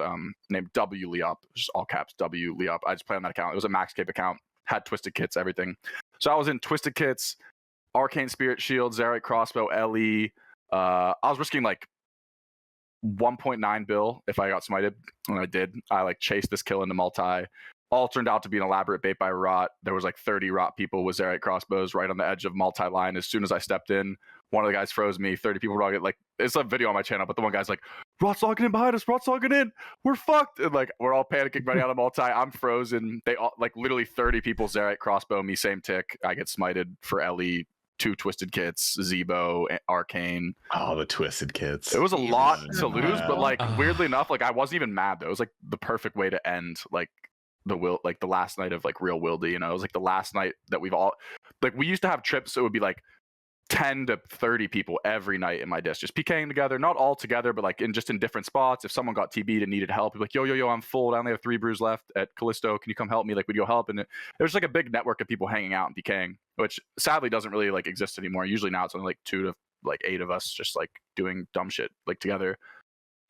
named W Eliop, just all caps W Eliop. I just played on that account. It was a max cape account, had twisted kits, everything. So I was in twisted kits, Arcane Spirit Shield, Zerite Crossbow, LE. I was risking like 1.9 bill if I got smited, and I did. I like chased this kill into multi. All turned out to be an elaborate bait by Rot. There was like 30 Rot people with Zerite crossbows right on the edge of multi-line. As soon as I stepped in, one of the guys froze me. 30 people were like, it's a video on my channel, but the one guy's like, Rot's logging in behind us, Rot's logging in, we're fucked. And like we're all panicking running out of multi. I'm frozen. They all like literally 30 people Zerite crossbow me, same tick. I get smited for LE, 2 twisted kits, Zebo, Arcane. Oh, the twisted kits. It was a lot to lose, but like weirdly enough, like I wasn't even mad though. It was like the perfect way to end like the last night of like real wildy, you know. It was like the last night that we've all like, we used to have trips, so it would be like 10 to 30 people every night in my disc just PKing together, not all together, but like in different spots. If someone got TB'd and needed help, we'd be like, yo, I'm full, I only have 3 brews left at Callisto, can you come help me? Like we'd go help, and it was like a big network of people hanging out and PKing, which sadly doesn't really like exist anymore. Usually now it's only like 2 to like 8 of us just like doing dumb shit like together.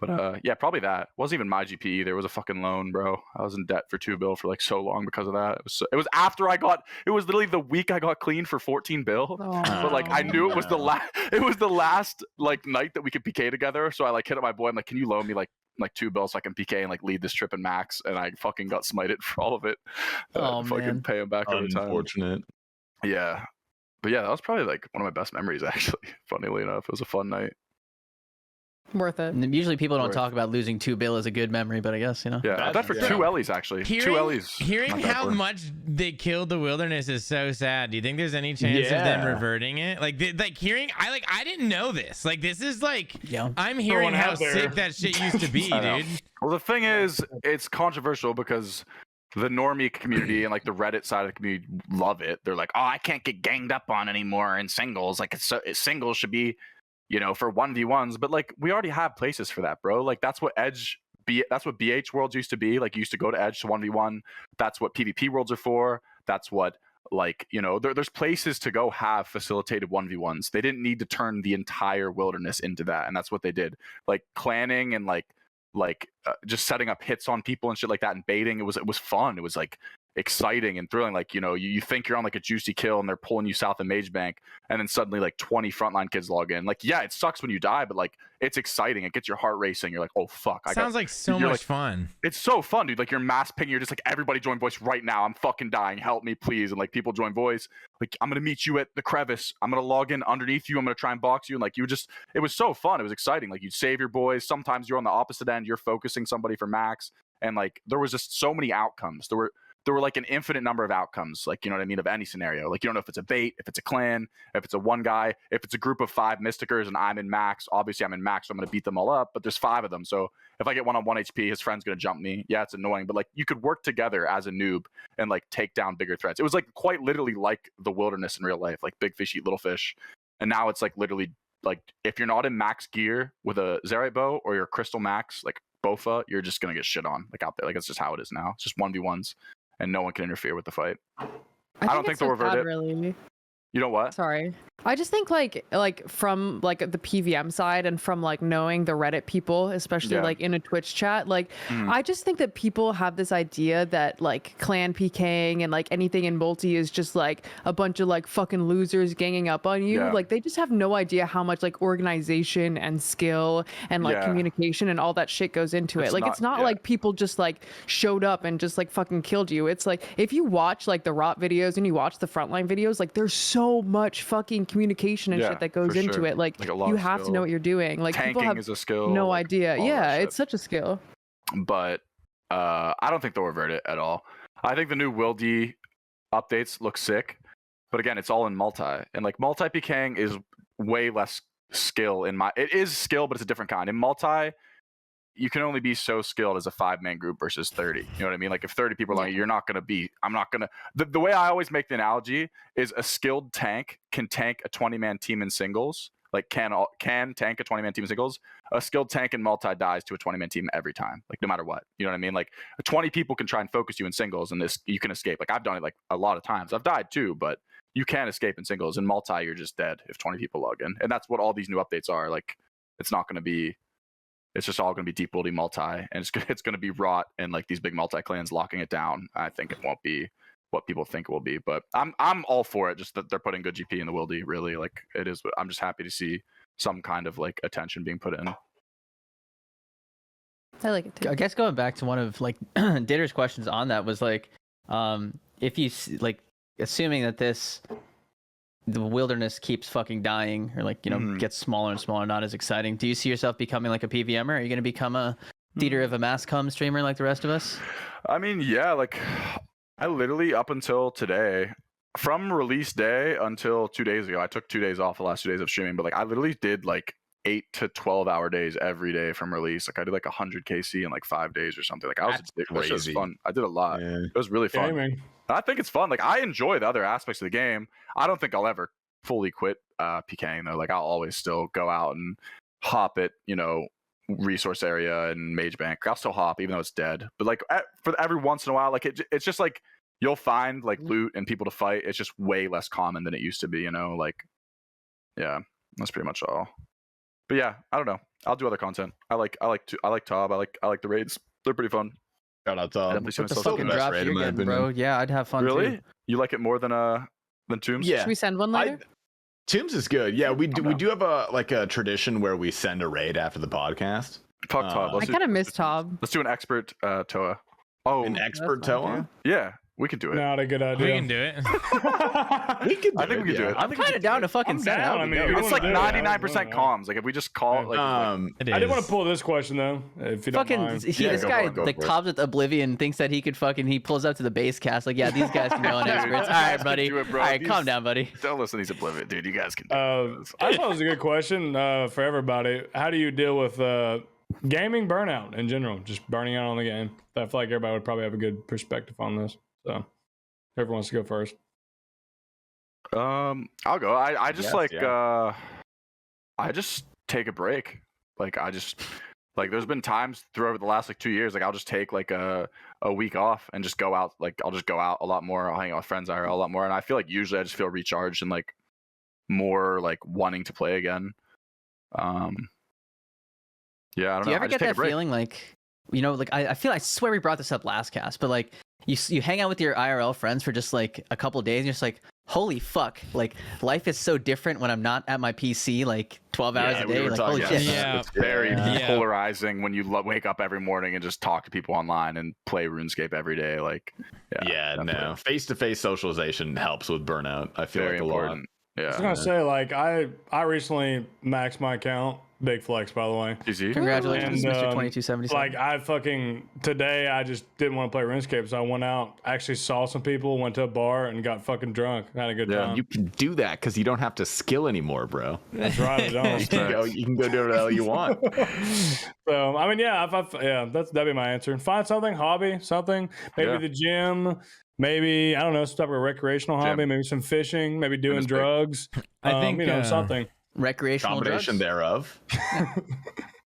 But yeah, probably that. Wasn't even my GP either. It was a fucking loan, bro. I was in debt for 2 bill for like so long because of that. It was after I got. It was literally the week I got clean for 14 bill. But like I knew it was the last. It was the last like night that we could PK together. So I like hit up my boy. I'm like, can you loan me like 2 bills so I can PK and like lead this trip in max? And I fucking got smited for all of it. Fucking man. pay him back every time. Unfortunate. Yeah. But yeah, that was probably like one of my best memories actually. Funnily enough, it was a fun night. Worth it. And usually people don't Worth. talk about losing 2 bill as a good memory, but I guess, you know. Yeah, I bet for Yeah. 2 Ellies actually. 2 Ellies. Hearing not that how far. much they killed the wilderness is so sad. Do you think there's any chance of them Yeah. reverting it? Like hearing, I didn't know this. Like this is like, Yeah. I'm hearing Throwing how out there. sick that shit used to be, I know. dude. Well, the thing is, it's controversial because the normie community and like the Reddit side of the community love it. They're like, oh, I can't get ganged up on anymore in singles. Like singles should be, for 1v1s. But like we already have places for that, bro. Like that's what that's what BH worlds used to be. Like you used to go to Edge to 1v1. That's what PvP worlds are for. That's what there's places to go have facilitated 1v1s. They didn't need to turn the entire wilderness into that, and that's what they did. Like clanning and just setting up hits on people and shit like that and baiting. It was fun. It was like exciting and thrilling. Like, you think you're on like a juicy kill and they're pulling you south of Mage Bank, and then suddenly like 20 frontline kids log in. Like, yeah, it sucks when you die, but like it's exciting. It gets your heart racing. You're like, oh fuck. Sounds like so much fun. It's so fun, dude. Like you're mass pinging. You're just like, everybody join voice right now. I'm fucking dying. Help me, please. And like people join voice. Like, I'm gonna meet you at the crevice. I'm gonna log in underneath you. I'm gonna try and box you. And like it was so fun. It was exciting. Like you'd save your boys. Sometimes you're on the opposite end. You're focusing somebody for max. And like there was just so many outcomes. There were like an infinite number of outcomes, like, you know what I mean, of any scenario. Like, you don't know if it's a bait, if it's a clan, if it's a one guy, if it's a group of 5 Mysticers and I'm in max. Obviously, I'm in max, so I'm going to beat them all up, but there's 5 of them. So if I get one on 1 HP, his friend's going to jump me. Yeah, it's annoying, but like you could work together as a noob and like take down bigger threats. It was like quite literally like the wilderness in real life, like big fish eat little fish. And now it's like literally like if you're not in max gear with a Zerite bow or you're crystal max, like Bofa, you're just going to get shit on like out there. Like it's just how it is now. It's just 1v1s. And no one can interfere with the fight. I don't think they'll revert it. Really. You know what? Sorry. I just think like from like the PVM side and from like knowing the Reddit people, especially like in a Twitch chat, like I just think that people have this idea that like clan PKing and like anything in multi is just like a bunch of like fucking losers ganging up on you. Yeah. Like they just have no idea how much like organization and skill and like communication and all that shit goes into it. Like it's not like people just like showed up and just like fucking killed you. It's like if you watch like the ROT videos and you watch the frontline videos, like there's so much fucking communication and shit that goes into it. Like a lot you of have to skill. know what you're doing. Like people Tanking have is a skill. no like, idea. all Yeah, that shit. it's such a skill. But I don't think they'll revert it at all. I think the new Will D updates look sick. But again, it's all in multi. And like multi PKing is way less skill it is skill, but it's a different kind. In multi, you can only be so skilled as a 5-man group versus 30. You know what I mean? Like if 30 people are like, the way I always make the analogy is a skilled tank can tank a 20-man team in singles, like can tank a 20-man team in singles. A skilled tank in multi dies to a 20-man team every time, like no matter what. You know what I mean? Like 20 people can try and focus you in singles and you can escape. Like I've done it like a lot of times. I've died too, but you can't escape in singles. In multi, you're just dead if 20 people log in. And that's what all these new updates are. Like it's just all going to be deep worldy multi, and it's going to be rot and like these big multi clans locking it down. I think it won't be what people think it will be, but I'm all for it. Just that they're putting good GP in the wildy, really. Like it is. I'm just happy to see some kind of like attention being put in. I like it too. I guess going back to one of like Ditter's questions on that was like, if you like assuming that the wilderness keeps fucking dying or like, gets smaller and smaller, not as exciting. Do you see yourself becoming like a PVMer? Are you going to become a theater of a mass comm streamer like the rest of us? I mean, yeah, like I literally up until today, from release day until 2 days ago, I took 2 days off the last 2 days of streaming, but like I literally did like 8 to 12 hour days every day from release. Like I did like 100 KC in like 5 days or something. Like I was That's just crazy. fun. I did a lot. Yeah. It was really fun. Gaming. I think it's fun. Like I enjoy the other aspects of the game. I don't think I'll ever fully quit PKing though. Like I'll always still go out and hop at resource area and Mage Bank. I'll still hop even though it's dead. But like for every once in a while, like it's just like you'll find like loot and people to fight. It's just way less common than it used to be. Like yeah, that's pretty much all. But yeah, I don't know. I'll do other content. I like Tob. I like the raids. They're pretty fun. Shout out to Definitely see What the myself fucking doing that. best drops raid, you're in my getting, opinion. bro? Yeah, I'd have fun Really? too. You like it more than Tombs? Yeah. Should we send one later? Tombs is good. Yeah, we down. do have a tradition where we send a raid after the podcast. Fuck Tob. I kind of miss Tob. Let's do an expert Toa. Oh, An expert that's fine, Toa. yeah, we could do it. Not a good idea. We can do it. We could. I think we could do it. I'm kind of down to fucking I'm send it. down, That would be I mean, dope. you It's wanna like do it, 99% comms. Like if we just call it like It I did want is. to pull this question though, if you don't Fucking mind. he, Yeah, this go guy for it, go like for it. Tobbs with Oblivion thinks that he could fucking he pulls up to the base cast like, yeah, these guys can go on Dude, experts. these All guys right, can buddy. do it, All bro. right, These- calm down, buddy. don't listen. He's oblivious, dude. You guys can do this. I thought it was a good question for everybody. How do you deal with gaming burnout in general? Just burning out on the game. I feel like everybody would probably have a good perspective on this. So, whoever wants to go first. I'll go. I just Yes, I just take a break. Like I just like there's been times throughout the last like 2 years, like I'll just take like a week off and just go out. Like I'll just go out a lot more. I'll hang out with friends IRL a lot more. And I feel like usually I just feel recharged and like more like wanting to play again. Yeah, I don't Do know. you ever I just get take a that break. feeling like, you know, like I feel I swear we brought this up last cast, but like you hang out with your IRL friends for just like a couple days and you're just like, holy fuck, like life is so different when I'm not at my PC like 12 hours Yeah, a we day. were Like talking holy about shit. that. Yeah. It's very Yeah. polarizing when you wake up every morning and just talk to people online and play RuneScape every day. Like, Yeah, no. definitely. Face-to-face socialization helps with burnout. I feel Very like a lot. important. I was Yeah. gonna say, like, I recently maxed my account. Big flex, by the way. Easy. Congratulations, And, Mr. um, 2277. Like today I just didn't want to play RuneScape, so I went out, actually saw some people, went to a bar and got fucking drunk. Had a good Yeah, time. You can do that because you don't have to skill anymore, bro. That's right. I don't. You can go do whatever the hell you want. So I mean, yeah, that'd be my answer. Find something, hobby, something. Maybe Yeah. the gym. Maybe I don't know, some type of recreational hobby. Gym. Maybe some fishing. Maybe doing is big. drugs. I think, something. Recreational Combination drugs. thereof.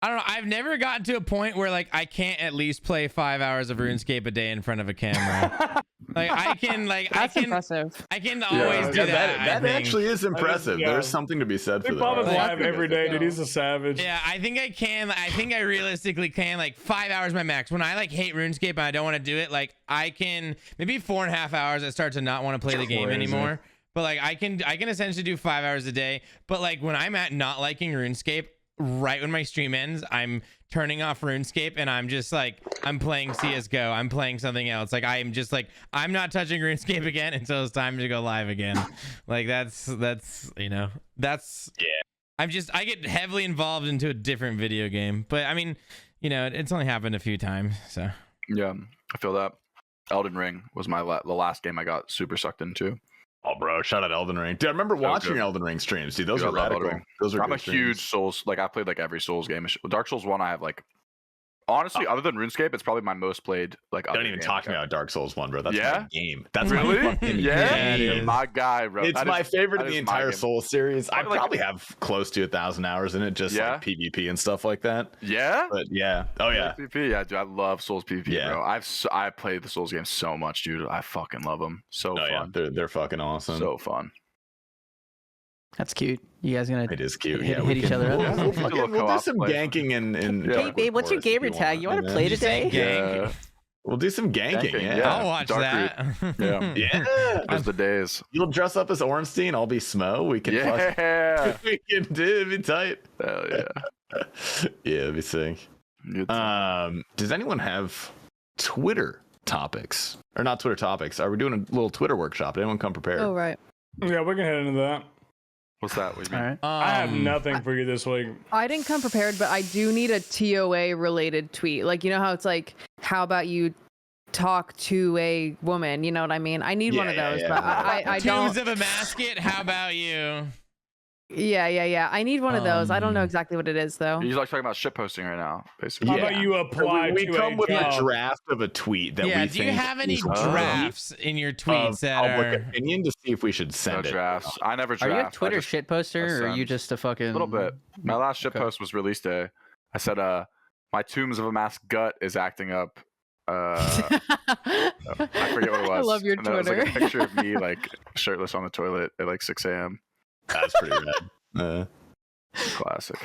I don't know. I've never gotten to a point where like I can't at least play 5 hours of RuneScape a day in front of a camera. Like I can, That's impressive. I can always do Yeah, that. I that think. actually is impressive. yeah. There's something to be said for Big Bob is that. live every day, dude. He's a savage. Yeah, I think I can. I think I realistically can. Like 5 hours my max. When I like hate RuneScape and I don't want to do it, like I can maybe 4.5 hours. I start to not want to play the game Crazy. anymore. But like I can essentially do 5 hours a day. But like when I'm at not liking RuneScape, right when my stream ends, I'm turning off RuneScape and I'm just like I'm playing CS:GO. I'm playing something else. Like I'm just like I'm not touching RuneScape again until it's time to go live again. Like that's yeah. I get heavily involved into a different video game. But I mean, you know, it's only happened a few times. So Yeah, I feel that. Elden Ring was the last game I got super sucked into. Oh, bro, shout out Elden Ring. Dude, I remember watching good. your Elden Ring streams, dude. Those Dude, are I love Elden radical. Ring. Those are I'm a good streams. huge Souls. Like I played like every Souls game. Dark Souls 1, I have like honestly, other than RuneScape, it's probably my most played. Like Don't other even game talk to me I've about Dark Souls 1, bro. That's Yeah? my game. That's Really? my fucking Yeah, game. my guy, bro. It's That my is- favorite that of the is my entire game. Souls series. I Probably, like- probably have close to 1,000 hours in it, just Yeah? like PvP and stuff like that. Yeah. But yeah, oh yeah, PvP, yeah, dude. I love Souls PvP, Yeah. bro. I've played the Souls games so much, dude. I fucking love them. So oh yeah, fun. they're fucking awesome. So fun. That's cute. You guys gonna it is cute. hit- yeah, hit each other up? We'll, Do a fucking- we'll do co-op some play. ganking and Yeah. Hey babe, what's your gamer tag? You want to play today? Gang. We'll do some ganking. Ganking, Yeah. yeah. I'll watch Dark that. Yeah. Yeah. Those the days. You'll dress up as Ornstein. I'll be Smo. We can. Yeah. We can do. It'd be tight. Hell yeah. Yeah, it'd be sick. Good Does anyone have Twitter topics or not Twitter topics? Are we doing a little Twitter workshop? Did anyone come prepared? Oh right. Yeah, we can head into that. What's that? What do you All mean? right. I have nothing for you this week. I didn't come prepared, but I do need a TOA related tweet. Like, you know how it's like, how about you talk to a woman? You know what I mean? I need one of Yeah, those, yeah, but yeah. I don't. Tubes of a basket. How about you? Yeah. I need one of those. I don't know exactly what it is though. You're like talking about shit posting right now, basically. How Yeah. about you apply we to come a with job? a draft of a tweet that Yeah. we Do you think have any is drafts in your tweets of that public are? opinion to see if we should No send it. drafts. I never Are draft. you a Twitter I just, shit poster, or are you send. just a fucking? A little bit. My last shit Okay. post was release day. I said, my Tombs of a Mass gut is acting up. I forget what it was. I love your and then it was like a Twitter. picture of me like shirtless on the toilet at like 6 a.m. That's pretty rad. Classic.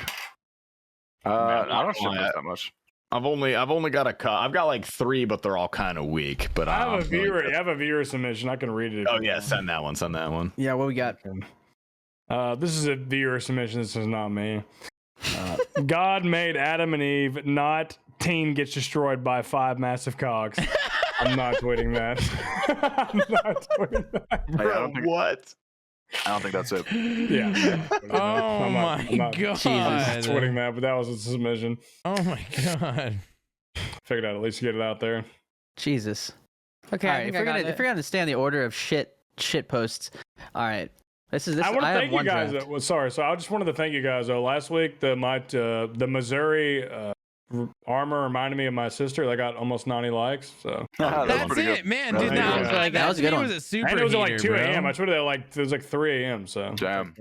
I don't ship those that much. I've only got I've got like 3, but they're all kind of weak. But I have a viewer. I have a viewer submission. I can read it. Oh yeah, send that one. Send that one. Yeah, what we got? This is a viewer submission. This is not me. God made Adam and Eve, not teen gets destroyed by 5 massive cogs. I'm not tweeting that. I'm not tweeting that. Bro, what? I don't think that's it. Yeah. Oh I'm my god. tweeting that, but that was a submission. Oh my god. Figured out at least get it out there. Jesus. Okay, All I right, think if I we're got gonna it. if we're gonna stay on the order of shit posts. All right. This. I want to have thank you one guys. draft. Sorry, so I just wanted to thank you guys. Though last week, the Missouri armor reminded me of my sister. They got almost 90 likes. So That's pretty it, good. man. That Dude, was that good. was Yeah. like That was a good one. was a super and it was at like heater, 2 a.m. bro. I tweeted it was like 3 a.m. So Damn.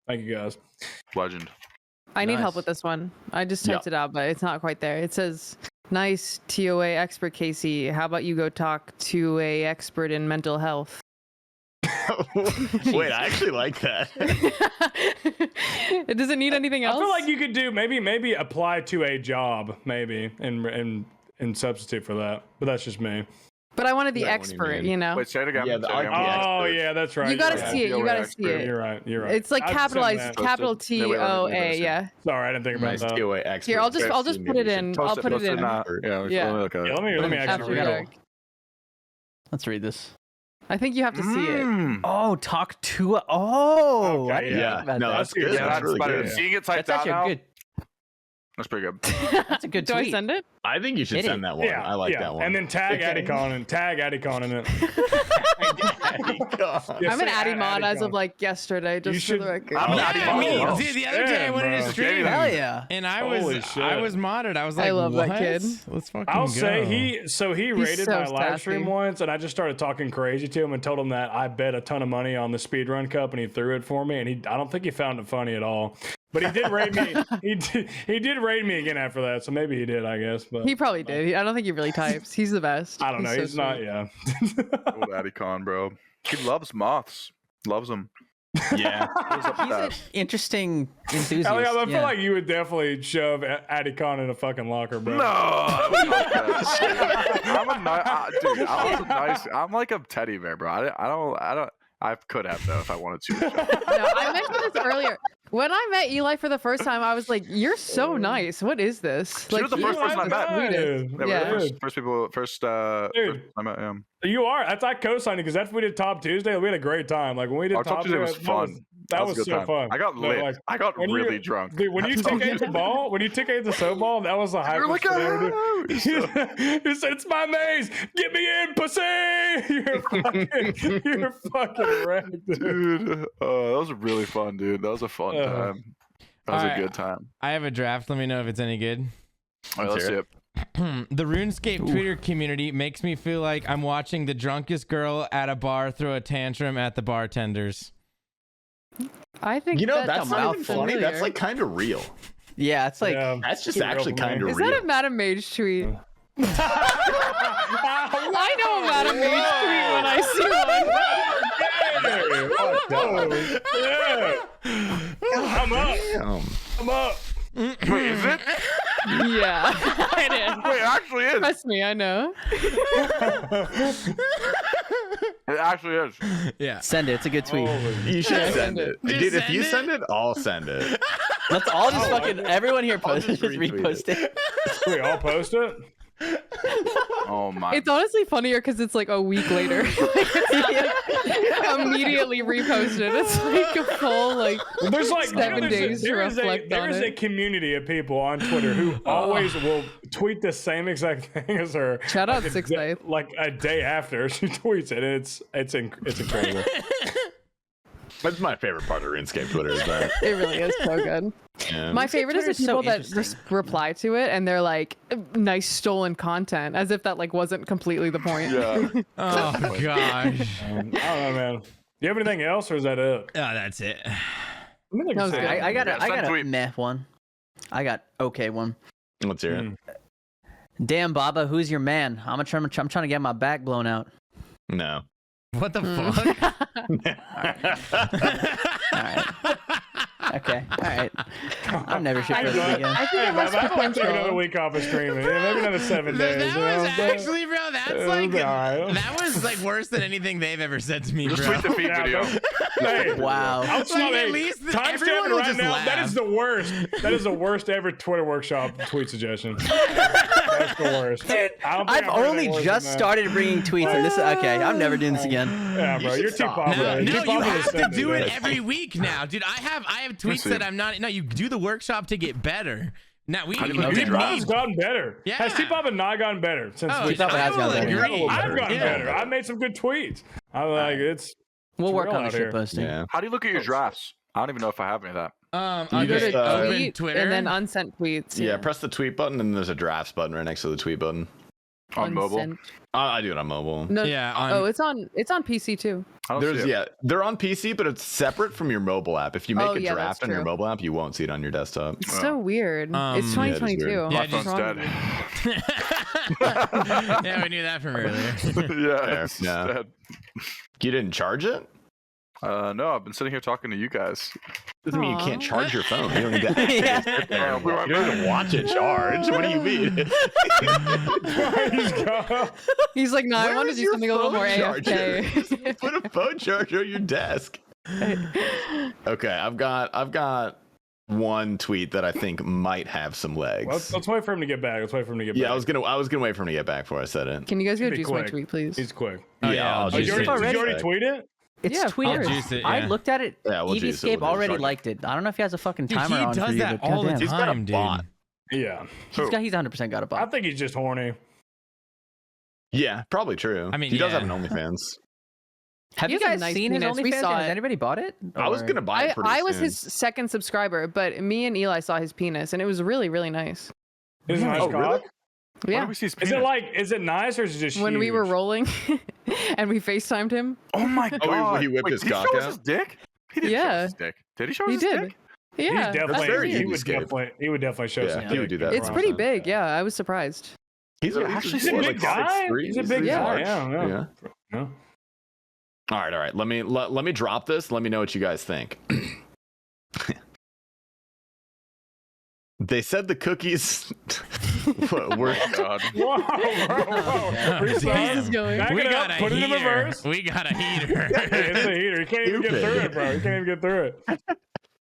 thank you guys. Legend. I need help Nice. with this one. I just typed it out, but it's not quite there. It says, "Nice TOA expert, Casey. How about you go talk to a expert in mental health?" Wait, I actually like that. It doesn't need anything else. I feel like you could do maybe apply to a job maybe and substitute for that. But that's just me. But I wanted the Yeah, what do you expert, mean? you know. Wait, say it again. Yeah, Say it I again. like the Oh expert. yeah, that's right. You gotta You're see it. Yeah, You gotta expert. see it. You're right. You're right. It's like I'd send capitalized, that. capital Wait, wait, wait, TOA. wait. Yeah. Sorry, I didn't think about Nice that. TOA expert. Here, I'll just put it in. I'll put it in. Yeah, Yeah. Let me look at Yeah, it. let me After actually we read go. it. Let's read this. I think you have to see it. Mm. Oh, talk to. Oh, I Okay, didn't Yeah, think about no, that. that's good. Yeah, That's that's really better. good. Seeing it typed That's out actually now, a good. that's pretty good. That's a good Do tweet. I send it? I think you should Idiot. send that one. Yeah, I like yeah. that one. And then tag Addycon in it. Yeah, I'm an say Addy mod as Addycon. of like yesterday, just should- for the record. I'm an Yeah, Addy I mean, mod. dude, the other day I Damn, went into bro. stream Hell yeah. and I Holy was shit. modded. I was like, I love what? that kid. Let's fucking I'll go. say he rated so my live stream sassy. once, and I just started talking crazy to him and told him that I bet a ton of money on the speedrun cup, and he threw it for me, and I don't think he found it funny at all. But he did rate me. He did rate me again after that, so maybe he did, I guess. But He probably did. I don't think he really types. He's the best. I don't know. so He's not. sweet. Yeah. Old Addy Con, bro. He loves moths. Loves them. Yeah. He's an interesting enthusiast. Eliop, I feel yeah. like you would definitely shove Addycon in a fucking locker, bro. No, I'm a dude. I'm a nice. I'm like a teddy bear, bro. I don't. I could have though if I wanted to. No, I mentioned this earlier. When I met Eli for the first time, I was like, "You're so nice. What is this?" She was the you first are person I the met. sweetest. Yeah, Yeah. we're the first Dude. I met him. You are. That's I co-signed it because that's we did Top Tuesday. We had a great time. Like when we did Our Top Tuesday was fun. That was a good so time. fun. I got No, lit. like, I got when you- really drunk. Dude, when you took eight the ball, when you took eight the so ball, that was the hype. You're like, He said, "It's my maze. Get me in, pussy." You're fucking wrecked, dude. dude, that was really fun, dude. That was a fun time. That was Alright. a good time. I have a draft. Let me know if it's any good. All right, let's see hear it. The RuneScape Twitter community makes me feel like I'm watching the drunkest girl at a bar throw a tantrum at the bartenders. I think You know, that that's sounds not even funny. familiar. That's like kind of real. Yeah, it's like Yeah. That's just It's real actually for me. kind of Is real. that a Madam Mage tweet? I know a Madam Mage tweet when I see one. I'm up. Damn. I'm up. Wait, is it? Yeah, it is. Wait, it actually is. Trust me, I know. It actually is. Yeah. send it. It's a good tweet. You should Yeah, send send it. Just Dude, if send you it? send it, I'll send it. Let's all just fucking everyone here post just just retweet repost it. We all post it. Oh my. It's honestly funnier because it's like a week later. Immediately reposted. It's like a full like. There's like 7 days to reflect on there's a it. community of people on Twitter who always will tweet the same exact thing as her. Shout out like a 6th day- Faith. Like a day after she tweets it. It's incredible. That's my favorite part of RuneScape Twitter is that. It really is so good. Yeah. My favorite is the Twitter's so people that interesting. reply to it and they're like, "Nice stolen content," as if that like wasn't completely the point. Yeah. Oh gosh. I don't know, man. Do you have anything else, or is that it? Oh, that's it. Let me look That and was see. good. I got Yeah, a send tweet. meh one. I got okay one. Let's hear it. Damn, Baba, who's your man? I'm trying to get my back blown out. No. What the fuck? All right. Okay. All right. I'm never shit posting again. I think Hey, it has man, I might take another potential. week off of streaming. Yeah, maybe another 7 days. That was actually, bro. That's like alright. that was like worse than anything they've ever said to me, Just bro. tweet the feed Yeah, video. Hey, Wow. I'll Like, tell at you, least timestamping everyone will right just now. laugh. That is the worst. That is the worst ever Twitter workshop tweet suggestion. That's the worst. I don't think I've heard only anything worse just than that. started bringing tweets, and this is okay. I'm never doing this again. Yeah, bro, should you're too stop. popular. No, Too you popular have to send do it this. every week now, dude. I have tweets see. that I'm not. No, you do the workshop to get better. Now we do you you look at did your T-Pop's me. gotten better. Yeah. Has T-Pop not gotten better since Oh, we T-Pop I has will gotten better. agree. I've gotten Yeah. better. I've made some good tweets. I'm like, it's We'll work real on the out shit here. posting. Yeah. How do you look at your drafts? I don't even know if I have any of that. I'll You Go just, to open tweet Twitter and then unsent tweets. Yeah, press the tweet button, and there's a drafts button right next to the tweet button. On mobile? Unsent. I do it on mobile. No. Yeah, on- Oh, it's on PC too. I don't There's see it. they're on PC, but it's separate from your mobile app. If you make Oh, a yeah, draft that's on your true. mobile app, you won't see it on your desktop. It's so weird. It's Yeah, it is 2022. weird. Yeah, What's My phone's wrong dead. with you? yeah, we knew that from earlier. Yeah, it's Yeah. dead. You didn't charge it? No, I've been sitting here talking to you guys. Doesn't mean you can't Aw. charge your phone. You don't need to Yeah. sit there. I'll be right You don't need to watch it charge. What do you mean? He's gone. He's like, no, I Where want to is do your something a little phone more charger? AFK. Put a phone charger on your desk. Okay, I've got one tweet that I think might have some legs. Let's wait for him to get back. Let's wait for him to get Yeah, back. I was gonna wait for him to get back before I said it. Can you guys go Be juice my quick. tweet, please? He's quick. Oh, yeah, I'll Oh, juice you it. already, did you Already? already tweet it? It's Yeah, tweeted. I'll juice it, I yeah. looked at it. Yeah, we'll juice it, Eevescape we'll already juice it. liked it. I don't know if he has a fucking Dude, timer he on for does you, that but all the goddamn. got a time, dude. bot. Yeah. He's 100% got a I bot. think he's just horny. Yeah, probably true. I mean, he does yeah. have an OnlyFans. Have He you has a guys nice seen his penis. We OnlyFans? saw Has it. anybody bought it? I was Or- gonna buy it pretty I was soon. his second subscriber, but me and Eli saw his penis, and it was really, really nice. Is it a nice Oh, really? cock? Why Yeah. do we see his Is penis? is it nice or is it just When we huge? were rolling and we FaceTimed him. Oh my Oh, god! he whipped Wait, his did he cock show us out? his dick? He didn't show Yeah. us his dick. Did he show us He his did. dick? Yeah. He's that's definitely, very weird. he would Eevescape. definitely show Yeah, some he would dick. do that. It's 100%. pretty big. Yeah, I was surprised. He's He's a big guy. He's a big Yeah. guy. Yeah. Yeah. Yeah. All right. Let me drop this. Let me know what you guys think. They said the cookies were. Oh god. Whoa, whoa. Where's Restart. this going? Back We it got up. a Put it in heater. reverse. We got a heater. It's a heater. You can't even get through it, bro. You can't even get through it.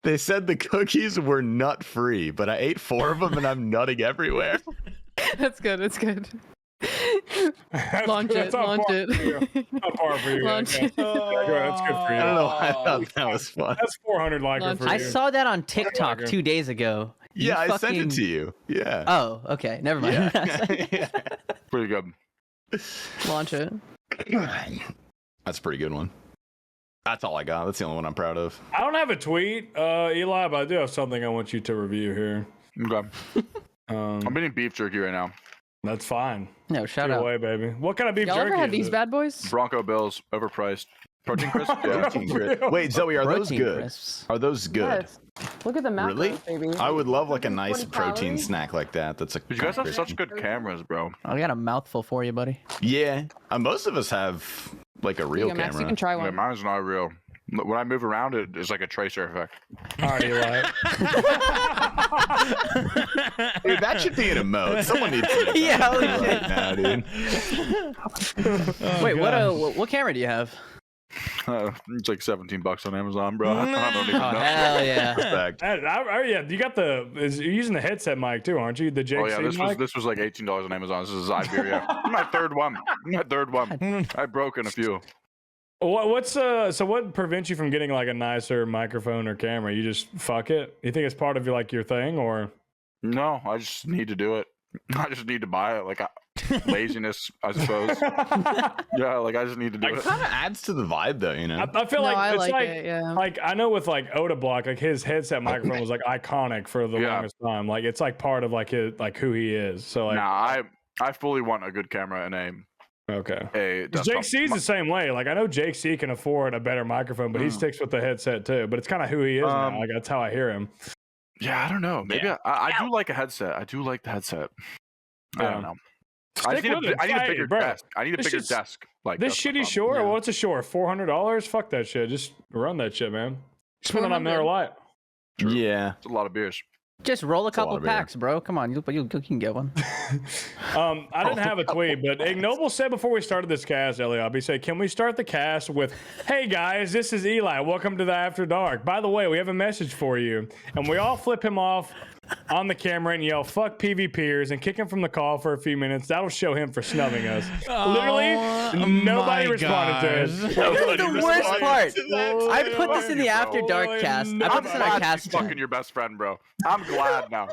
They said the cookies were nut free, but I ate 4 of them and I'm nutting everywhere. That's good. That's good. That's Launch good. it. That's on Launch par it. for you. On par for you. Launch Yeah. it. That's good for I you. don't know why I thought that was fun. That's 400 liker Launch for it. you. I saw that on TikTok Lager. 2 days ago. You Yeah, I sent fucking- it to you. Yeah. Oh, okay. Never mind. Yeah. Pretty good. Launch it. That's a pretty good one. That's all I got. That's the only one I'm proud of. I don't have a tweet, Eli, but I do have something I want you to review here. Okay. I'm eating beef jerky right now. That's fine. No, shout Get out. away, baby. What kind of beef Y'all jerky ever had is these it? bad boys? Bronco Bills, overpriced. Protein crisp? Yeah. Protein crisp. Wait, Zoe, are those Protein good? crisps. Are those good? Yes. Look at the macros, Really? baby. I would love like a nice 40 protein calories. snack like that. That's a. But you guys have crispy. such good cameras, bro. I got a mouthful for you, buddy. Yeah, most of us have like a real Yeah, Max, you camera. can try Yeah, one. mine's not real. When I move around, it's like a tracer effect. All right, Eli. Dude, that should be an emote. Someone needs to. Make Yeah, that holy right shit. now, dude. Wait, what camera do you have? It's like $17 on Amazon, bro. I don't even Oh, know. hell yeah. Respect. Yeah, you got you're using the headset mic too, aren't you? The JC Oh yeah, mic? this was like $18 on Amazon. This is Iberia. My third one. I broke in a few. So what prevents you from getting like a nicer microphone or camera? You just fuck it? You think it's part of your thing or? No, I just need to do it. I just need to buy it. Like laziness, I suppose. Yeah, like I just need to do It it. kind of adds to the vibe, though. You know. I feel No, like I it's like it, yeah. like I know with like Oda Block, like his headset microphone was like iconic for the Yeah. longest time. Like it's like part of like his like who he is. So like Nah, I fully want a good camera and okay. a Jake desktop. C's the same way. Like I know Jake C can afford a better microphone, but he sticks with the headset too. But it's kind of who he is now. Like that's how I hear him. Yeah, I don't know. Maybe I do like a headset. I do like the headset. I Yeah. don't know. Stick with it. I need a Hey, bigger bro, desk. I need a this bigger shit's- desk. Like This that's the shitty problem. Shure. Yeah. What's a Shure? $400? Fuck that shit. Just run that shit, man. Spend it on Miller Lite. True. Yeah. It's a lot of beers. Just roll a a lot couple of beer. packs, bro. Come on, you can get one. I didn't have a tweet, but Ignoble said before we started this cast, Eliop, he said, "Can we start the cast with, hey guys, this is Eli. Welcome to the After Dark. By the way, we have a message for you." And we all flip him off on the camera and yell, "Fuck PvPers," and kick him from the call for a few minutes. That'll show him for snubbing us. Literally, nobody my responded to gosh. us. The worst part. I put this in the bro. After Dark cast. I I'm put this in our glad cast. he's fucking your best friend, bro. I'm glad now.